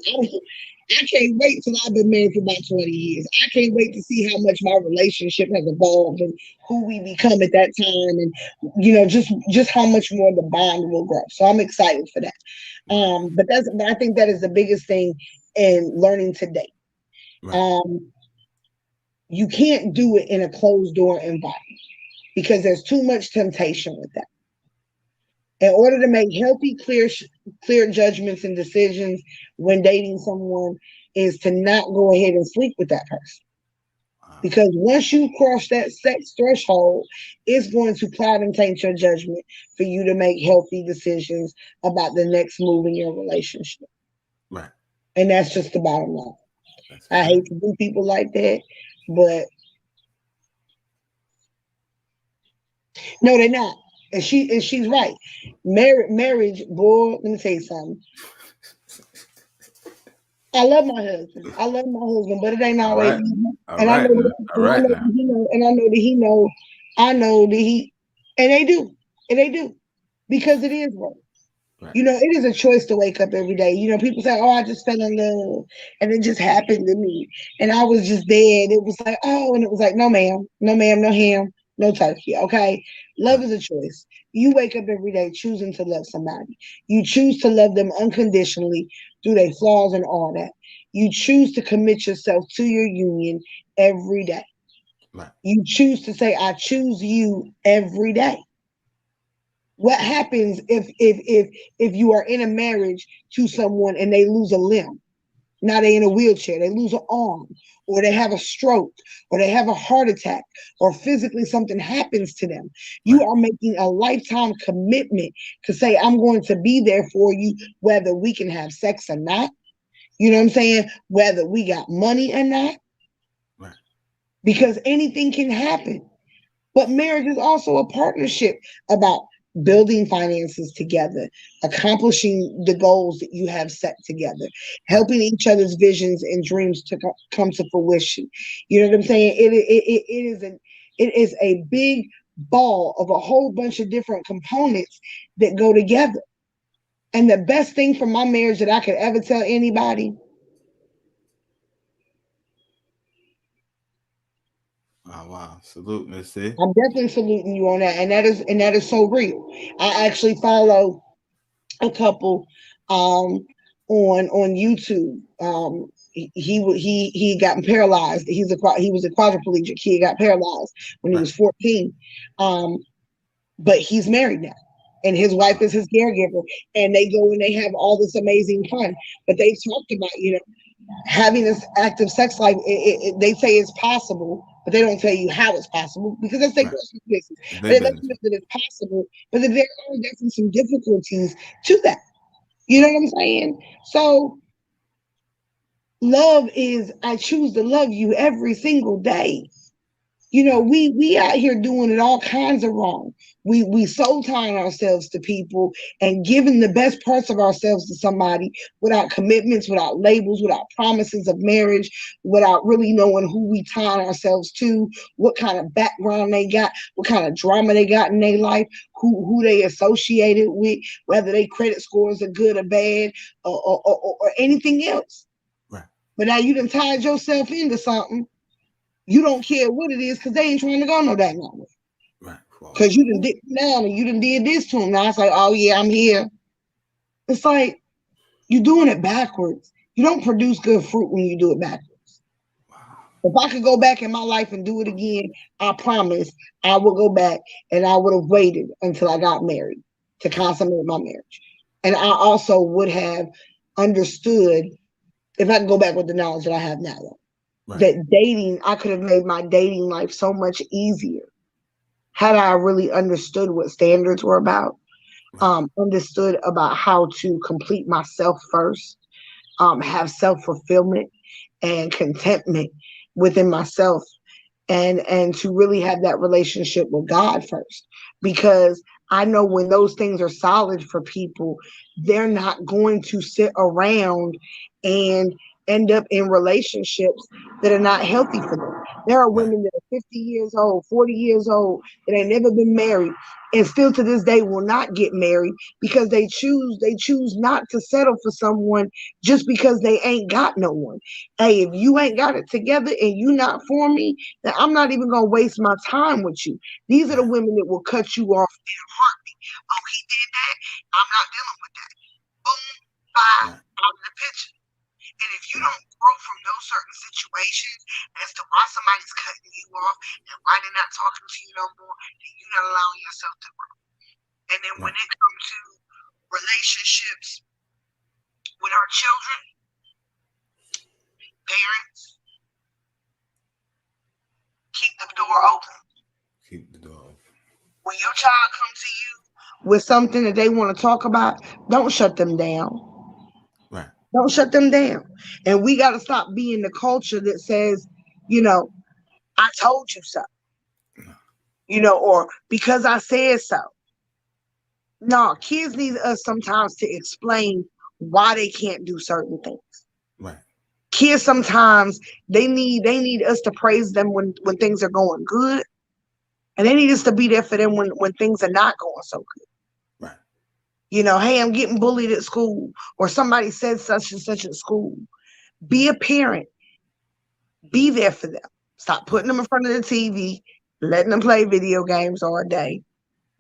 I can't wait till I've been married for about 20 years. I can't wait to see how much my relationship has evolved and who we become at that time, and just how much more the bond will grow. So I'm excited for that. Right. But I think that is the biggest thing in learning to date. Right. Um, you can't do it in a closed door environment, because there's too much temptation with that. In order to make healthy, clear judgments and decisions when dating someone, is to not go ahead and sleep with that person. Wow. Because once you cross that sex threshold, it's going to cloud and taint your judgment for you to make healthy decisions about the next move in your relationship. Right. And that's just the bottom line. That's a I fact. hate to do people like that, but no, they're not. And she's right. Marriage, boy, let me tell you something. I love my husband. I love my husband, but it ain't All always right. easy. All And I right know now. that, All and I right know now. that he know, and I know that he know, I know that he, and they do, and they do, because it is work. Right. You know, it is a choice to wake up every day. You know, people say, "Oh, I just fell in love, and it just happened to me, and I was just there." And it was like, "Oh," and it was like, "No, ma'am, no, ma'am, no ham, no turkey." Okay, love Right. is a choice. You wake up every day choosing to love somebody. You choose to love them unconditionally through their flaws and all that. You choose to commit yourself to your union every day. Right. You choose to say, "I choose you" every day. What happens if you are in a marriage to someone and they lose a limb? Now they in a wheelchair, they lose an arm, or they have a stroke, or they have a heart attack, or physically something happens to them. You Right. are making a lifetime commitment to say, I'm going to be there for you, whether we can have sex or not. You know what I'm saying? Whether we got money or not, Right. because anything can happen. But marriage is also a partnership about building finances together, accomplishing the goals that you have set together, Right. helping each other's visions and dreams to come to fruition. You know what I'm saying? It is a big ball of a whole bunch of different components that go together. And the best thing for my marriage that I could ever tell anybody, Wow. Wow. Salute, Miss C. I'm definitely saluting you on that, and that is so real. I actually follow a couple on YouTube. He got paralyzed. He was a quadriplegic. He got paralyzed when he Right. was 14. Um, but he's married now. And his wife is his caregiver, and they go and they have all this amazing fun. But they talked about, having this active sex life. They say it's possible, but they don't tell you how it's possible because that's their Right. personal business. It's But their they let you business. know that it's possible, but that there are definitely some difficulties to that. You know Right. what I'm saying? So love is I choose to love you every single day. Right. We out here doing it all kinds of wrong. We soul tying ourselves to people and giving the best parts of ourselves to somebody without commitments, without labels, without promises of marriage, without really knowing who we tying ourselves to, what kind of background they got, what kind of drama they got in their life, who they associated with, whether their credit scores are good or bad, or anything else. Right. But now you done tied yourself into something. You don't care what it is because they ain't trying to go no that long. Right. Wow. Because you done did down and you done did this to them. Now it's like, oh yeah, I'm here. It's like you're doing it backwards. You don't produce good fruit when you do it backwards. Wow. If I could go back in my life and do it again, I promise I would go back and I would have waited until I got married to Right. consummate my marriage. And I also would have understood if I could go back with the knowledge that I have now. Right. That dating, I could have made my dating life so much easier had I really understood what standards were about, Right. understood about how to complete myself first, have self fulfillment and contentment within myself, and to really have that relationship with God first, because I know when those things are solid for people, they're not going to sit around and end up in relationships that are not healthy for them. There are Right. women that are 50 years old, 40 years old, that ain't never been married and still to this day will not get married because they choose not to settle for someone just because they ain't got no one. Hey, if you ain't got it together and you not for me, then I'm not even gonna waste my time with you. These are the Right. women that will cut you off in a heartbeat. Oh, he did that. I'm not dealing with that. Boom, bye, Right. out of the picture. And if you Right. don't grow from those certain situations as to why somebody's cutting you off and why they're not talking to you no more, then you're not allowing yourself to grow. And then when Right. it comes to relationships with our children, parents, keep the door open. Keep the door open. When your child comes to you with something that they want to talk about, don't shut them down. Right. Don't shut them down. And we got to stop being the culture that says, you know, I told you so, or because I said so. No, kids need us sometimes to explain why they can't do certain things. Right. Kids sometimes they need us to praise them when things are going good, and they need us to be there for them when things are not going so good. Right. Hey, I'm getting bullied at school, or somebody said such and such at school. Be a parent. Be there for them. Stop Right. putting them in front of the TV, letting them play video games all day,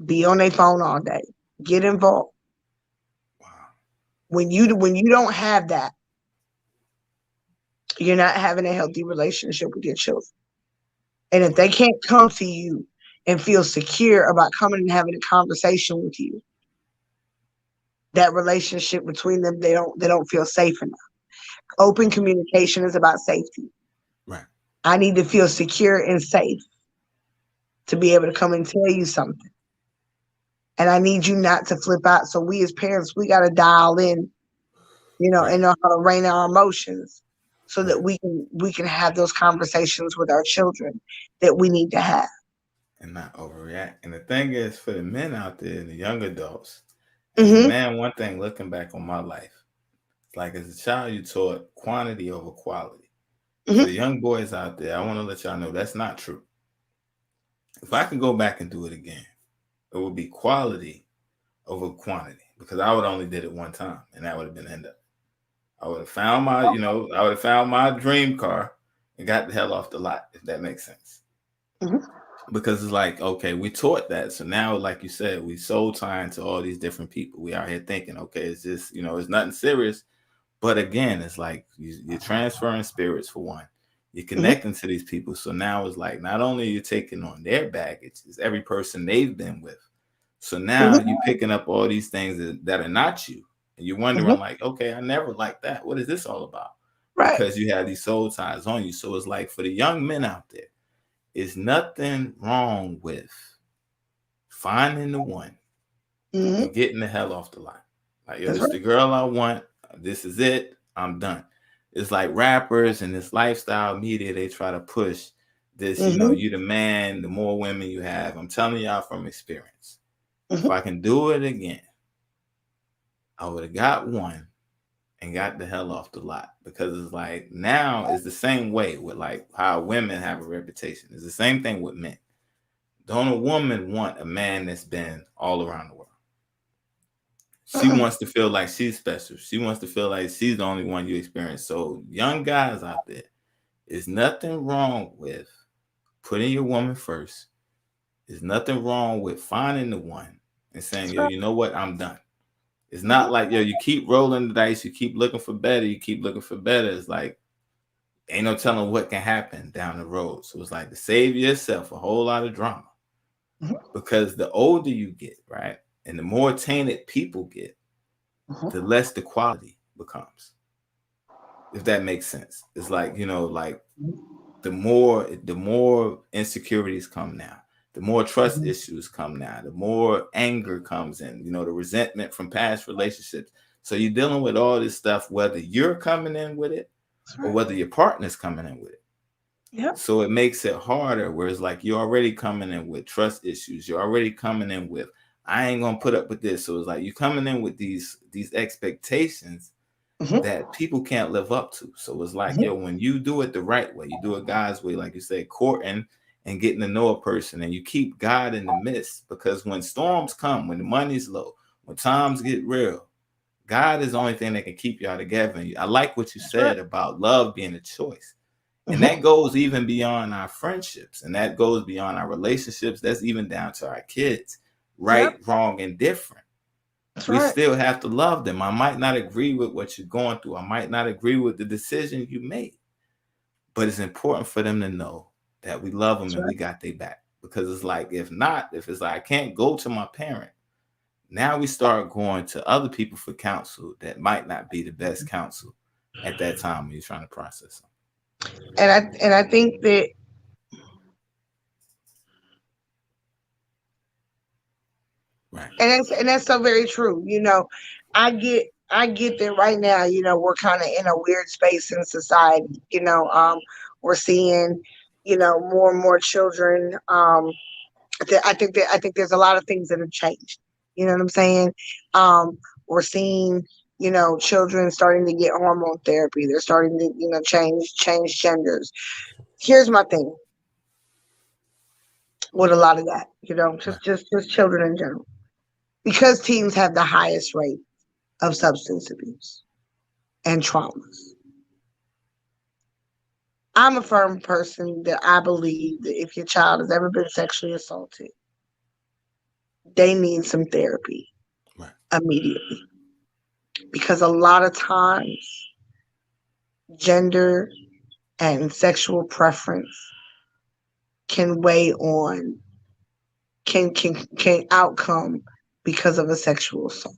be on their phone all day. Get involved. Wow. When you don't have that, you're not having a healthy relationship with your children. And if they Wow. can't come to you and feel secure about coming and having a conversation with you, that relationship between them, they don't feel safe enough. Open Wow. communication is about safety. Right. I need to feel secure and safe to be able to come and tell you something. And I need you not to flip out. So we as parents, we got to dial in, Right. and know how to rein our emotions so that Right. we can have those conversations with our children that we need to have. And not overreact. And the thing is, for the men out there and the young adults, as a Mm-hmm. man, one thing looking back on my life, like as a child, you taught quantity over quality. For the Mm-hmm. young boys out there, I want to let y'all know that's not true. If I can go back and do it again, it would be quality over quantity because I would only did it one time and that would have been the end up. I would have found I would have found my dream car and got the hell off the lot, if that makes sense. Mm-hmm. Because it's like, okay, we taught that. So now, like you said, we sold time to all these different people. We out here thinking, okay, it's just, it's nothing serious. But again, it's like you're transferring spirits for one. You're Mm-hmm. connecting to these people. So now it's like not only are you taking on their baggage, it's every person they've been with. So now Mm-hmm. you're picking up all these things that are not you. And you're Mm-hmm. wondering, like, okay, I never liked that. What is this all about? Right. Because you have these soul ties on you. So it's like for the young men out there, it's nothing wrong with finding the one Mm-hmm. and getting the hell off the lot. Like, yo, That's this is right. the girl I want. This is it. I'm done. It's like rappers and this lifestyle media, they try to push this, Mm-hmm. you the man, the more women you have. I'm telling y'all from experience. If Mm-hmm. I can do it again, I would have got one and got the hell off the lot. Because it's like now it's the same way with like how women have a reputation. It's the same thing with men. Don't a woman want a man that's been all around the world? She Uh-uh. wants to feel like she's special. She wants to feel like she's the only one you experience. So, young guys out there, there's nothing wrong with putting your woman first. There's nothing wrong with finding the one and saying, That's yo, right. you know what? I'm done. It's not Mm-hmm. like, yo, you keep rolling the dice, you keep looking for better, you keep looking for better. It's like, ain't no telling what can happen down the road. So it's like to save yourself a whole lot of drama. Mm-hmm. Because the older you get, right, and the more tainted people get, the Mm-hmm. less the quality becomes. If that makes sense. It's like, like the more insecurities come now, the more trust Mm-hmm. issues come now, the more anger comes in, the resentment from past relationships. So you're dealing with all this stuff, whether you're coming in with it That's or right. whether your partner's coming in with it. Yep. So it makes it harder, whereas like you're already coming in with trust issues. You're already coming in with, I ain't gonna put up with this. So it's like you're coming in with these expectations Mm-hmm. that people can't live up to. So it's like, yo, Mm-hmm. when you do it the right way, you do it God's way, like you say, courting and getting to know a person, and you keep God in the midst. Because when storms come, when the money's low, when times get real, God is the only thing that can keep y'all together. And I like what you That's right. said about love being a choice. And that Mm-hmm. goes even beyond our friendships, and that goes beyond our relationships. That's even down to our kids, Yep. right, wrong, and different. That's We right. still have to love them. I might not agree with what you're going through. I might not agree with the decision you made, but it's important for them to know that we love them That's and we right. got their back. Because it's like, if not, if it's like, I can't go to my parent, now we start going to other people for counsel that might not be the best counsel at that time when you're trying to process them. And I think that Right. and that's so very true. I get that right now. We're kind of in a weird space in society. We're seeing more and more children. I think there's a lot of things that have changed. You know what I'm saying? We're seeing, children starting to get hormone therapy. They're starting to, change genders. Here's my thing with a lot of that, just children in general. Because teens have the highest rate of substance abuse and traumas. I'm a firm person that I believe that if your child has ever been sexually assaulted, they need some therapy immediately. Because a lot of times, gender and sexual preference can weigh on, can outcome because of a sexual assault.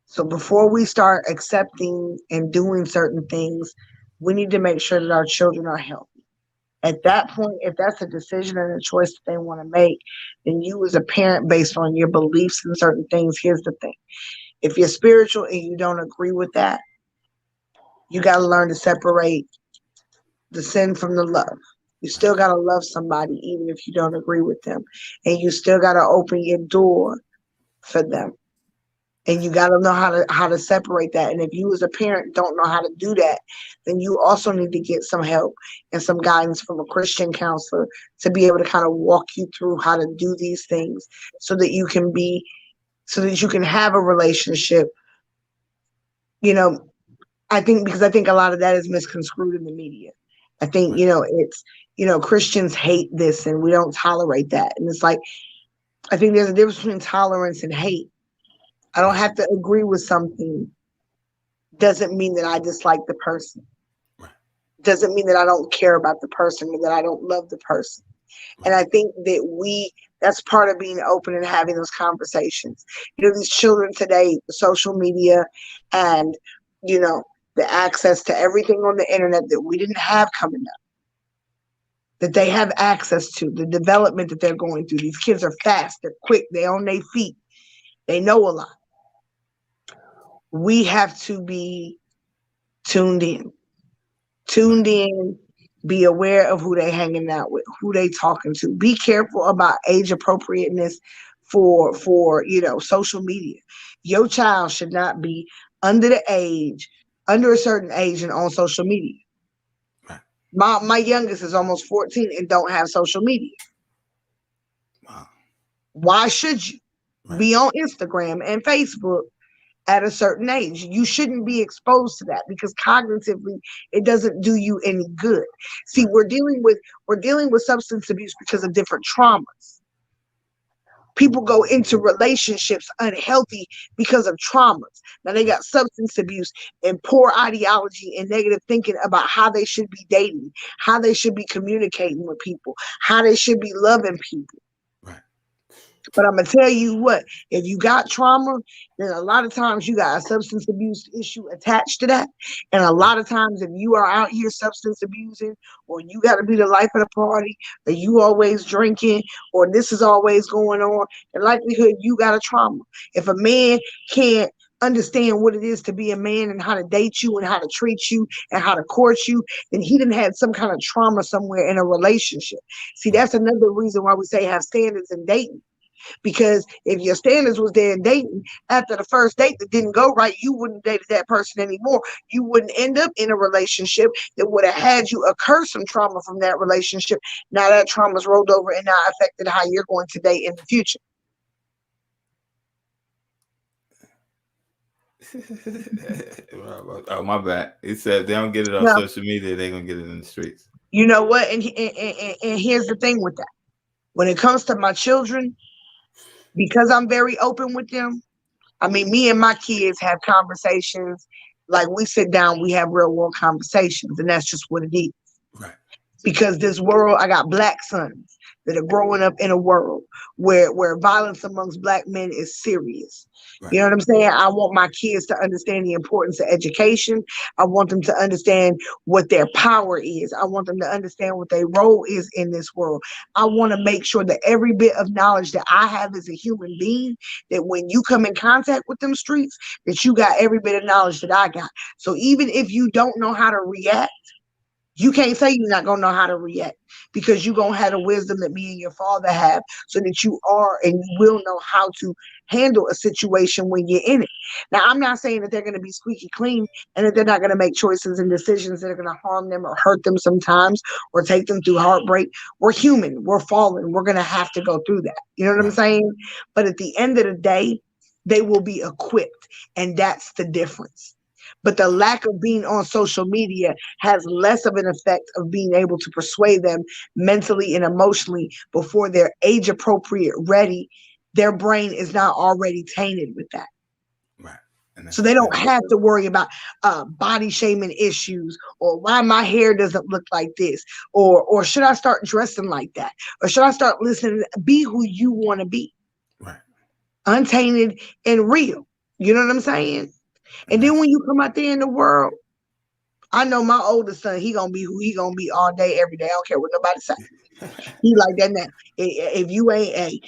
So before we start accepting and doing certain things, we need to make sure that our children are healthy. At that point, if that's a decision and a choice that they want to make, then you as a parent, based on your beliefs and certain things, here's the thing. If you're spiritual and you don't agree with that, you got to learn to separate the sin from the love. You still got to love somebody even if you don't agree with them. And you still got to open your door for them. And you got to know how to separate that. And if you as a parent don't know how to do that, then you also need to get some help and some guidance from a Christian counselor to be able to kind of walk you through how to do these things so that you can have a relationship. I think a lot of that is misconstrued in the media. I think, it's, Christians hate this and we don't tolerate that. And it's like, I think there's a difference between tolerance and hate. I don't have to agree with something. Doesn't mean that I dislike the person. Doesn't mean that I don't care about the person or that I don't love the person. And I think that that's part of being open and having those conversations. These children today, social media and, the access to everything on the internet that we didn't have coming up, that they have access to, the development that they're going through. These kids are fast, they're quick, they're on their feet, they know a lot. We have to be tuned in, be aware of who they hanging out with, who they talking to. Be careful about age appropriateness for social media. Your child should not be under a certain age and on social media. My youngest is almost 14 and don't have social media. Wow. Why should you be on Instagram and Facebook at a certain age? You shouldn't be exposed to that because cognitively it doesn't do you any good. See, we're dealing with substance abuse because of different traumas. People go into relationships unhealthy because of traumas. Now they got substance abuse and poor ideology and negative thinking about how they should be dating, how they should be communicating with people, how they should be loving people. But I'm going to tell you what, if you got trauma, then a lot of times you got a substance abuse issue attached to that. And a lot of times if you are out here substance abusing, or you got to be the life of the party, or you always drinking, or this is always going on, the likelihood you got a trauma. If a man can't understand what it is to be a man and how to date you and how to treat you and how to court you, then he didn't have some kind of trauma somewhere in a relationship. See, that's another reason why we say have standards in dating. Because if your standards was there in dating, after the first date that didn't go right, you wouldn't date that person anymore. You wouldn't end up in a relationship that would have had you occur some trauma from that relationship. Now that trauma's rolled over and now affected how you're going to date in the future. Oh, my bad. He said they don't get it on social media, they're going to get it in the streets. You know what? And here's the thing with that. When it comes to my children, because I'm very open with them, I mean, me and my kids have conversations. Like we sit down, we have real world conversations, and that's just what it is. Right. Because this world, I got black sons that are growing up in a world where violence amongst black men is serious. Right. You know what I'm saying? I want my kids to understand the importance of education. I want them to understand what their power is. I want them to understand what their role is in this world. I want to make sure that every bit of knowledge that I have as a human being, that when you come in contact with them streets, that you got every bit of knowledge that I got. So even if you don't know how to react, You can't say you're not gonna know how to react because you're gonna have the wisdom that me and your father have, so that you are and you will know how to handle a situation when you're in it. Now, I'm not saying that they're gonna be squeaky clean and that they're not gonna make choices and decisions that are gonna harm them or hurt them sometimes or take them through heartbreak. We're human, we're fallen, we're gonna have to go through that. You know what I'm Right. saying? But at the end of the day, they will be equipped, and that's the difference. But the lack of being on social media has less of an effect of being able to persuade them mentally and emotionally before they're age appropriate ready. Their brain is not already tainted with that. Right. And that's So they don't exactly. have to worry about body shaming issues, or why my hair doesn't look like this, or should I start dressing like that, or should I start listening? Be who you want to be, Right. untainted and real. You know what I'm saying? And And then that's when you come out there in the world, I know my oldest son, he gonna be who he gonna be all day, every day. I don't care what nobody say. He like that now. If you ain't a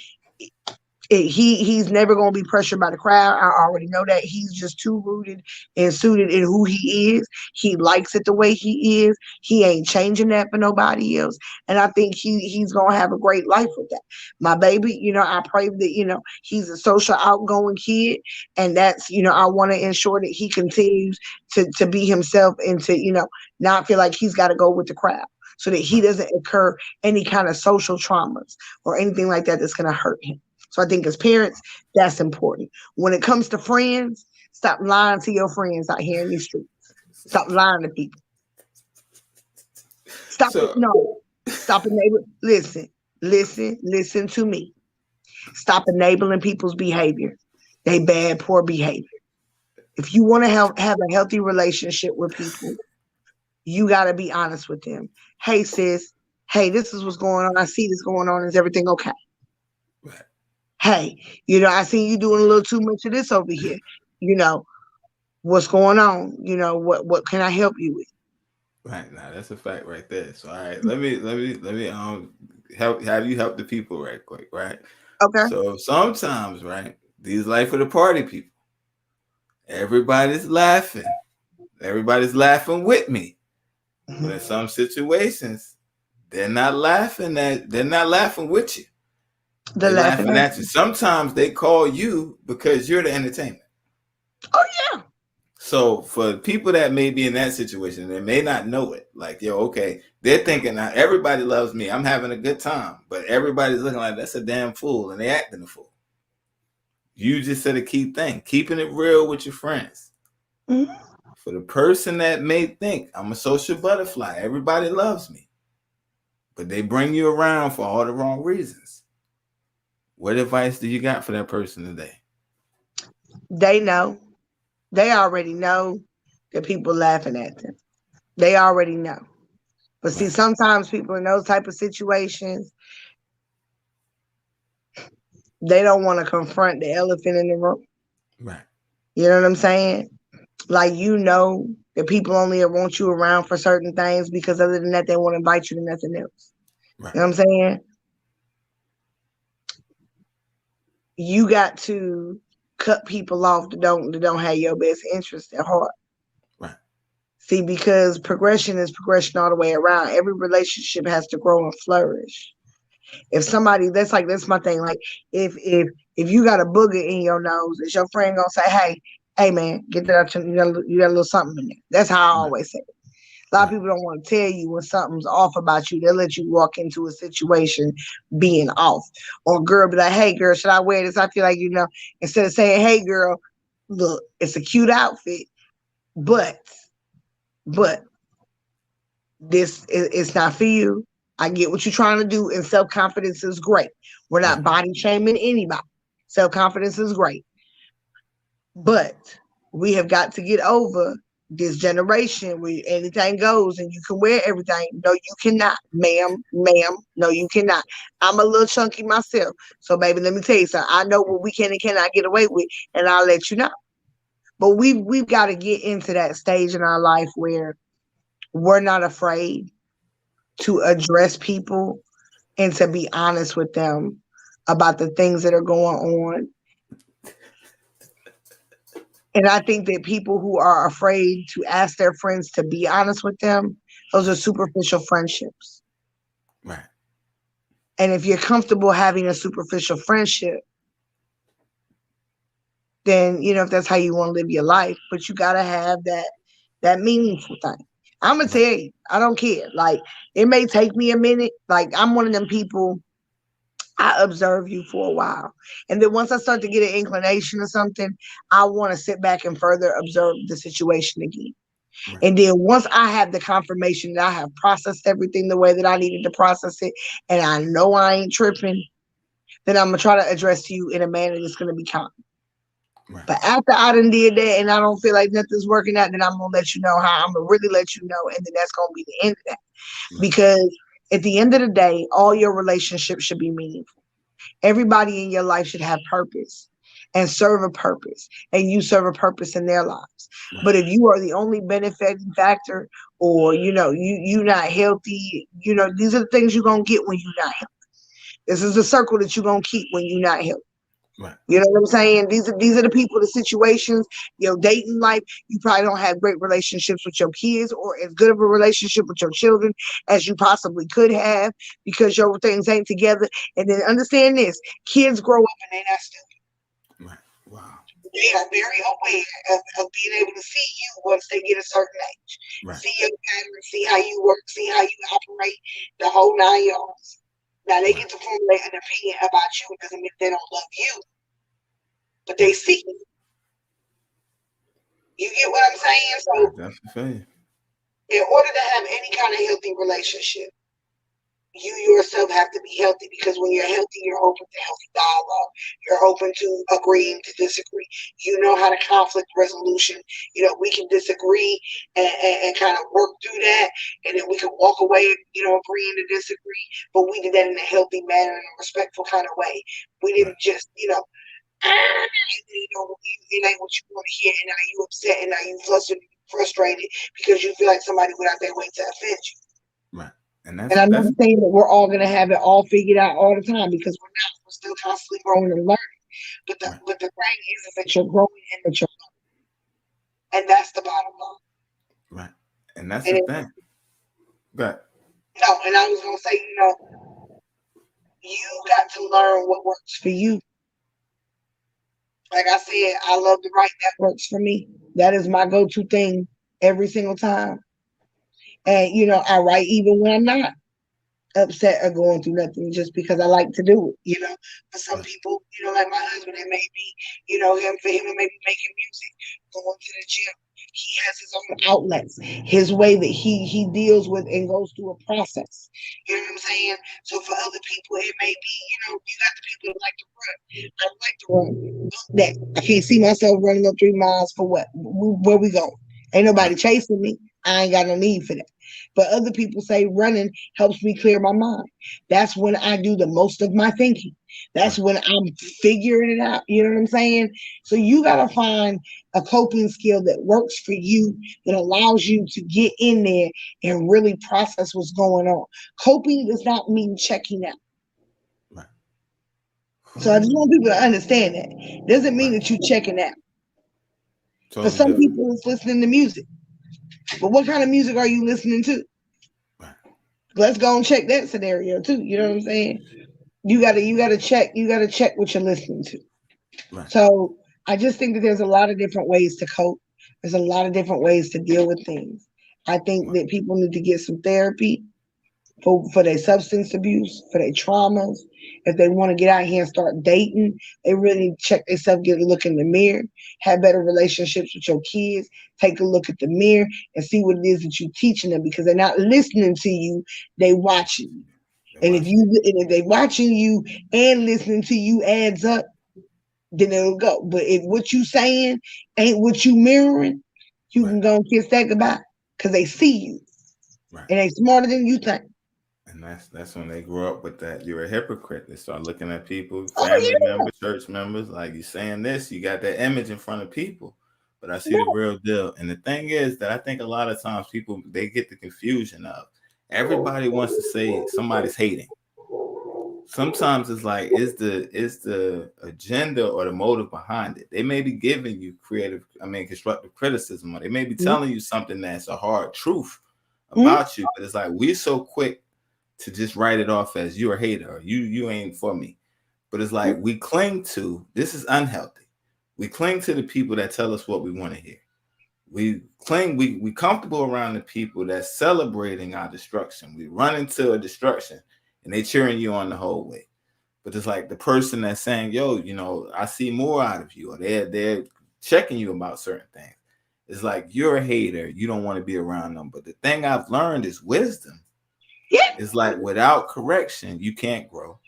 he's never gonna be pressured by the crowd. I already know that. He's just too rooted and suited in who he is. He likes it the way he is. He ain't changing that for nobody else. And I think he's gonna have a great life with that. My baby, I pray that he's a social outgoing kid, and that's I want to ensure that he continues to be himself and to not feel like he's got to go with the crowd, so that he right. doesn't incur any kind of social traumas or anything like that that's gonna hurt him. So I think as parents, that's important. When it comes to friends, stop lying to your friends out here in these streets. Stop lying to people. Stop it. So No. Stop enabling. Listen to me. Stop enabling people's behavior. They bad, poor behavior. If you want to have a healthy relationship with people, you got to be honest with them. Hey, sis. Hey, this is what's going on. I see this going on. Is everything okay? right. Hey, I see you doing a little too much of this over here. You know, what's going on? What can I help you with? Right. Now that's a fact right there. So all right, let me help have you help the people right quick, right? Okay. So sometimes, right, these life of the party people, everybody's laughing. Everybody's laughing with me. But in some situations, they're not laughing with you. The They laughing laughing at at you. you. Sometimes they call you because you're the entertainment. Oh yeah. So for people that may be in that situation, they may not know it. Like, yo, okay, they're thinking now everybody loves me. I'm having a good time, but everybody's looking like that's a damn fool, and they acting a fool. You just said a key thing: keeping it real with your friends. Mhm. For the person that may think I'm a social butterfly, everybody loves me, but they bring you around for all the wrong reasons. What advice do you got for that person today? They know. They already know that people laughing at them. They already know. But see, Right, sometimes people in those type of situations, they don't want to confront the elephant in the room. right, You know what I'm saying? Like that people only want you around for certain things, because other than that, they won't invite you to nothing else. right, You know what I'm saying? You got to cut people off that don't have your best interest at heart. right, See, because progression is progression all the way around. Every relationship has to grow and flourish. If somebody, that's my thing. Like if you got a booger in your nose, is your friend gonna say, hey man, get that out? You got a little something in there. That's how I right, always say it. A lot of right, people don't want to tell you when something's off about you. They'll let you walk into a situation being off. Or a girl be like, hey girl, should I wear this? I feel like, instead of saying, hey girl, look, it's a cute outfit, but but it's not for you. I get what you're trying to do, and self-confidence is great. We're right, not body shaming anybody. Self-confidence is great. But we have got to get over this generation where anything goes and you can wear everything. No, you cannot, ma'am. No, you cannot. I'm a little chunky myself. So, baby, let me tell you something. I know what we can and cannot get away with, and I'll let you know. But we've got to get into that stage in our life where we're not afraid to address people and to be honest with them about the things that are going on. And I think that people who are afraid to ask their friends to be honest with them Those are superficial friendships. Right. And if you're comfortable having a superficial friendship, then if that's how you want to live your life, but you gotta have that meaningful thing. I'm gonna tell Right. you, I don't care. Like, it may take me a minute. Like, I'm one of them people. I observe you for a while, and then once I start to get an inclination or something, I want to sit back and further observe the situation again. Right. And then once I have the confirmation that I have processed everything the way that I needed to process it, and I know I ain't tripping, then I'm gonna try to address you in a manner that's gonna be kind. Right. But after I done did that and I don't feel like nothing's working out, then I'm gonna let you know how. I'm gonna really let you know, and then that's gonna be the end of that. Right. Because at the end of the day, all your relationships should be meaningful. Everybody in your life should have purpose and serve a purpose, and you serve a purpose in their lives. Right. But if you are the only benefiting factor, or you not healthy, these are the things you're gonna get when you're not healthy. This is the circle that you're gonna keep when you're not healthy. Right. You know what I'm saying? These are the people, the situations, your dating life. You probably don't have great relationships with your kids, or as good of a relationship with your children as you possibly could have, because your things ain't together. And then understand this: kids grow up and they're not stupid. Right. Wow. They are very aware of being able to see you once they get a certain age. Right. See your patterns, see how you work, see how you operate, the whole 9 yards. Now they get to formulate an opinion about you. It doesn't mean they don't love you, but they see you. You get what I'm saying? So, That's the thing. in order to have any kind of healthy relationship, you yourself have to be healthy, because when you're healthy, you're open to healthy dialogue. You're open to agreeing to disagree. You know how to conflict resolution. We can disagree and kind of work through that, and then we can walk away, agreeing to disagree. But we did that in a healthy manner, in a respectful kind of way. We didn't just, it ain't what you want to hear, and now you upset, and now you frustrated because you feel like somebody went out their way to offend you. Right. And I'm not saying that we're all gonna have it all figured out all the time, because we're not. We're still constantly growing and learning. But the thing is that you're growing and that you're learning, and that's the bottom line. Right. And that's the thing. Right. No, and I was gonna say, you got to learn what works for you. Like I said, I love to write. That works for me. That is my go-to thing every single time. And I write even when I'm not upset or going through nothing, just because I like to do it. For some people, like my husband, it may be, for him, it may be making music, going to the gym. He has his own outlets, his way that he deals with and goes through a process. You know what I'm saying? So for other people, it may be, you got the people that like to run. I like to run. That I can't see myself running up 3 miles for what? Where we going? Ain't nobody chasing me. I ain't got no need for that. But other people say running helps me clear my mind. That's when I do the most of my thinking. That's when I'm figuring it out. You know what I'm saying? So you got to find a coping skill that works for you, that allows you to get in there and really process what's going on. Coping does not mean checking out. Right. So I just want people to understand that. It doesn't mean that you're checking out. Totally for some different. people, it's listening to music. But what kind of music are you listening to? Right. Let's go and check that scenario too. You know what I'm saying? You gotta check what you're listening to. Right. So I just think that there's a lot of different ways to cope. There's a lot of different ways to deal with things. I think that people need to get some therapy for their substance abuse, for their traumas. If they want to get out here and start dating, they really check themselves, get a look in the mirror, have better relationships with your kids, take a look at the mirror and see what it is that you're teaching them, because they're not listening to you, they watching you. And if they watching you and listening to you adds up, then it'll go. But if what you saying ain't what you mirroring, you can go and kiss that goodbye, because they see you. Right. And they smarter than you think. And that's when they grow up with that. You're a hypocrite. They start looking at people, family members, church members, like, you saying this, you got that image in front of people. But I see the real deal. And the thing is that I think a lot of times people, they get the confusion of, everybody wants to say somebody's hating. Sometimes it's like, is the agenda or the motive behind it? They may be giving you constructive criticism, or they may be telling you something that's a hard truth about you, but it's like we're so quick to just write it off as you're a hater, or you ain't for me. But it's like we cling to, this is unhealthy. We cling to the people that tell us what we want to hear. We comfortable around the people that's celebrating our destruction. We run into a destruction and they cheering you on the whole way. But it's like the person that's saying, yo, you know, I see more out of you, or they're checking you about certain things. It's like you're a hater. You don't want to be around them. But the thing I've learned is wisdom. Yeah. It's like without correction, you can't grow.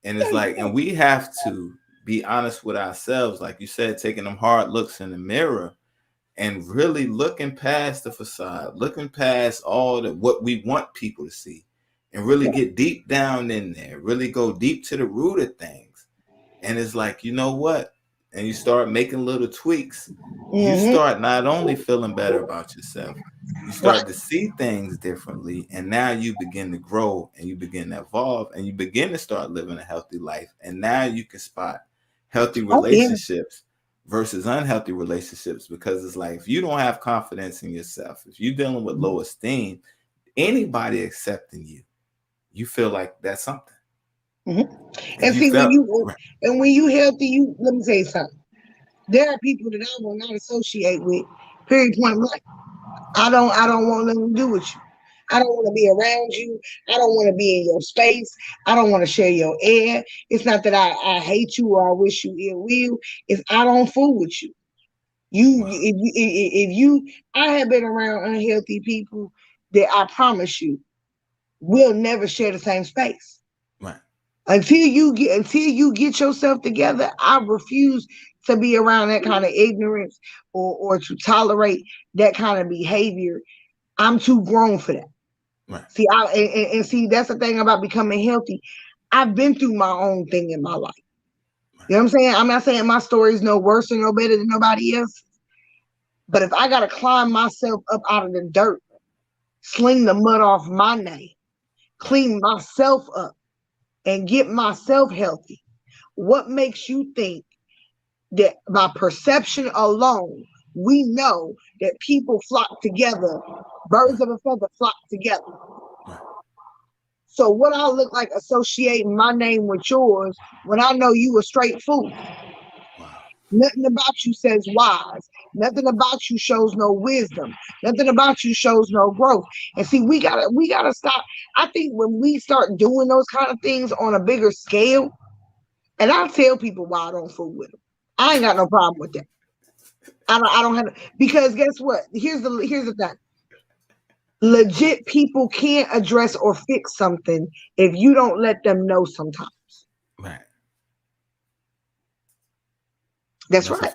And it's like, and we have to be honest with ourselves. Like you said, taking them hard looks in the mirror and really looking past the facade, looking past all the what we want people to see, and really get deep down in there, really go deep to the root of things. And it's like, you know what? And you start making little tweaks. You start not only feeling better about yourself, you start to see things differently. And now you begin to grow and you begin to evolve and you begin to start living a healthy life. And now you can spot healthy relationships versus unhealthy relationships, because it's like, if you don't have confidence in yourself, if you're dealing with low esteem, anybody accepting you, you feel like that's something. And see, when you healthy, let me say something. There are people that I will not associate with. Period. Point blank. I don't want nothing to do with you. I don't want to be around you. I don't want to be in your space. I don't want to share your air. It's not that I hate you or I wish you ill will. It's I don't fool with you. I have been around unhealthy people that I promise you will never share the same space. Right. Until you get yourself together, I refuse to be around that kind of ignorance or to tolerate that kind of behavior. I'm too grown for that. Right. See, and see, that's the thing about becoming healthy. I've been through my own thing in my life. You know what I'm saying? I'm not saying my story is no worse or no better than nobody else. But if I got to climb myself up out of the dirt, sling the mud off my name, clean myself up, and get myself healthy, what makes you think that by perception alone, we know that people flock together, birds of a feather flock together? So what I look like associating my name with yours when I know you a straight fool? Nothing about you says wise. Nothing about you shows no wisdom. Nothing about you shows no growth. And see, we gotta stop. I think when we start doing those kind of things on a bigger scale, and I tell people why I don't fool with them. I ain't got no problem with that. I don't have, because guess what? Here's the thing. Legit people can't address or fix something if you don't let them know sometimes. Right. That's right.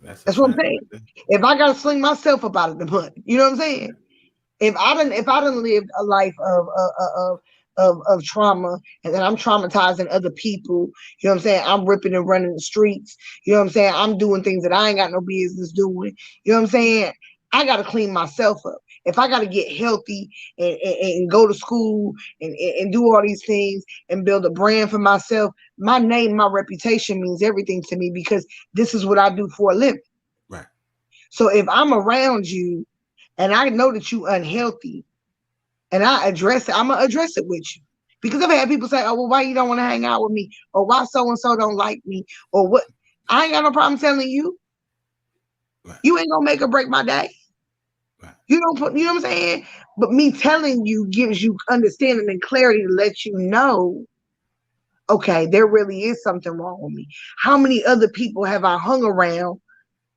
That's what I'm saying. If I gotta sling myself up out of the mud, you know what I'm saying? If I done lived a life of trauma, and then I'm traumatizing other people, you know what I'm saying? I'm ripping and running the streets, you know what I'm saying? I'm doing things that I ain't got no business doing, you know what I'm saying? I gotta clean myself up. If I gotta get healthy and go to school and do all these things and build a brand for myself, my name, my reputation means everything to me, because this is what I do for a living. Right. So if I'm around you and I know that you unhealthy, and I'm gonna address it with you. Because I've had people say, oh, well, why you don't want to hang out with me? Or why so-and-so don't like me? Or what? I ain't got no problem telling you. Right. You ain't gonna make or break my day. Right. You know what I'm saying? But me telling you gives you understanding and clarity to let you know, okay, there really is something wrong with me. How many other people have I hung around,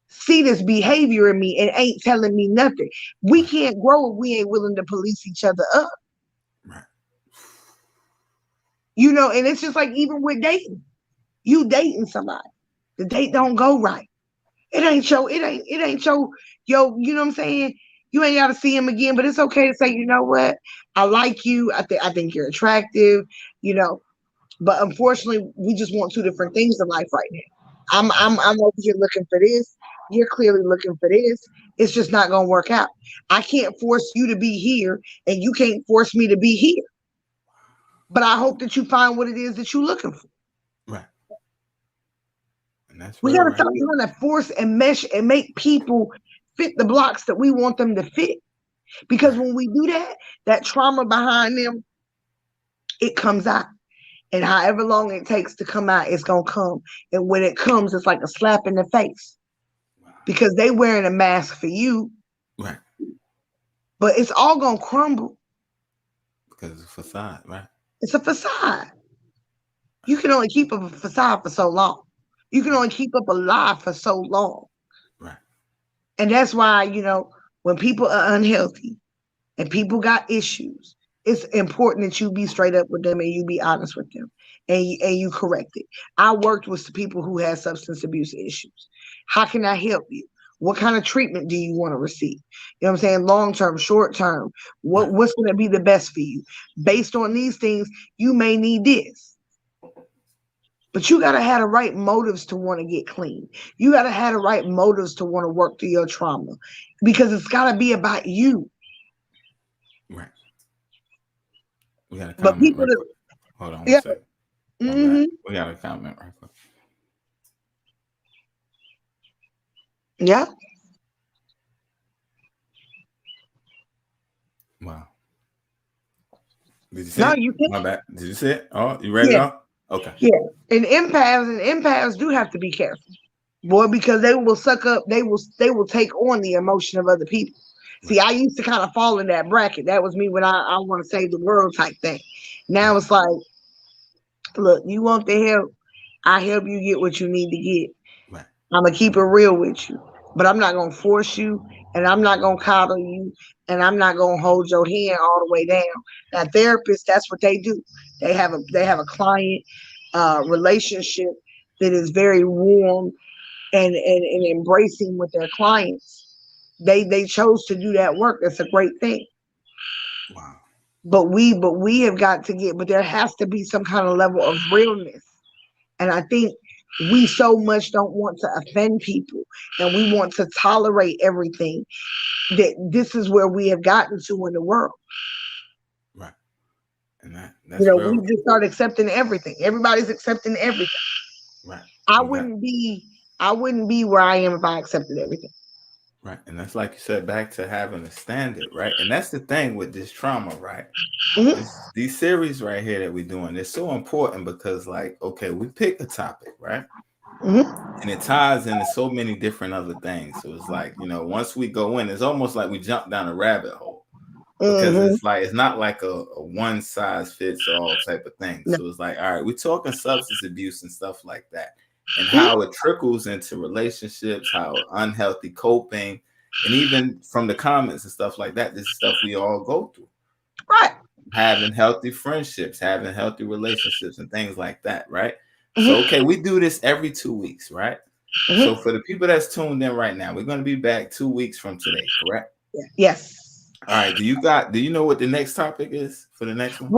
see this behavior in me, and ain't telling me nothing? We can't grow if we ain't willing to police each other up. Right. You know, and it's just like even with dating. You dating somebody, the date don't go right. It ain't your, you know what I'm saying? You ain't got to see him again, but it's okay to say, you know what? I like you. I think you're attractive, you know. But unfortunately, we just want two different things in life right now. I'm over here looking for this. You're clearly looking for this. It's just not gonna work out. I can't force you to be here, and you can't force me to be here. But I hope that you find what it is that you're looking for. Right. And that's we gotta stop trying to force and mesh and make people fit the blocks that we want them to fit. Because when we do that, that trauma behind them, it comes out. And however long it takes to come out, it's gonna come. And when it comes, it's like a slap in the face. Because they wearing a mask for you. Right. But it's all gonna crumble. Because it's a facade, right? It's a facade. You can only keep up a facade for so long. You can only keep up a lie for so long. Right. And that's why, when people are unhealthy and people got issues, it's important that you be straight up with them and you be honest with them and you correct it. I worked with people who had substance abuse issues. How can I help you? What kind of treatment do you want to receive? You know what I'm saying? Long term, short term. What's going to be the best for you? Based on these things, you may need this. But you got to have the right motives to want to get clean. You got to have the right motives to want to work through your trauma, because it's got to be about you. Right. We got a But comment people right quick. Hold on one second. We got a comment right quick. Yeah. Wow. Did you see it? You can't. My bad. Did you see it? Oh, you ready to go? Okay. Yeah. And empaths do have to be careful, boy, because they will suck up. They will take on the emotion of other people. See, I used to kind of fall in that bracket. That was me when I want to save the world type thing. Now it's like, look, you want the help, I help you get what you need to get. Right. I'm gonna keep it real with you, but I'm not gonna force you, and I'm not gonna coddle you, and I'm not gonna hold your hand all the way down. Now, therapists, that's what they do. They have a client relationship that is very warm and embracing with their clients. They chose to do that work. That's a great thing. Wow. But we have got to get. But there has to be some kind of level of realness, and I think we so much don't want to offend people, and we want to tolerate everything, that this is where we have gotten to in the world. Right. And that's real. We just start accepting everything. Everybody's accepting everything. Right. I wouldn't be where I am if I accepted everything. Right. And that's, like you said, back to having a standard, right? And that's the thing with this trauma, right? Mm-hmm. These series right here that we're doing, they're so important because, like, okay, we pick a topic, right? Mm-hmm. And it ties into so many different other things. So it's like, once we go in, it's almost like we jump down a rabbit hole, because it's like, it's not like a one size fits all type of thing. No. So it's like, all right, we're talking substance abuse and stuff like that, and how it trickles into relationships, how unhealthy coping, and even from the comments and stuff like that, this is stuff we all go through. Right. Having healthy friendships, having healthy relationships, and things like that, right? So, okay, we do this every 2 weeks, right? So for the people that's tuned in right now, we're going to be back 2 weeks from today, correct? Yes. All right. Do you know what the next topic is for the next one?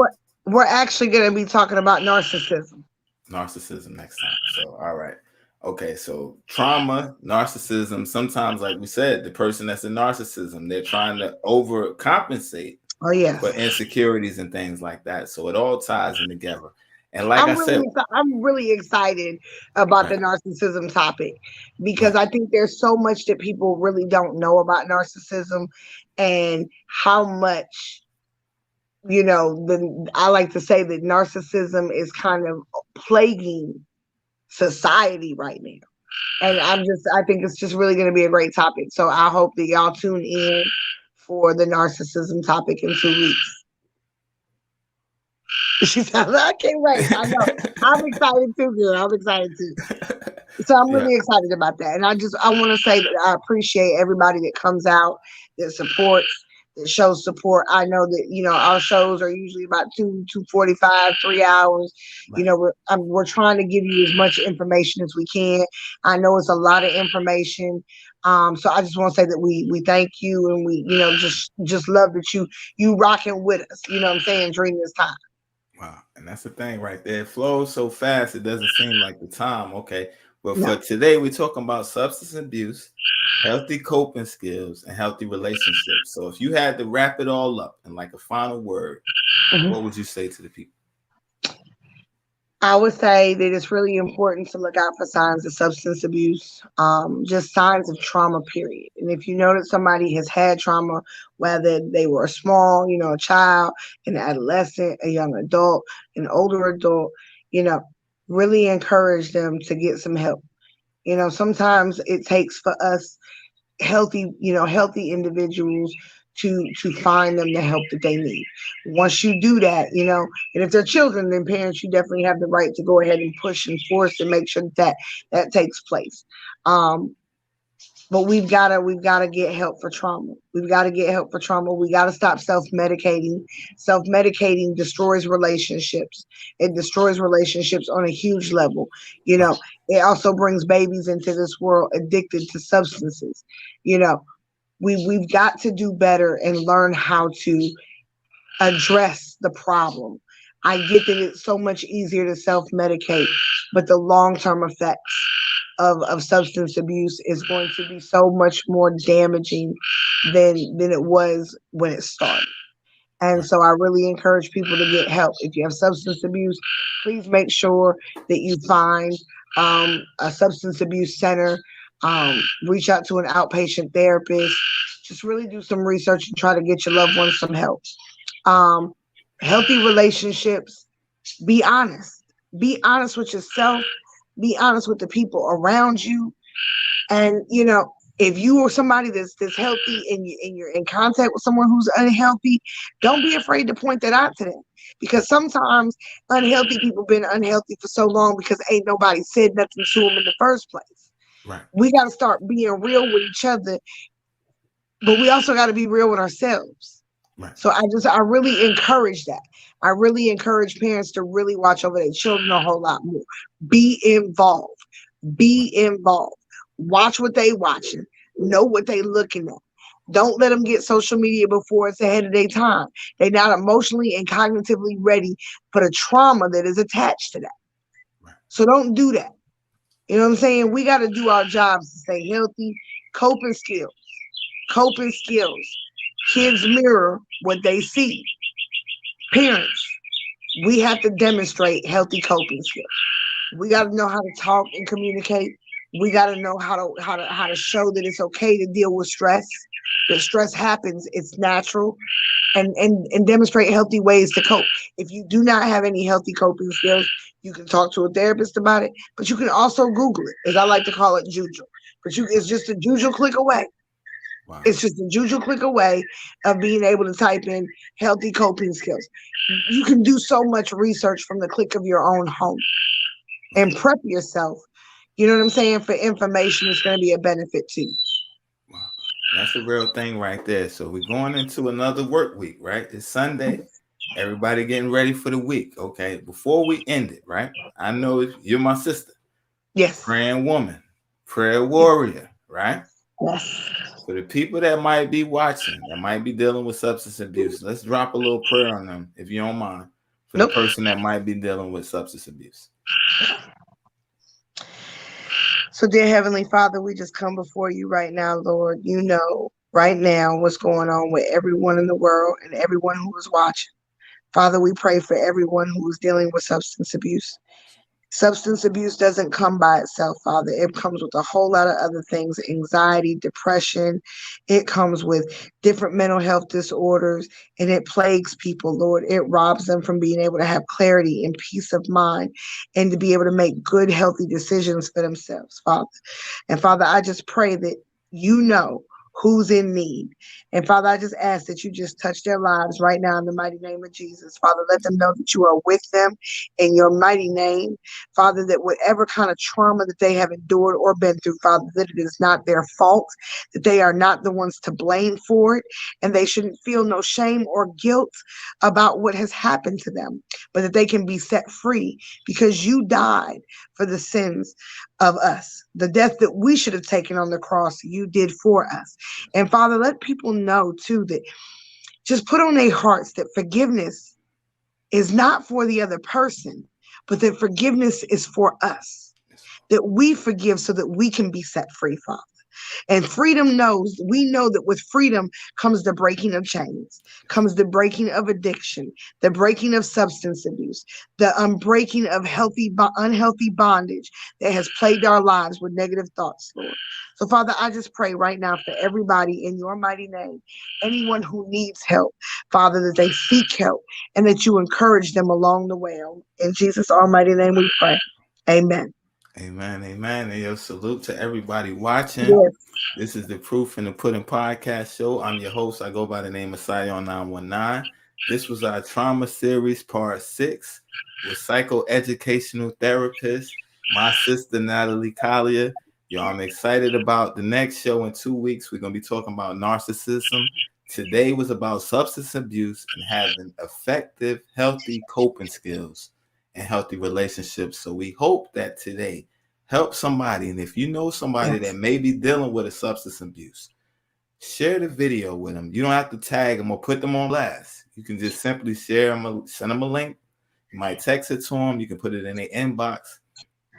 We're actually going to be talking about narcissism. Narcissism next time. So, all right. Okay. So trauma, narcissism. Sometimes, like we said, the person that's in narcissism, they're trying to overcompensate for insecurities and things like that. So it all ties in together. And like I'm really excited about the narcissism topic, because I think there's so much that people really don't know about narcissism, and how much, I like to say that narcissism is kind of plaguing society right now. And I think it's just really going to be a great topic. So I hope that y'all tune in for the narcissism topic in 2 weeks. She said, I can't wait. I know. I'm excited too, girl. I'm excited too. So I'm really excited about that. And I want to say that I appreciate everybody that comes out, that supports, that shows support. I know that, our shows are usually about 2:45, 3 hours. Right. We're trying to give you as much information as we can. I know it's a lot of information. So I just want to say that we thank you, and we, just love that you rocking with us, what I'm saying, during this time. Wow. And that's the thing right there. It flows so fast, it doesn't seem like the time. Okay. But for today, we're talking about substance abuse, healthy coping skills, and healthy relationships. So if you had to wrap it all up in like a final word, what would you say to the people? I would say that it's really important to look out for signs of substance abuse, just signs of trauma, period. And if you know that somebody has had trauma, whether they were small, a child, an adolescent, a young adult, an older adult, you know, really encourage them to get some help. Sometimes it takes for us healthy individuals to find them the help that they need. Once you do that, and if they're children, then parents, you definitely have the right to go ahead and push and force and make sure that takes place. Um, but we've gotta get help for trauma. We've got to get help for trauma. We got to stop self-medicating. Self-medicating destroys relationships. It destroys relationships on a huge level. You Right. know, it also brings babies into this world addicted to substances. You know, we've got to do better and learn how to address the problem. I get that it's so much easier to self-medicate, but the long-term effects of substance abuse is going to be so much more damaging than it was when it started. And Right. so I really encourage people to get help. If you have substance abuse, please make sure that you find a substance abuse center. Reach out to an outpatient therapist. Just really do some research and try to get your loved ones some help. Um, Healthy relationships. Be honest. Be honest with yourself. Be honest with the people around you. And if you are somebody that's healthy and you're in contact with someone who's unhealthy, don't be afraid to point that out to them. Because sometimes unhealthy people been unhealthy for so long because ain't nobody said nothing to them in the first place. Right. We got to start being real with each other, but we also got to be real with ourselves. Right. So I really encourage that. I really encourage parents to really watch over their children a whole lot more. Be involved. Be involved. Watch what they watching. Know what they looking at. Don't let them get social media before it's ahead of their time. They're not emotionally and cognitively ready for the trauma that is attached to that. Right. So don't do that. You know what I'm saying? We got to do our jobs to stay healthy. Coping skills. Coping skills. Right. Kids mirror what they see. Parents, we have to demonstrate healthy coping skills. We got to know how to talk and communicate. We got to know how to show that it's okay to deal with stress. That stress happens, it's natural, and demonstrate healthy ways to cope. If you do not have any healthy coping skills, you can talk to a therapist about it, but you can also Google it, as I like to call it, Juju. But it's just a Juju click away. Wow. It's just a Juju click away of being able to type in healthy coping skills. You can do so much research from the click of your own home Right. and prep yourself. You know what I'm saying? For information that's going to be a benefit to you. Wow. That's a real thing right there. So we're going into another work week, right? It's Sunday. Everybody getting ready for the week. Okay. Before we end it, right? I know you're my sister, Yes. praying woman, prayer warrior, right? Yes. For the people that might be watching, that might be dealing with substance abuse, let's drop a little prayer on them, if you don't mind, for the Nope. person that might be dealing with substance abuse. So, dear Heavenly Father, we just come before you right now, Lord. You know right now what's going on with everyone in the world and everyone who is watching. Father, we pray for everyone who is dealing with substance abuse. Substance abuse doesn't come by itself, Father. It comes with a whole lot of other things: anxiety, depression. It comes with different mental health disorders, and it plagues people, Lord. It robs them from being able to have clarity and peace of mind and to be able to make good, healthy decisions for themselves, Father. And Father, I just pray that you know who's in need. And Father, I just ask that you just touch their lives right now in the mighty name of Jesus. Father, let them know that you are with them in your mighty name. Father, that whatever kind of trauma that they have endured or been through, Father, that it is not their fault, that they are not the ones to blame for it, and they shouldn't feel no shame or guilt about what has happened to them, but that they can be set free because you died for the sins of us. The death that we should have taken on the cross, you did for us. And Father, let people know too that just put on their hearts that forgiveness is not for the other person, but that forgiveness is for us. That we forgive so that we can be set free, Father. And we know that with freedom comes the breaking of chains, comes the breaking of addiction, the breaking of substance abuse, the unbreaking of unhealthy bondage that has plagued our lives with negative thoughts, Lord. So, Father, I just pray right now for everybody in your mighty name, anyone who needs help, Father, that they seek help and that you encourage them along the way. In Jesus' almighty name we pray. Amen. Amen, amen. And yo, salute to everybody watching. Yes. This is the Proof in the Pudding podcast show. I'm your host. I go by the name of Sion 919. This was our trauma series, part 6, with psychoeducational therapist, my sister Natalie Collier. Yo, I'm excited about the next show in 2 weeks. We're going to be talking about narcissism. Today was about substance abuse and having effective, healthy coping skills and healthy relationships. So we hope that today help somebody. And if you know somebody that may be dealing with a substance abuse, share the video with them. You don't have to tag them or put them on blast. You can just simply share them, send them a link. You might text it to them. You can put it in their inbox.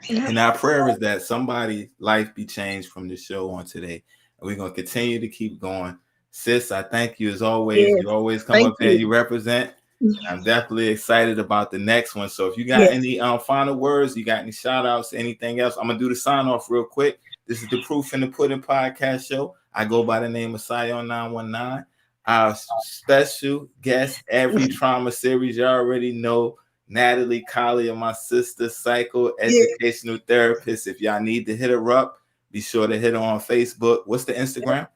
And our prayer is that somebody's life be changed from the show on today. And we're going to continue to keep going. Sis, I thank you as always. Yes. You always come up here, you represent. And I'm definitely excited about the next one. So if you got any final words, you got any shout outs, anything else, I'm going to do the sign off real quick. This is the Proof in the Pudding podcast show. I go by the name of Sion 919. Our special guest every trauma series, you already know, Natalie Collier, my sister, psycho-educational therapist. If y'all need to hit her up, be sure to hit her on Facebook. What's the Instagram?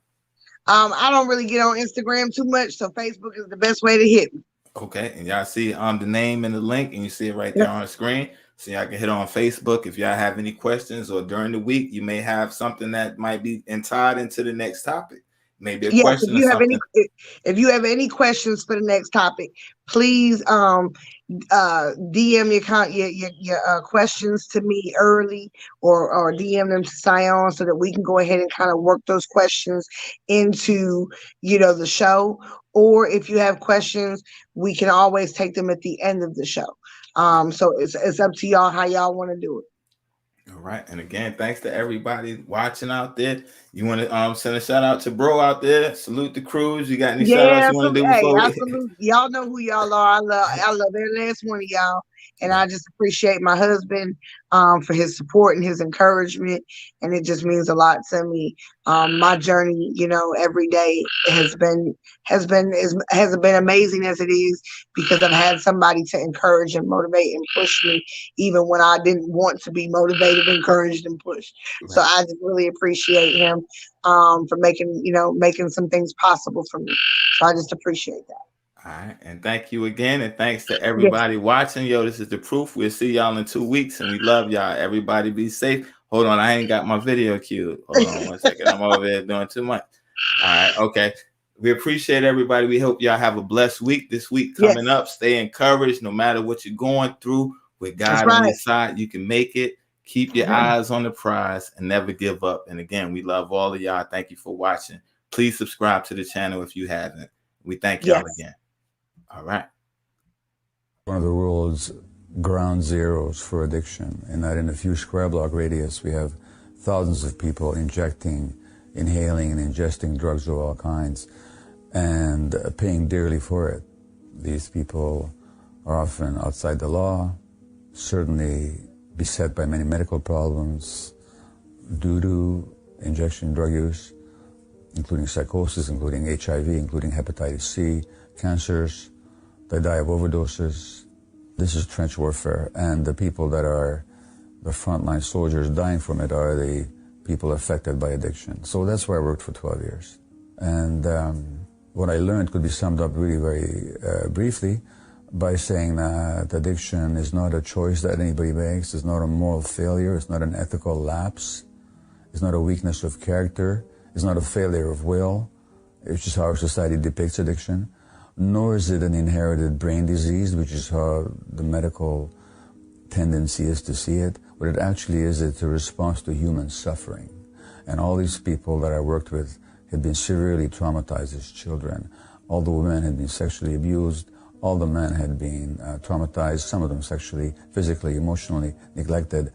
I don't really get on Instagram too much, so Facebook is the best way to hit me. Okay, and y'all see the name and the link, and you see it right there on the screen. So y'all can hit on Facebook. If y'all have any questions, or during the week, you may have something that might be tied into the next topic. Maybe a question. If you have any questions for the next topic, please DM your questions to me early, or DM them to Sion, so that we can go ahead and kind of work those questions into the show. Or if you have questions, we can always take them at the end of the show. So it's up to y'all how y'all want to do it. All right. And again, thanks to everybody watching out there. You want to send a shout out to bro out there? Salute the crews. You got any shout outs you want to do before we... Y'all know who y'all are. I love every last one of y'all. And I just appreciate my husband for his support and his encouragement. And it just means a lot to me. My journey, every day has been amazing as it is, because I've had somebody to encourage and motivate and push me, even when I didn't want to be motivated, encouraged, and pushed. Right. So I just really appreciate him for making some things possible for me. So I just appreciate that. All right. And thank you again. And thanks to everybody watching. Yo, this is the Proof. We'll see y'all in 2 weeks. And we love y'all. Everybody be safe. Hold on. I ain't got my video queued. Hold on 1 second. I'm over there doing too much. All right. Okay. We appreciate everybody. We hope y'all have a blessed week. This week coming up. Stay encouraged no matter what you're going through. With God on your side, you can make it. Keep your eyes on the prize and never give up. And again, we love all of y'all. Thank you for watching. Please subscribe to the channel if you haven't. We thank y'all again. All right. One of the world's ground zeros for addiction, and that in a few square block radius, we have thousands of people injecting, inhaling, and ingesting drugs of all kinds, and paying dearly for it. These people are often outside the law, certainly beset by many medical problems due to injection drug use, including psychosis, including HIV, including hepatitis C, cancers. They die of overdoses. This is trench warfare, and the people that are the frontline soldiers dying from it are the people affected by addiction. So that's where I worked for 12 years. And what I learned could be summed up really very briefly by saying that addiction is not a choice that anybody makes. It's not a moral failure. It's not an ethical lapse. It's not a weakness of character. It's not a failure of will. It's just how our society depicts addiction. Nor is it an inherited brain disease, which is how the medical tendency is to see it. What it actually is, it's a response to human suffering. And all these people that I worked with had been severely traumatized as children. All the women had been sexually abused. All the men had been traumatized, some of them sexually, physically, emotionally neglected.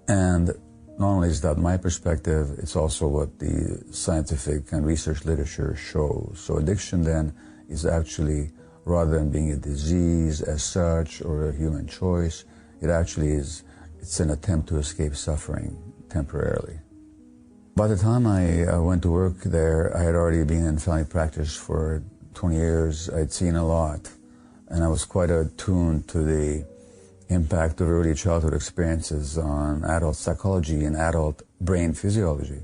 And Not only is that my perspective, it's also what the scientific and research literature shows. So addiction then is actually, rather than being a disease as such or a human choice, it actually is, it's an attempt to escape suffering temporarily. By the time I went to work there, I had already been in family practice for 20 years. I'd seen a lot, and I was quite attuned to the impact of early childhood experiences on adult psychology and adult brain physiology.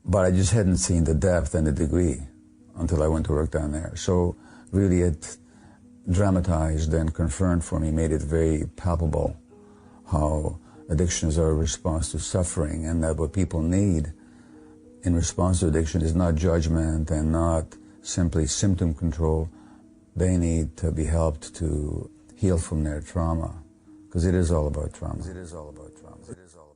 But I just hadn't seen the depth and the degree until I went to work down there. So really it dramatized and confirmed for me, made it very palpable how addictions are a response to suffering, and that what people need in response to addiction is not judgment and not simply symptom control. They need to be helped to heal from their trauma, because it is all about trauma. It is all about trauma. It is all